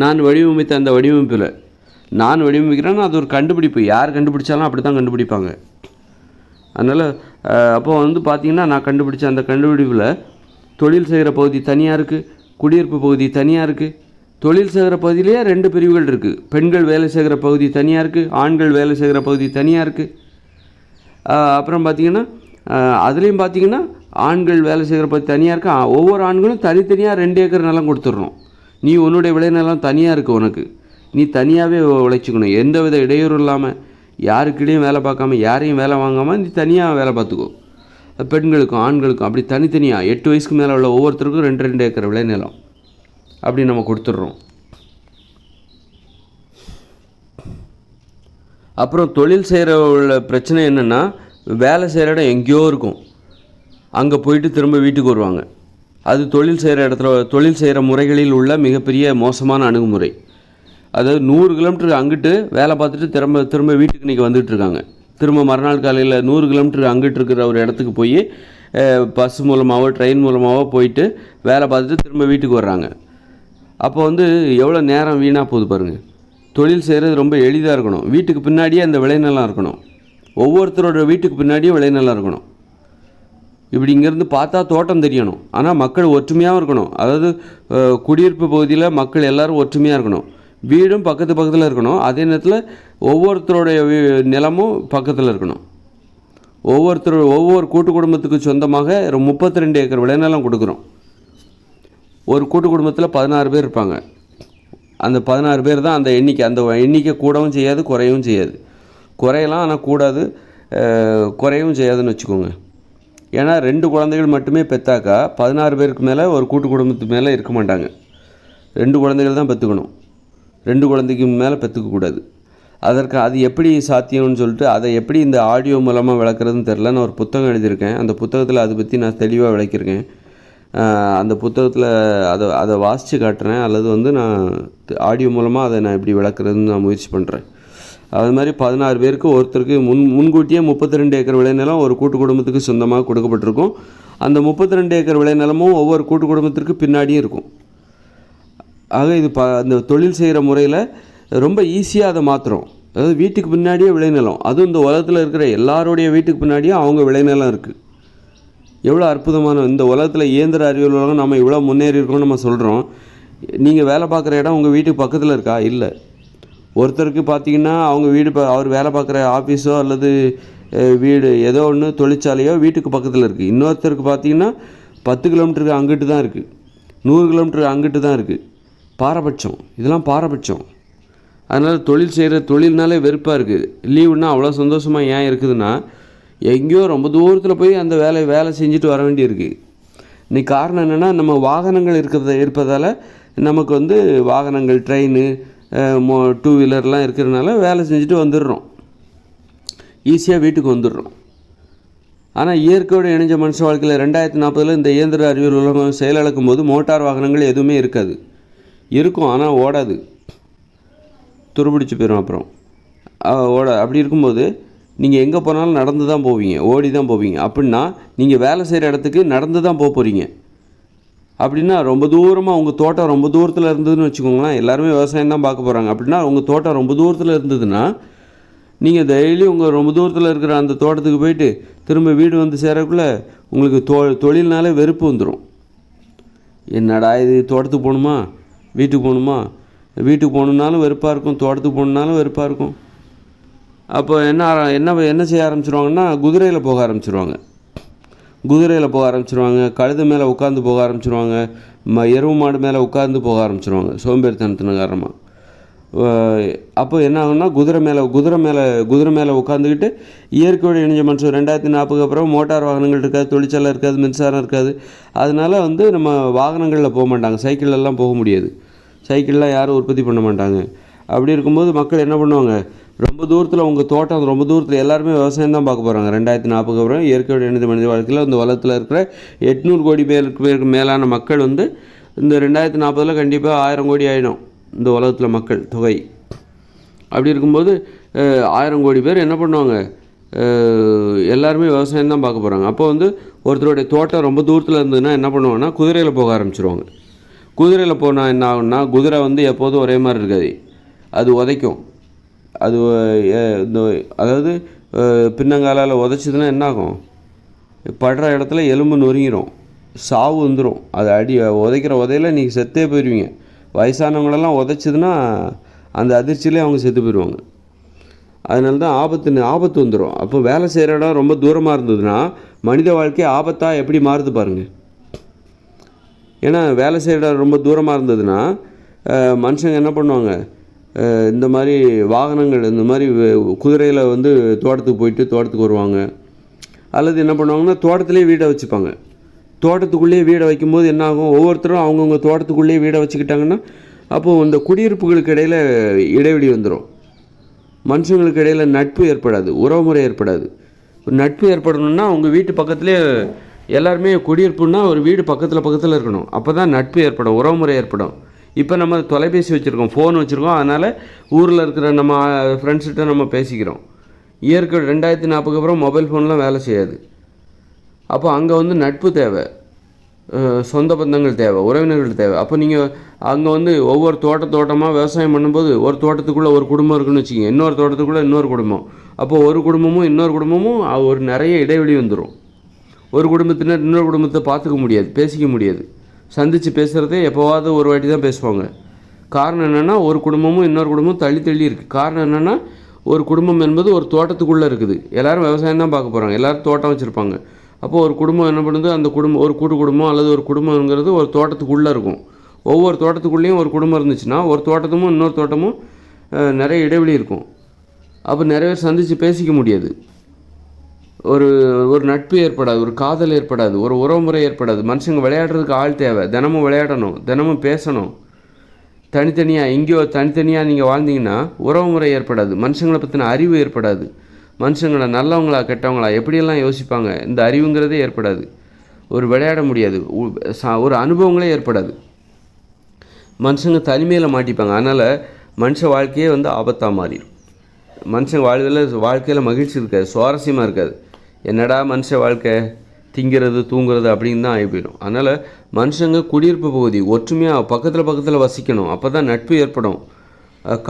நான் வடிவமைத்த அந்த வடிவமைப்பில் நான் வடிவமைக்கிறேன்னா அது ஒரு கண்டுபிடிப்பு, யார் கண்டுபிடிச்சாலும் அப்படி தான் கண்டுபிடிப்பாங்க. அதனால் அப்போ பார்த்திங்கன்னா நான் கண்டுபிடிச்ச அந்த கண்டுபிடிப்பில் தொழில் செய்கிற பகுதி தனியாக இருக்குது, குடியிருப்பு பகுதி தனியாக இருக்குது. தொழில் செய்கிற பகுதியிலேயே 2 பிரிவுகள் இருக்குது. பெண்கள் வேலை செய்கிற பகுதி தனியாக இருக்குது, ஆண்கள் வேலை செய்கிற பகுதி தனியாக இருக்குது. அப்புறம் பார்த்திங்கன்னா அதுலேயும் பார்த்திங்கன்னா ஆண்கள் வேலை செய்கிற பகுதி தனியாக இருக்குது. ஒவ்வொரு ஆண்களும் தனித்தனியாக 2 ஏக்கர் நிலம் கொடுத்துட்றோம். நீ உன்னுடைய விளைநிலம் தனியாக இருக்குது, உனக்கு நீ தனியாகவே உழைச்சிக்கணும், எந்த வித இடையூறு இல்லாமல், யாருக்கிடையும் வேலை பார்க்காம, யாரையும் வேலை வாங்காமல் நீ தனியாக வேலை பார்த்துக்கோ. பெண்களுக்கும் ஆண்களுக்கும் அப்படி தனித்தனியாக 8 வயசுக்கு மேலே உள்ள ஒவ்வொருத்தருக்கும் 2 ஏக்கர் விளைநிலம் அப்படி நம்ம கொடுத்துட்றோம். அப்புறம் தொழில் செய்கிற உள்ள பிரச்சனை என்னென்னா, வேலை செய்கிற இடம் எங்கேயோ இருக்கும், அங்கே போயிட்டு திரும்ப வீட்டுக்கு வருவாங்க. அது தொழில் செய்கிற இடத்துல தொழில் செய்கிற முறைகளில் உள்ள மிகப்பெரிய மோசமான அணுகுமுறை. அதாவது 100 கிலோமீட்டருக்கு அங்கிட்டு வேலை பார்த்துட்டு திரும்ப வீட்டுக்கு இன்றைக்கி வந்துட்டுருக்காங்க. திரும்ப மறுநாள் காலையில் 100 கிலோமீட்டருக்கு அங்கிட்டு இருக்கிற ஒரு இடத்துக்கு போய் பஸ் மூலமாகவோ ட்ரெயின் மூலமாகவோ போயிட்டு வேலை பார்த்துட்டு திரும்ப வீட்டுக்கு வர்றாங்க. அப்போ எவ்வளோ நேரம் வீணாக போகுது பாருங்கள். தொழில் செய்கிறது ரொம்ப எளிதாக இருக்கணும். வீட்டுக்கு பின்னாடியே அந்த விளைநிலம் இருக்கணும், ஒவ்வொருத்தரோட வீட்டுக்கு பின்னாடியே விளைநிலம் இருக்கணும். இப்படி இங்கேருந்து பார்த்தா தோட்டம் தெரியணும், ஆனால் மக்கள் ஒற்றுமையாகவும் இருக்கணும். அதாவது குடியிருப்பு பகுதியில் மக்கள் எல்லோரும் ஒற்றுமையாக இருக்கணும், வீடும் பக்கத்தில் இருக்கணும். அதே நேரத்தில் ஒவ்வொருத்தருடைய நிலமும் பக்கத்தில் இருக்கணும். ஒவ்வொரு கூட்டு குடும்பத்துக்கு சொந்தமாக 32 ஏக்கர் விளைநிலம் கொடுக்குறோம். ஒரு கூட்டு குடும்பத்தில் 16 பேர் இருப்பாங்க. அந்த 16 பேர் தான் அந்த எண்ணிக்கை கூடவும் செய்யாது, குறையவும் செய்யாது. குறையலாம் ஆனால் கூடாது, குறையவும் செய்யாதுன்னு வச்சுக்கோங்க. ஏன்னா 2 குழந்தைகள் மட்டுமே பெற்றாக்கா 16 பேருக்கு மேலே ஒரு கூட்டு குடும்பத்துக்கு மேலே இருக்க மாட்டாங்க. 2 குழந்தைகள் தான் பெற்றுக்கணும், 2 குழந்தைக்கு மேலே பெற்றுக்கக்கூடாது. அது எப்படி சாத்தியம்னு சொல்லிட்டு அதை எப்படி இந்த ஆடியோ மூலமாக விளக்குறதுன்னு தெரில. நான் ஒரு புத்தகம் எழுதியிருக்கேன், அந்த புத்தகத்தில் அதை பற்றி நான் தெளிவாக விளக்கியிருக்கேன். அந்த புத்தகத்தில் அதை வாசித்து காட்டுறேன், அல்லது நான் ஆடியோ மூலமாக அதை நான் எப்படி விளக்குறதுன்னு நான் முயற்சி பண்ணுறேன். அது மாதிரி 16 பேருக்கு ஒருத்தருக்கு முன்கூட்டியே 32 ஏக்கர் விளைநிலம் ஒரு கூட்டு குடும்பத்துக்கு சொந்தமாக கொடுக்கப்பட்டிருக்கும். அந்த 32 ஏக்கர் விளைநிலமும் ஒவ்வொரு கூட்டு குடும்பத்திற்கு பின்னாடியும் இருக்கும். ஆக இது அந்த தொழில் செய்கிற முறையில் ரொம்ப ஈஸியாக அதை மாற்றுறோம். அதாவது வீட்டுக்கு பின்னாடியே விளைநிலம், அதுவும் இந்த உலகத்தில் இருக்கிற எல்லாருடைய வீட்டுக்கு பின்னாடியும் அவங்க விளைநிலம் இருக்குது. எவ்வளோ அற்புதமான இந்த உலகத்தில் இயந்திர அறிவியல் உலகம் நம்ம இவ்வளோ முன்னேறி இருக்கோம்னு நம்ம சொல்கிறோம். நீங்கள் வேலை பார்க்குற இடம் உங்கள் வீட்டுக்கு பக்கத்தில் இருக்கா? இல்லை. ஒருத்தருக்கு பார்த்திங்கன்னா அவங்க வீடு அவர் வேலை பார்க்குற ஆஃபீஸோ அல்லது வீடு ஏதோ ஒன்று தொழிற்சாலையோ வீட்டுக்கு பக்கத்தில் இருக்குது. இன்னொருத்தருக்கு பார்த்திங்கன்னா 10 கிலோமீட்டருக்கு அங்கிட்டு தான் இருக்குது, 100 கிலோமீட்டருக்கு அங்கிட்டு தான் இருக்குது. பாரபட்சம், இதெல்லாம் பாரபட்சம். அதனால் தொழில்னாலே வெறுப்பாக இருக்குது. லீவுன்னா அவ்வளோ சந்தோஷமாக ஏன் இருக்குதுன்னா, எங்கேயோ ரொம்ப தூரத்தில் போய் அந்த வேலை செஞ்சுட்டு வர வேண்டியிருக்கு. இன்றைக்கி காரணம் என்னென்னா, நம்ம வாகனங்கள் இருப்பதால் நமக்கு வாகனங்கள், ட்ரெயின், 2 வீலர்லாம் இருக்கிறதுனால வேலை செஞ்சுட்டு வந்துடுறோம், ஈஸியாக வீட்டுக்கு வந்துடுறோம். ஆனால் இயற்கையோடு இணைஞ்ச மனுஷ வாழ்க்கையில் 2040 இந்த இயந்திர அறிவியல் உலகம் செயலிழக்கும் போது மோட்டார் வாகனங்கள் எதுவுமே இருக்காது. இருக்கும் ஆனால் ஓடாது, துருபிடிச்சு போயிடும். அப்புறம் அப்படி இருக்கும்போது நீங்கள் எங்கே போனாலும் நடந்து தான் போவீங்க, ஓடி தான் போவீங்க. அப்படின்னா நீங்கள் வேலை செய்கிற இடத்துக்கு நடந்து தான் போகிறீங்க. அப்படின்னா ரொம்ப தூரமாக உங்கள் தோட்டம் ரொம்ப தூரத்தில் இருந்ததுன்னு வச்சுக்கோங்களேன், எல்லாருமே விவசாயம் தான் பார்க்க போகிறாங்க. அப்படின்னா உங்கள் தோட்டம் ரொம்ப தூரத்தில் இருந்ததுன்னா நீங்கள் டெய்லி உங்கள் ரொம்ப தூரத்தில் இருக்கிற அந்த தோட்டத்துக்கு போயிட்டு திரும்ப வீடு வந்து சேரக்குள்ளே உங்களுக்கு தொழில்னாலே வெறுப்பு வந்துடும். என்னடா இது, தோட்டத்துக்கு போகணுமா, வீட்டுக்கு போகணுமா, வீட்டுக்கு போகணுன்னாலும் வெறுப்பாக இருக்கும், தோட்டத்துக்கு போகணுன்னாலும் வெறுப்பாக இருக்கும். அப்போ என்ன செய்ய ஆரம்பிச்சிருவாங்கன்னா, குதிரையில் போக ஆரம்பிச்சிருவாங்க, கழுதை மேலே உட்காந்து போக ஆரம்பிச்சிருவாங்க, எருவு மாடு மேலே உட்காந்து போக ஆரம்பிச்சிருவாங்க, சோம்பேறித்தனத்தின் காரணமாக. அப்போ என்ன ஆகும்னா குதிரை மேலே உட்காந்துக்கிட்டு இயற்கையோடு இணைஞ்ச மனுஷன் 2040 அப்புறம் மோட்டார் வாகனங்கள் இருக்காது, தொழிற்சாலை இருக்காது, மின்சாரம் இருக்காது. அதனால் வந்து நம்ம வாகனங்களில் போக மாட்டாங்க, சைக்கிளெல்லாம் போக முடியாது, சைக்கிளெலாம் யாரும் உற்பத்தி பண்ண மாட்டாங்க. அப்படி இருக்கும்போது மக்கள் என்ன பண்ணுவாங்க, ரொம்ப தூரத்தில் உங்கள் தோட்டம் ரொம்ப தூரத்தில் எல்லாருமே விவசாயம் தான் பார்க்க போகிறாங்க. 2040 அப்புறம் இயற்கையோடு இணைந்த மனித வாழ்க்கையில் இந்த உலகத்தில் இருக்கிற 800 கோடி பேருக்கு மேலான மக்கள் வந்து இந்த 2040 கண்டிப்பாக 1000 கோடி ஆகிடும் இந்த உலகத்தில் மக்கள் தொகை. அப்படி இருக்கும்போது 1000 கோடி பேர் என்ன பண்ணுவாங்க, எல்லாருமே விவசாயம் தான் பார்க்க போகிறாங்க. அப்போ வந்து ஒருத்தருடைய தோட்டம் ரொம்ப தூரத்தில் இருந்ததுன்னா என்ன பண்ணுவாங்கன்னா குதிரையில் போக ஆரம்பிச்சிருவாங்க. குதிரையில் போனால் என்ன ஆகும்னா, குதிரை வந்து எப்போதும் ஒரே மாதிரி இருக்காது, அது உதைக்கும். அது அதாவது பின்னங்காலால் உதைச்சிதுன்னா என்ன ஆகும், படுற இடத்துல எலும்பு நொறுங்கிடும், சாவு வந்துடும். அது உதைக்கிற உதையில் நீங்கள் செத்தே போயிடுவீங்க. வயசானவங்களெல்லாம் உதைச்சிதுன்னா அந்த அதிர்ச்சியிலே அவங்க செத்து போயிடுவாங்க. அதனால தான் ஆபத்து வந்துடும். அப்போ வேலை செய்கிற இடம் ரொம்ப தூரமாக இருந்ததுன்னா மனித வாழ்க்கை ஆபத்தாக எப்படி மாறுது பாருங்கள். ஏன்னா வேலை செய்கிற இடம் ரொம்ப தூரமாக இருந்ததுன்னா மனுஷங்க என்ன பண்ணுவாங்க, இந்த மாதிரி வாகனங்கள் இந்த மாதிரி குதிரையில் வந்து தோட்டத்துக்கு போயிட்டு தோட்டத்துக்கு வருவாங்க. அல்லது என்ன பண்ணுவாங்கன்னா தோட்டத்துலேயே வீடை வச்சுப்பாங்க. தோட்டத்துக்குள்ளேயே வீடை வைக்கும்போது என்ன ஆகும், ஒவ்வொருத்தரும் அவங்கவுங்க தோட்டத்துக்குள்ளேயே வீடை வச்சுக்கிட்டாங்கன்னா அப்போது இந்த குடியிருப்புகளுக்கு இடையில் இடைவெளி வந்துடும். மனுஷங்களுக்கு இடையில் நட்பு ஏற்படாது, உறவுமுறை ஏற்படாது. நட்பு ஏற்படணும்னா அவங்க வீட்டு பக்கத்துலேயே எல்லாருமே குடியிருப்புன்னா ஒரு வீடு பக்கத்தில் இருக்கணும். அப்போ தான் நட்பு ஏற்படும், உறவுமுறை ஏற்படும். இப்போ நம்ம தொலைபேசி வச்சுருக்கோம், ஃபோன் வச்சுருக்கோம், அதனால் ஊரில் இருக்கிற நம்ம ஃப்ரெண்ட்ஸ்கிட்ட நம்ம பேசிக்கிறோம். இயற்கை 2040 அப்புறம் மொபைல் ஃபோன்லாம் வேலை செய்யாது. அப்போ அங்கே வந்து நட்பு தேவை, சொந்த பந்தங்கள் தேவை, உறவினர்கள் தேவை. அப்போ நீங்கள் அங்கே வந்து ஒவ்வொரு தோட்டமாக விவசாயம் பண்ணும்போது ஒரு தோட்டத்துக்குள்ளே ஒரு குடும்பம் இருக்குன்னு வச்சுக்கிங்க, இன்னொரு தோட்டத்துக்குள்ளே இன்னொரு குடும்பம். அப்போது ஒரு குடும்பமும் இன்னொரு குடும்பமும் ஒரு நிறைய இடைவெளி வந்துடும். ஒரு குடும்பத்தினர் இன்னொரு குடும்பத்தை பார்த்துக்க முடியாது, பேசிக்க முடியாது. சந்தித்து பேசுகிறதே எப்போவாவது ஒரு வாட்டி தான் பேசுவாங்க. காரணம் என்னென்னா ஒரு குடும்பமும் இன்னொரு குடும்பமும் தள்ளி இருக்குது. காரணம் என்னென்னா ஒரு குடும்பம் என்பது ஒரு தோட்டத்துக்குள்ளே இருக்குது. எல்லோரும் விவசாயம் தான் பார்க்க போகிறாங்க, எல்லோரும் தோட்டம் வச்சுருப்பாங்க. அப்போது ஒரு குடும்பம் என்ன பண்ணுது, அந்த குடும்பம் ஒரு கூட்டு குடும்பம் அல்லது ஒரு குடும்பங்கிறது ஒரு தோட்டத்துக்குள்ளே இருக்கும். ஒவ்வொரு தோட்டத்துக்குள்ளேயும் ஒரு குடும்பம் இருந்துச்சுன்னா ஒரு தோட்டமும் இன்னொரு தோட்டமும் நிறைய இடைவெளி இருக்கும். அப்போ நிறைய பேர் சந்தித்து பேசிக்க முடியாது, ஒரு நட்பு ஏற்படாது, ஒரு காதல் ஏற்படாது, ஒரு உறவுமுறை ஏற்படாது. மனுஷங்க விளையாடுறதுக்கு ஆள் தேவை, தினமும் விளையாடணும், தினமும் பேசணும். தனித்தனியாக நீங்கள் வாழ்ந்தீங்கன்னா உறவுமுறை ஏற்படாது, மனுஷங்களை பற்றின அறிவு ஏற்படாது. மனுஷங்களை நல்லவங்களா கெட்டவங்களா எப்படியெல்லாம் யோசிப்பாங்க, இந்த அறிவுங்கிறதே ஏற்படாது. ஒரு விளையாட முடியாது, ஒரு அனுபவங்களே ஏற்படாது. மனுஷங்க தனிமையில் மாட்டிப்பாங்க. அதனால் மனுஷ வாழ்க்கையே வந்து ஆபத்தாக மாறிடும். மனுஷன் வாழ்க்கையில் மகிழ்ச்சி இருக்காது, சுவாரஸ்யமாக இருக்காது. என்னடா மனுஷ வாழ்க்கை, திங்கிறது தூங்குறது அப்படின்னு தான் ஆகி போயிடும். அதனால் மனுஷங்க குடியிருப்பு பகுதி ஒற்றுமையாக பக்கத்தில் வசிக்கணும். அப்போ தான் நட்பு ஏற்படும்,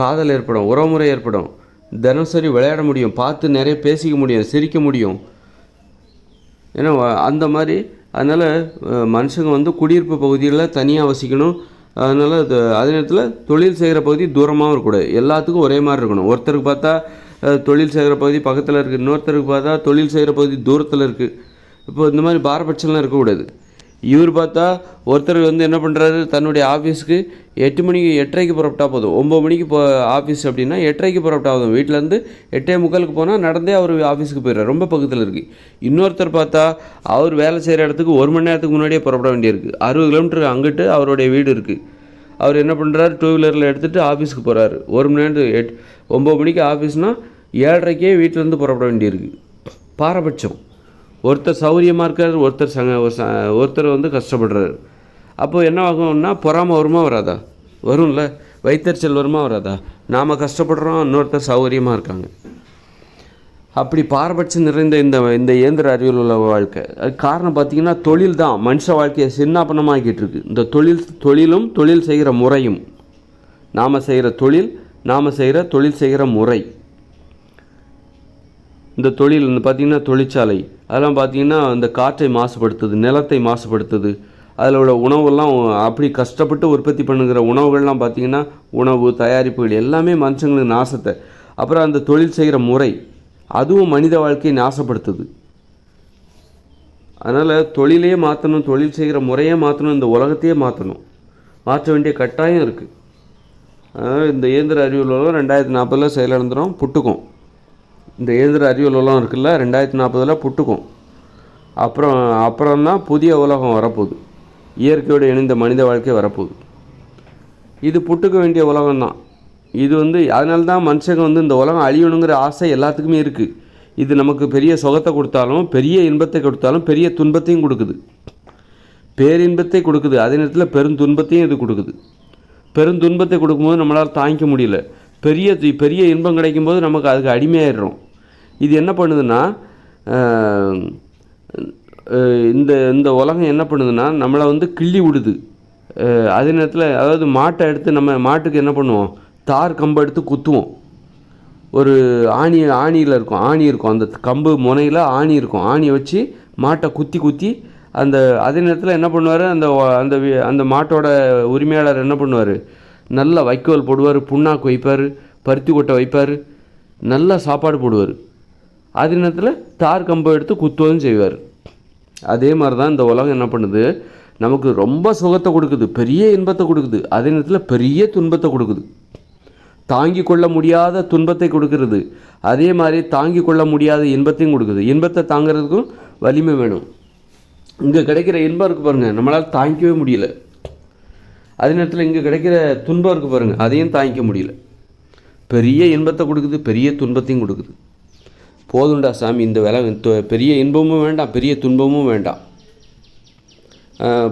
காதல் ஏற்படும், உறவுமுறை ஏற்படும். தினசரி விளையாட முடியும், பார்த்து நிறைய பேசிக்க முடியும், சிரிக்க முடியும். ஏன்னா அந்த மாதிரி. அதனால் மனுஷங்க வந்து குடியிருப்பு பகுதிகளில் தனியாக வசிக்கணும். அதனால் அதே நேரத்தில் தொழில் செய்கிற பகுதி தூரமாகவும் இருக்கக்கூடாது, எல்லாத்துக்கும் ஒரே மாதிரி இருக்கணும். ஒருத்தருக்கு பார்த்தா தொழில் செய்கிற பகுதி பக்கத்தில் இருக்குது, இன்னொருத்தருக்கு பார்த்தா தொழில் செய்கிற பகுதி தூரத்தில் இருக்குது. இப்போ இந்த மாதிரி பாரபட்சம்லாம் இருக்கக்கூடாது. இவர் பார்த்தா ஒருத்தர் வந்து என்ன பண்ணுறாரு, தன்னுடைய ஆஃபீஸுக்கு 8:30க்கு புறப்பட்டா போதும், 9 மணிக்கு ஆஃபீஸ் அப்படின்னா 8:30க்கு புறப்பட்டா போதும். வீட்டிலேருந்து 8:45 போனால் நடந்தே அவர் ஆஃபீஸுக்கு போயிடுறார், ரொம்ப பக்கத்தில் இருக்குது. இன்னொருத்தர் பார்த்தா அவர் வேலை செய்கிற இடத்துக்கு 1 மணி நேரத்துக்கு முன்னாடியே புறப்பட வேண்டியிருக்கு. 60 கிலோமீட்டர் அங்கிட்டு அவருடைய வீடு இருக்குது. அவர் என்ன பண்ணுறாரு, 2 வீலரில் எடுத்துகிட்டு ஆஃபீஸுக்கு போகிறாரு. 1 மணி நேரத்துக்கு 9 மணிக்கு ஆஃபீஸ்னால் 7:30க்கே வீட்டிலேருந்து புறப்பட வேண்டியிருக்கு. பாரபட்சம். ஒருத்தர் சௌரியமாக இருக்கார், ஒருத்தர் வந்து கஷ்டப்படுறாரு. அப்போது என்ன ஆகும்னா பொறாமை வருமா வராதா? வரும்ல. வைத்தறிச்சல் வருமா வராதா? நாம் கஷ்டப்படுறோம், இன்னொருத்தர் சௌகரியமாக இருக்காங்க. அப்படி பாரபட்சம் நிறைந்த இந்த இயந்திர அறிவியல் உள்ள வாழ்க்கை. அது காரணம் பார்த்திங்கன்னா தொழில் தான் மனுஷ வாழ்க்கையை சின்னாப்பனமாக்கிட்டு இருக்குது. இந்த தொழிலும் தொழில் செய்கிற முறையும், நாம் செய்கிற தொழில் செய்கிற முறை. இந்த தொழில் பார்த்திங்கன்னா தொழிற்சாலை அதெல்லாம் பார்த்திங்கன்னா இந்த காற்றை மாசுபடுத்துது, நிலத்தை மாசுபடுத்துது. அதில் உள்ள உணவுலாம் அப்படி கஷ்டப்பட்டு உற்பத்தி பண்ணுகிற உணவுகள்லாம் பார்த்திங்கன்னா உணவு தயாரிப்புகள் எல்லாமே மனுஷங்களுக்கு நாசத்தை. அப்புறம் அந்த தொழில் செய்கிற முறை அதுவும் மனித வாழ்க்கையை நாசப்படுத்துது. அதனால் தொழிலையே மாற்றணும், தொழில் செய்கிற முறையே மாற்றணும், இந்த உலகத்தையே மாற்ற வேண்டிய கட்டாயம் இருக்குது. இந்த இயந்திர அறிவியல் உலகம் 2040 செயலிழந்துடும், புட்டுக்கும். இந்த இயந்திர அறிவியல் உலகம் இருக்குல்ல 2040 புட்டுக்கும். அப்புறம் தான் புதிய உலகம் வரப்போகுது, இயற்கையோடு இணைந்த மனித வாழ்க்கை வரப்போகுது. இது புட்டுக்க வேண்டிய உலகம்தான். இது அதனால தான் மனுஷங்க இந்த உலகம் அழியணுங்கிற ஆசை எல்லாத்துக்குமே இருக்குது. இது நமக்கு பெரிய சுகத்தை கொடுத்தாலும், பெரிய இன்பத்தை கொடுத்தாலும், பெரிய துன்பத்தையும் கொடுக்குது. பேரின்பத்தை கொடுக்குது, அதே நேரத்தில் பெருந்துன்பத்தையும் இது கொடுக்குது. பெருந்துன்பத்தை கொடுக்கும்போது நம்மளால் தாங்கிக்க முடியல. பெரிய இன்பம் கிடைக்கும்போது நமக்கு அதுக்கு அடிமையாயிடுறோம். இது என்ன பண்ணுதுன்னா, இந்த உலகம் என்ன பண்ணுதுன்னா நம்மளை கிள்ளி விடுது. அதே நேரத்தில் அதாவது மாட்டை எடுத்து நம்ம மாட்டுக்கு என்ன பண்ணுவோம், தார் கம்பை எடுத்து குத்துவோம். ஒரு ஆணியில் இருக்கும், ஆணி இருக்கும், அந்த கம்பு முனையில் ஆணி இருக்கும். ஆணியை வச்சு மாட்டை குத்தி அதே நேரத்தில் என்ன பண்ணுவார், அந்த மாட்டோட உரிமையாளர் என்ன பண்ணுவார், நல்லா வைக்கோல் போடுவார், புண்ணாக்கு வைப்பார், பருத்தி கொட்டை வைப்பார், நல்லா சாப்பாடு போடுவார். அதே நேரத்தில் தார் கம்பை எடுத்து குத்துவதும் செய்வார். அதே மாதிரி தான் இந்த உலகம் என்ன பண்ணுது, நமக்கு ரொம்ப சுகத்தை கொடுக்குது, பெரிய இன்பத்தை கொடுக்குது, அதே நேரத்தில் பெரிய துன்பத்தை கொடுக்குது. தாங்கி கொள்ள முடியாத துன்பத்தை கொடுக்கறது, அதே மாதிரி தாங்கி கொள்ள முடியாத இன்பத்தையும் கொடுக்குது. இன்பத்தை தாங்கிறதுக்கும் வலிமை வேணும். இங்கே கிடைக்கிற இன்பம் இருக்குது பாருங்கள், நம்மளால் தாங்கிக்கவே முடியல. அதே நேரத்தில் இங்கே கிடைக்கிற துன்பம் இருக்குது பாருங்கள், அதையும் தாங்கிக்க முடியல. பெரிய இன்பத்தை கொடுக்குது, பெரிய துன்பத்தையும் கொடுக்குது. போதுண்டா சாமி, இந்த வேலை பெரிய இன்பமும் வேண்டாம், பெரிய துன்பமும் வேண்டாம்.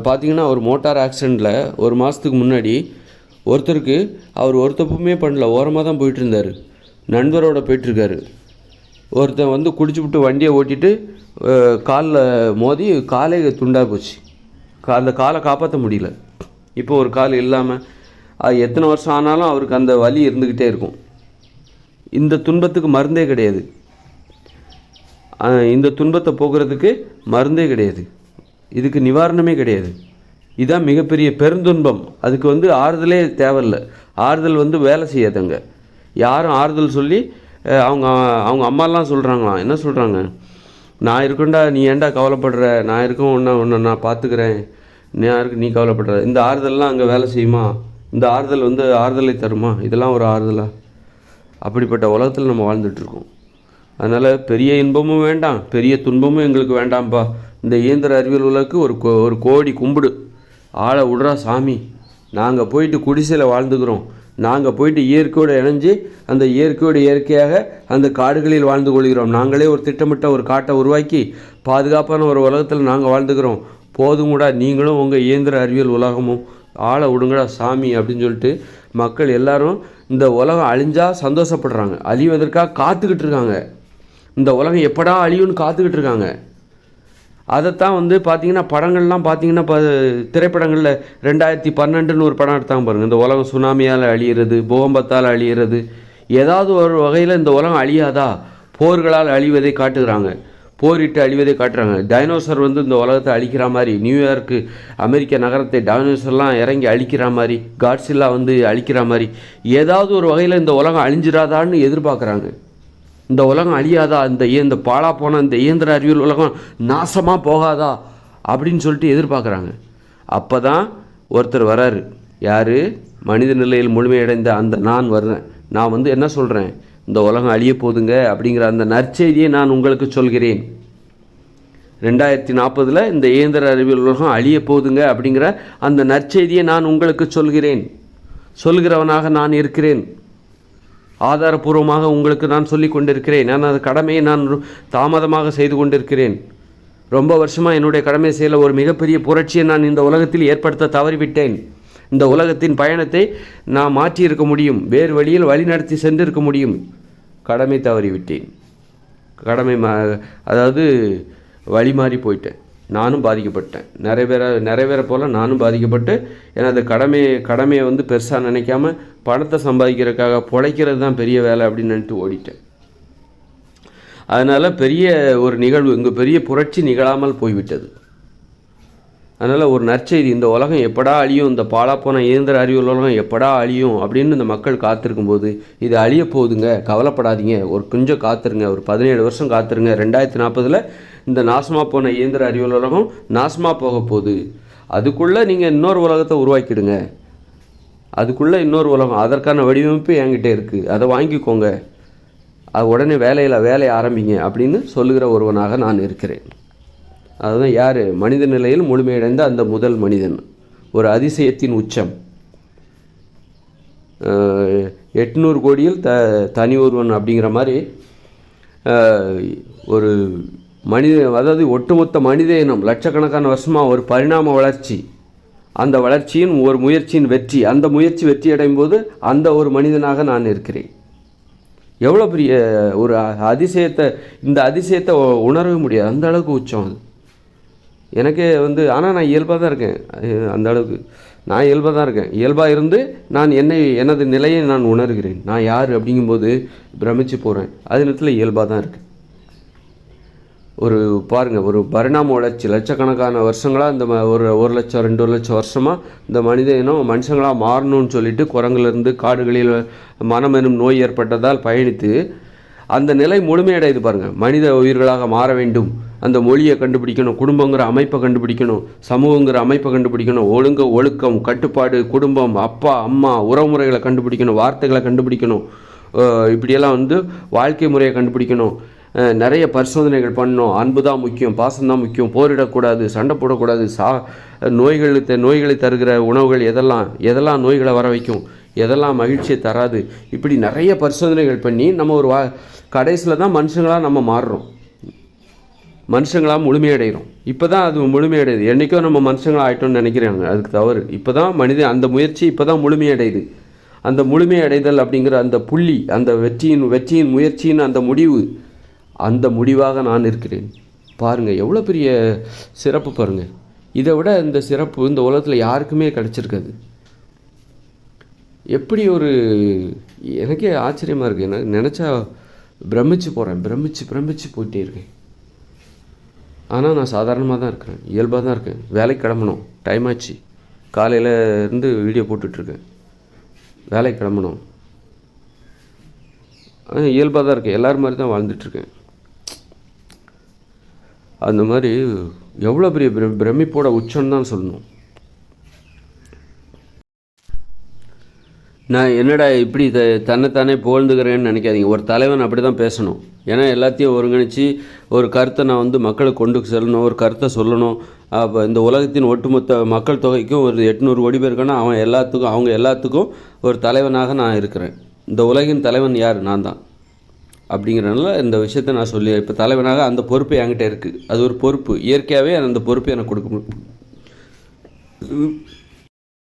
பார்த்திங்கன்னா ஒரு மோட்டார் ஆக்சிடெண்ட்டில் ஒரு மாதத்துக்கு முன்னாடி ஒருத்தருக்கு அவர் ஒரு தப்புமே பண்ணல, ஓரமாக தான் போயிட்டு இருந்தார், நண்பரோடு போயிட்டுருக்காரு. ஒருத்தன் குடிச்சுவிட்டு வண்டியை ஓட்டிட்டு காலில் மோதி காலே துண்டாக போச்சு. அந்த காலை காப்பாற்ற முடியல. இப்போ ஒரு கால் இல்லாமல் எத்தனை வருஷம் ஆனாலும் அவருக்கு அந்த வலி இருந்துக்கிட்டே இருக்கும். இந்த துன்பத்துக்கு மருந்தே கிடையாது. இந்த துன்பத்தை போக்குறதுக்கு மருந்தே கிடையாது, இதுக்கு நிவாரணமே கிடையாது. இதுதான் மிகப்பெரிய பெருந்துன்பம். அதுக்கு ஆறுதலே தேவையில்லை. ஆறுதல் வேலை செய்யாதங்க. யாரும் ஆறுதல் சொல்லி அவங்க அம்மாலாம் சொல்கிறாங்களாம், என்ன சொல்கிறாங்க, நான் இருக்கேன்டா, நீ ஏன்டா கவலைப்படுற, நான் இருக்கேன், ஒன்று நான் பார்த்துக்கிறேன், நீ கவலைப்படுற. இந்த ஆறுதல்லாம் அங்கே வேலை செய்யுமா? இந்த ஆறுதல் ஆறுதலை தருமா? இதெல்லாம் ஒரு ஆறுதலா? அப்படிப்பட்ட உலகத்தில் நம்ம வாழ்ந்துட்டுருக்கோம். அதனால் பெரிய இன்பமும் வேண்டாம், பெரிய துன்பமும் எங்களுக்கு வேண்டாம்ப்பா. இந்த இயந்திர அறிவியல் உலகுக்கு ஒரு கோடி கும்பிடு, ஆளை விடுறா சாமி. நாங்கள் போயிட்டு குடிசையில் வாழ்ந்துக்கிறோம், நாங்கள் போயிட்டு இயற்கையோடு இணைஞ்சு அந்த இயற்கையோடு இயற்கையாக அந்த காடுகளில் வாழ்ந்து கொள்கிறோம். நாங்களே ஒரு திட்டமிட்ட ஒரு காட்டை உருவாக்கி பாதுகாப்பான ஒரு உலகத்தில் நாங்கள் வாழ்ந்துக்கிறோம். போதும் கூட, நீங்களும் உங்கள் இயந்திர அறிவியல் உலகமும் ஆளை விடுங்கடா சாமி அப்படின்னு சொல்லிட்டு மக்கள் எல்லாரும் இந்த உலகம் அழிஞ்சால் சந்தோஷப்படுறாங்க, அழிவதற்காக காத்துக்கிட்டு இருக்காங்க. இந்த உலகம் எப்படா அழியும்னு காத்துக்கிட்டு இருக்காங்க. அதைத்தான் பார்த்திங்கன்னா படங்கள்லாம் பார்த்திங்கன்னா திரைப்படங்களில் 2012 ஒரு படம் எடுத்தாங்க பாருங்கள். இந்த உலகம் சுனாமியால் அழியிறது, பூகம்பத்தால் அழியிறது, ஏதாவது ஒரு வகையில் இந்த உலகம் அழியாதா, போர்களால் அழிவதை காட்டுகிறாங்க, போரிட்டு அழிவதை காட்டுறாங்க. டைனோசர் இந்த உலகத்தை அழிக்கிற மாதிரி, நியூயார்க்கு அமெரிக்க நகரத்தை டைனோசர்லாம் இறங்கி அழிக்கிற மாதிரி, காட்ஸில்லா அழிக்கிற மாதிரி, ஏதாவது ஒரு வகையில் இந்த உலகம் அழிஞ்சிடாதான்னு எதிர்பார்க்குறாங்க. இந்த உலகம் அழியாதா, இந்த பாழா போன இந்த இயந்திர அறிவியல் உலகம் நாசமாக போகாதா அப்படின்னு சொல்லிட்டு எதிர்பார்க்குறாங்க. அப்போ தான் ஒருத்தர் வராரு. யார்? மனித நிலையில் முழுமையடைந்த அந்த நான் வர்றேன். நான் என்ன சொல்கிறேன், இந்த உலகம் அழிய போதுங்க அப்படிங்கிற அந்த நற்செய்தியை நான் உங்களுக்கு சொல்கிறேன். 2040 இந்த இயந்திர அறிவியல் உலகம் அழிய போதுங்க அப்படிங்கிற அந்த நற்செய்தியை நான் உங்களுக்கு சொல்கிறேன். சொல்கிறவனாக நான் இருக்கிறேன். ஆதாரபூர்வமாக உங்களுக்கு நான் சொல்லி கொண்டிருக்கிறேன். நான் அந்த கடமையை நான் தாமதமாக செய்து கொண்டிருக்கிறேன். ரொம்ப வருஷமாக என்னுடைய கடமை செய்யல. ஒரு மிகப்பெரிய புரட்சியை நான் இந்த உலகத்தில் ஏற்படுத்த தவறிவிட்டேன். இந்த உலகத்தின் பயணத்தை நான் மாற்றியிருக்க முடியும், வேறு வழியில் வழிநடத்தி சென்றிருக்க முடியும். கடமை தவறிவிட்டேன். அதாவது வழி மாறி போயிட்டேன். நானும் பாதிக்கப்பட்டேன். நிறைய பேரை போல் நானும் பாதிக்கப்பட்டு எனது கடமையை பெருசாக நினைக்காம பணத்தை சம்பாதிக்கிறதுக்காக பிழைக்கிறது தான் பெரிய வேலை அப்படின்னு நினைட்டு ஓடிட்டேன். அதனால் பெரிய ஒரு நிகழ்வு, இங்கே பெரிய புரட்சி நிகழாமல் போய்விட்டது. அதனால் ஒரு நற்செய்தி, இந்த உலகம் எப்படா அழியும், இந்த பாழாப்போன இயந்திர அறிவியல் உலகம் எப்படா அழியும் அப்படின்னு இந்த மக்கள் காத்திருக்கும்போது இது அழிய போகுதுங்க, கவலைப்படாதீங்க, ஒரு கொஞ்சம் காத்துருங்க, ஒரு 17 வருஷம் காத்துருங்க. 2040 இந்த நாசமாக போன இயந்திர அறிவியல் உலகம் நாசமாக போக போகுது. அதுக்குள்ளே நீங்கள் இன்னொரு உலகத்தை உருவாக்கிடுங்க. அதுக்குள்ளே இன்னொரு உலகம், அதற்கான வடிவமைப்பு என்கிட்ட இருக்குது, அதை வாங்கிக்கோங்க, அது உடனே வேலையை ஆரம்பிங்க அப்படின்னு சொல்லுகிற ஒருவனாக நான் இருக்கிறேன். அதுதான் யார்? மனித நிலையில் முழுமையடைந்த அந்த முதல் மனிதன், ஒரு அதிசயத்தின் உச்சம். 800 கோடியில் தனி ஒருவன் அப்படிங்கிற மாதிரி ஒரு அதாவது ஒட்டுமொத்த மனித இனம் லட்சக்கணக்கான வருஷமாக ஒரு பரிணாம வளர்ச்சி, அந்த வளர்ச்சியின் ஒரு முயற்சியின் வெற்றி, அந்த முயற்சி வெற்றி அடையும் போது அந்த ஒரு மனிதனாக நான் இருக்கிறேன். எவ்வளோ பெரிய ஒரு அதிசயத்தை, இந்த அதிசயத்தை உணரவே முடியாது, அந்த அளவுக்கு உச்சம் அது எனக்கே ஆனால் நான் இயல்பாக தான் இருக்கேன். அந்த அளவுக்கு நான் இயல்பாக தான் இருக்கேன். இயல்பாக இருந்து நான் எனது நிலையை நான் உணர்கிறேன். நான் யார் அப்படிங்கும்போது பிரமிச்சு போகிறேன். அதே நேரத்தில் இயல்பாக தான் இருக்கேன். பாருங்கள், ஒரு பரிணாம வளர்ச்சி, லட்சக்கணக்கான வருஷங்களாக இந்த ஒரு லட்சம் 2 லட்சம் வருஷமாக இந்த மனித இனம் மனுஷங்களாக மாறணும்னு சொல்லிட்டு குரங்குலேருந்து காடுகளில் மனம் எனும் நோய் ஏற்பட்டதால் பயணித்து அந்த நிலை முழுமையடையுது பாருங்கள். மனித உயிர்களாக மாற வேண்டும், அந்த மொழியை கண்டுபிடிக்கணும், குடும்பங்கிற அமைப்பை கண்டுபிடிக்கணும், சமூகங்கிற அமைப்பை கண்டுபிடிக்கணும், ஒழுக்கம், கட்டுப்பாடு, குடும்பம், அப்பா அம்மா உறவுமுறைகளை கண்டுபிடிக்கணும், வார்த்தைகளை கண்டுபிடிக்கணும், இப்படியெல்லாம் வாழ்க்கை முறையை கண்டுபிடிக்கணும், நிறைய பரிசோதனைகள் பண்ணணும். அன்பு தான் முக்கியம், பாசம்தான் முக்கியம், போரிடக்கூடாது, சண்டை போடக்கூடாது, நோய்களை தருகிற உணவுகள் எதெல்லாம் நோய்களை வர வைக்கும், எதெல்லாம் மகிழ்ச்சியை தராது, இப்படி நிறைய பரிசோதனைகள் பண்ணி நம்ம ஒரு கடைசியில் தான் மனுஷங்களாக நம்ம மாறுறோம், மனுஷங்களாக முழுமையடைகிறோம். இப்போ தான் அது முழுமையடையுது. என்றைக்கோ நம்ம மனுஷங்களாக ஆகிட்டோம்னு நினைக்கிறாங்க, அதுக்கு தவறு. இப்போ தான் அந்த முயற்சி இப்போ தான் முழுமையடையுது. அந்த முழுமையடைதல் அப்படிங்கிற அந்த புள்ளி, அந்த வெற்றியின் முயற்சியின் அந்த முடிவாக நான் இருக்கிறேன். பாருங்கள் எவ்வளோ பெரிய சிறப்பு பாருங்கள். இதை விட இந்த சிறப்பு இந்த உலகத்தில் யாருக்குமே கிடச்சிருக்காது. எப்படி எனக்கே ஆச்சரியமாக இருக்குது. எனக்கு நினச்சா பிரமிச்சு போகிறேன், பிரமிச்சு போயிட்டே இருக்கேன். ஆனால் நான் சாதாரணமாக தான் இருக்கிறேன், இயல்பாக தான் இருக்கேன். வேலைக்கு கிளம்பணும், டைம் ஆச்சு, காலையில் இருந்து வீடியோ போட்டுட்ருக்கேன், வேலைக்கு கிளம்பணும். இயல்பாக தான் இருக்கேன், எல்லோரும் மாதிரி தான் வாழ்ந்துட்டுருக்கேன். அந்த மாதிரி எவ்வளோ பெரிய பிரமிப்போட உச்சம்னு தான் சொல்லணும். நான் என்னடா இப்படி தன்னைத்தானே புகழ்ந்துக்கிறேன்னு நினைக்காதீங்க. ஒரு தலைவன் அப்படி தான் பேசணும். ஏன்னா எல்லாத்தையும் ஒருங்கிணைச்சி ஒரு கருத்தை நான் மக்களுக்கு கொண்டு செல்லணும், ஒரு கருத்தை சொல்லணும். அப்போ இந்த உலகத்தின் ஒட்டுமொத்த மக்கள் தொகைக்கும் ஒரு 800 கோடி பேர் இருக்கானா, அவங்க எல்லாத்துக்கும் ஒரு தலைவனாக நான் இருக்கிறேன். இந்த உலகின் தலைவன் யார்? நான் தான். அப்படிங்கிறனால இந்த விஷயத்தை நான் சொல்லி இப்போ தலைவனாக அந்த பொறுப்பு என்கிட்ட இருக்குது. அது ஒரு பொறுப்பு, இயற்கையாகவே அந்த பொறுப்பை எனக்கு கொடுக்க முடியும்.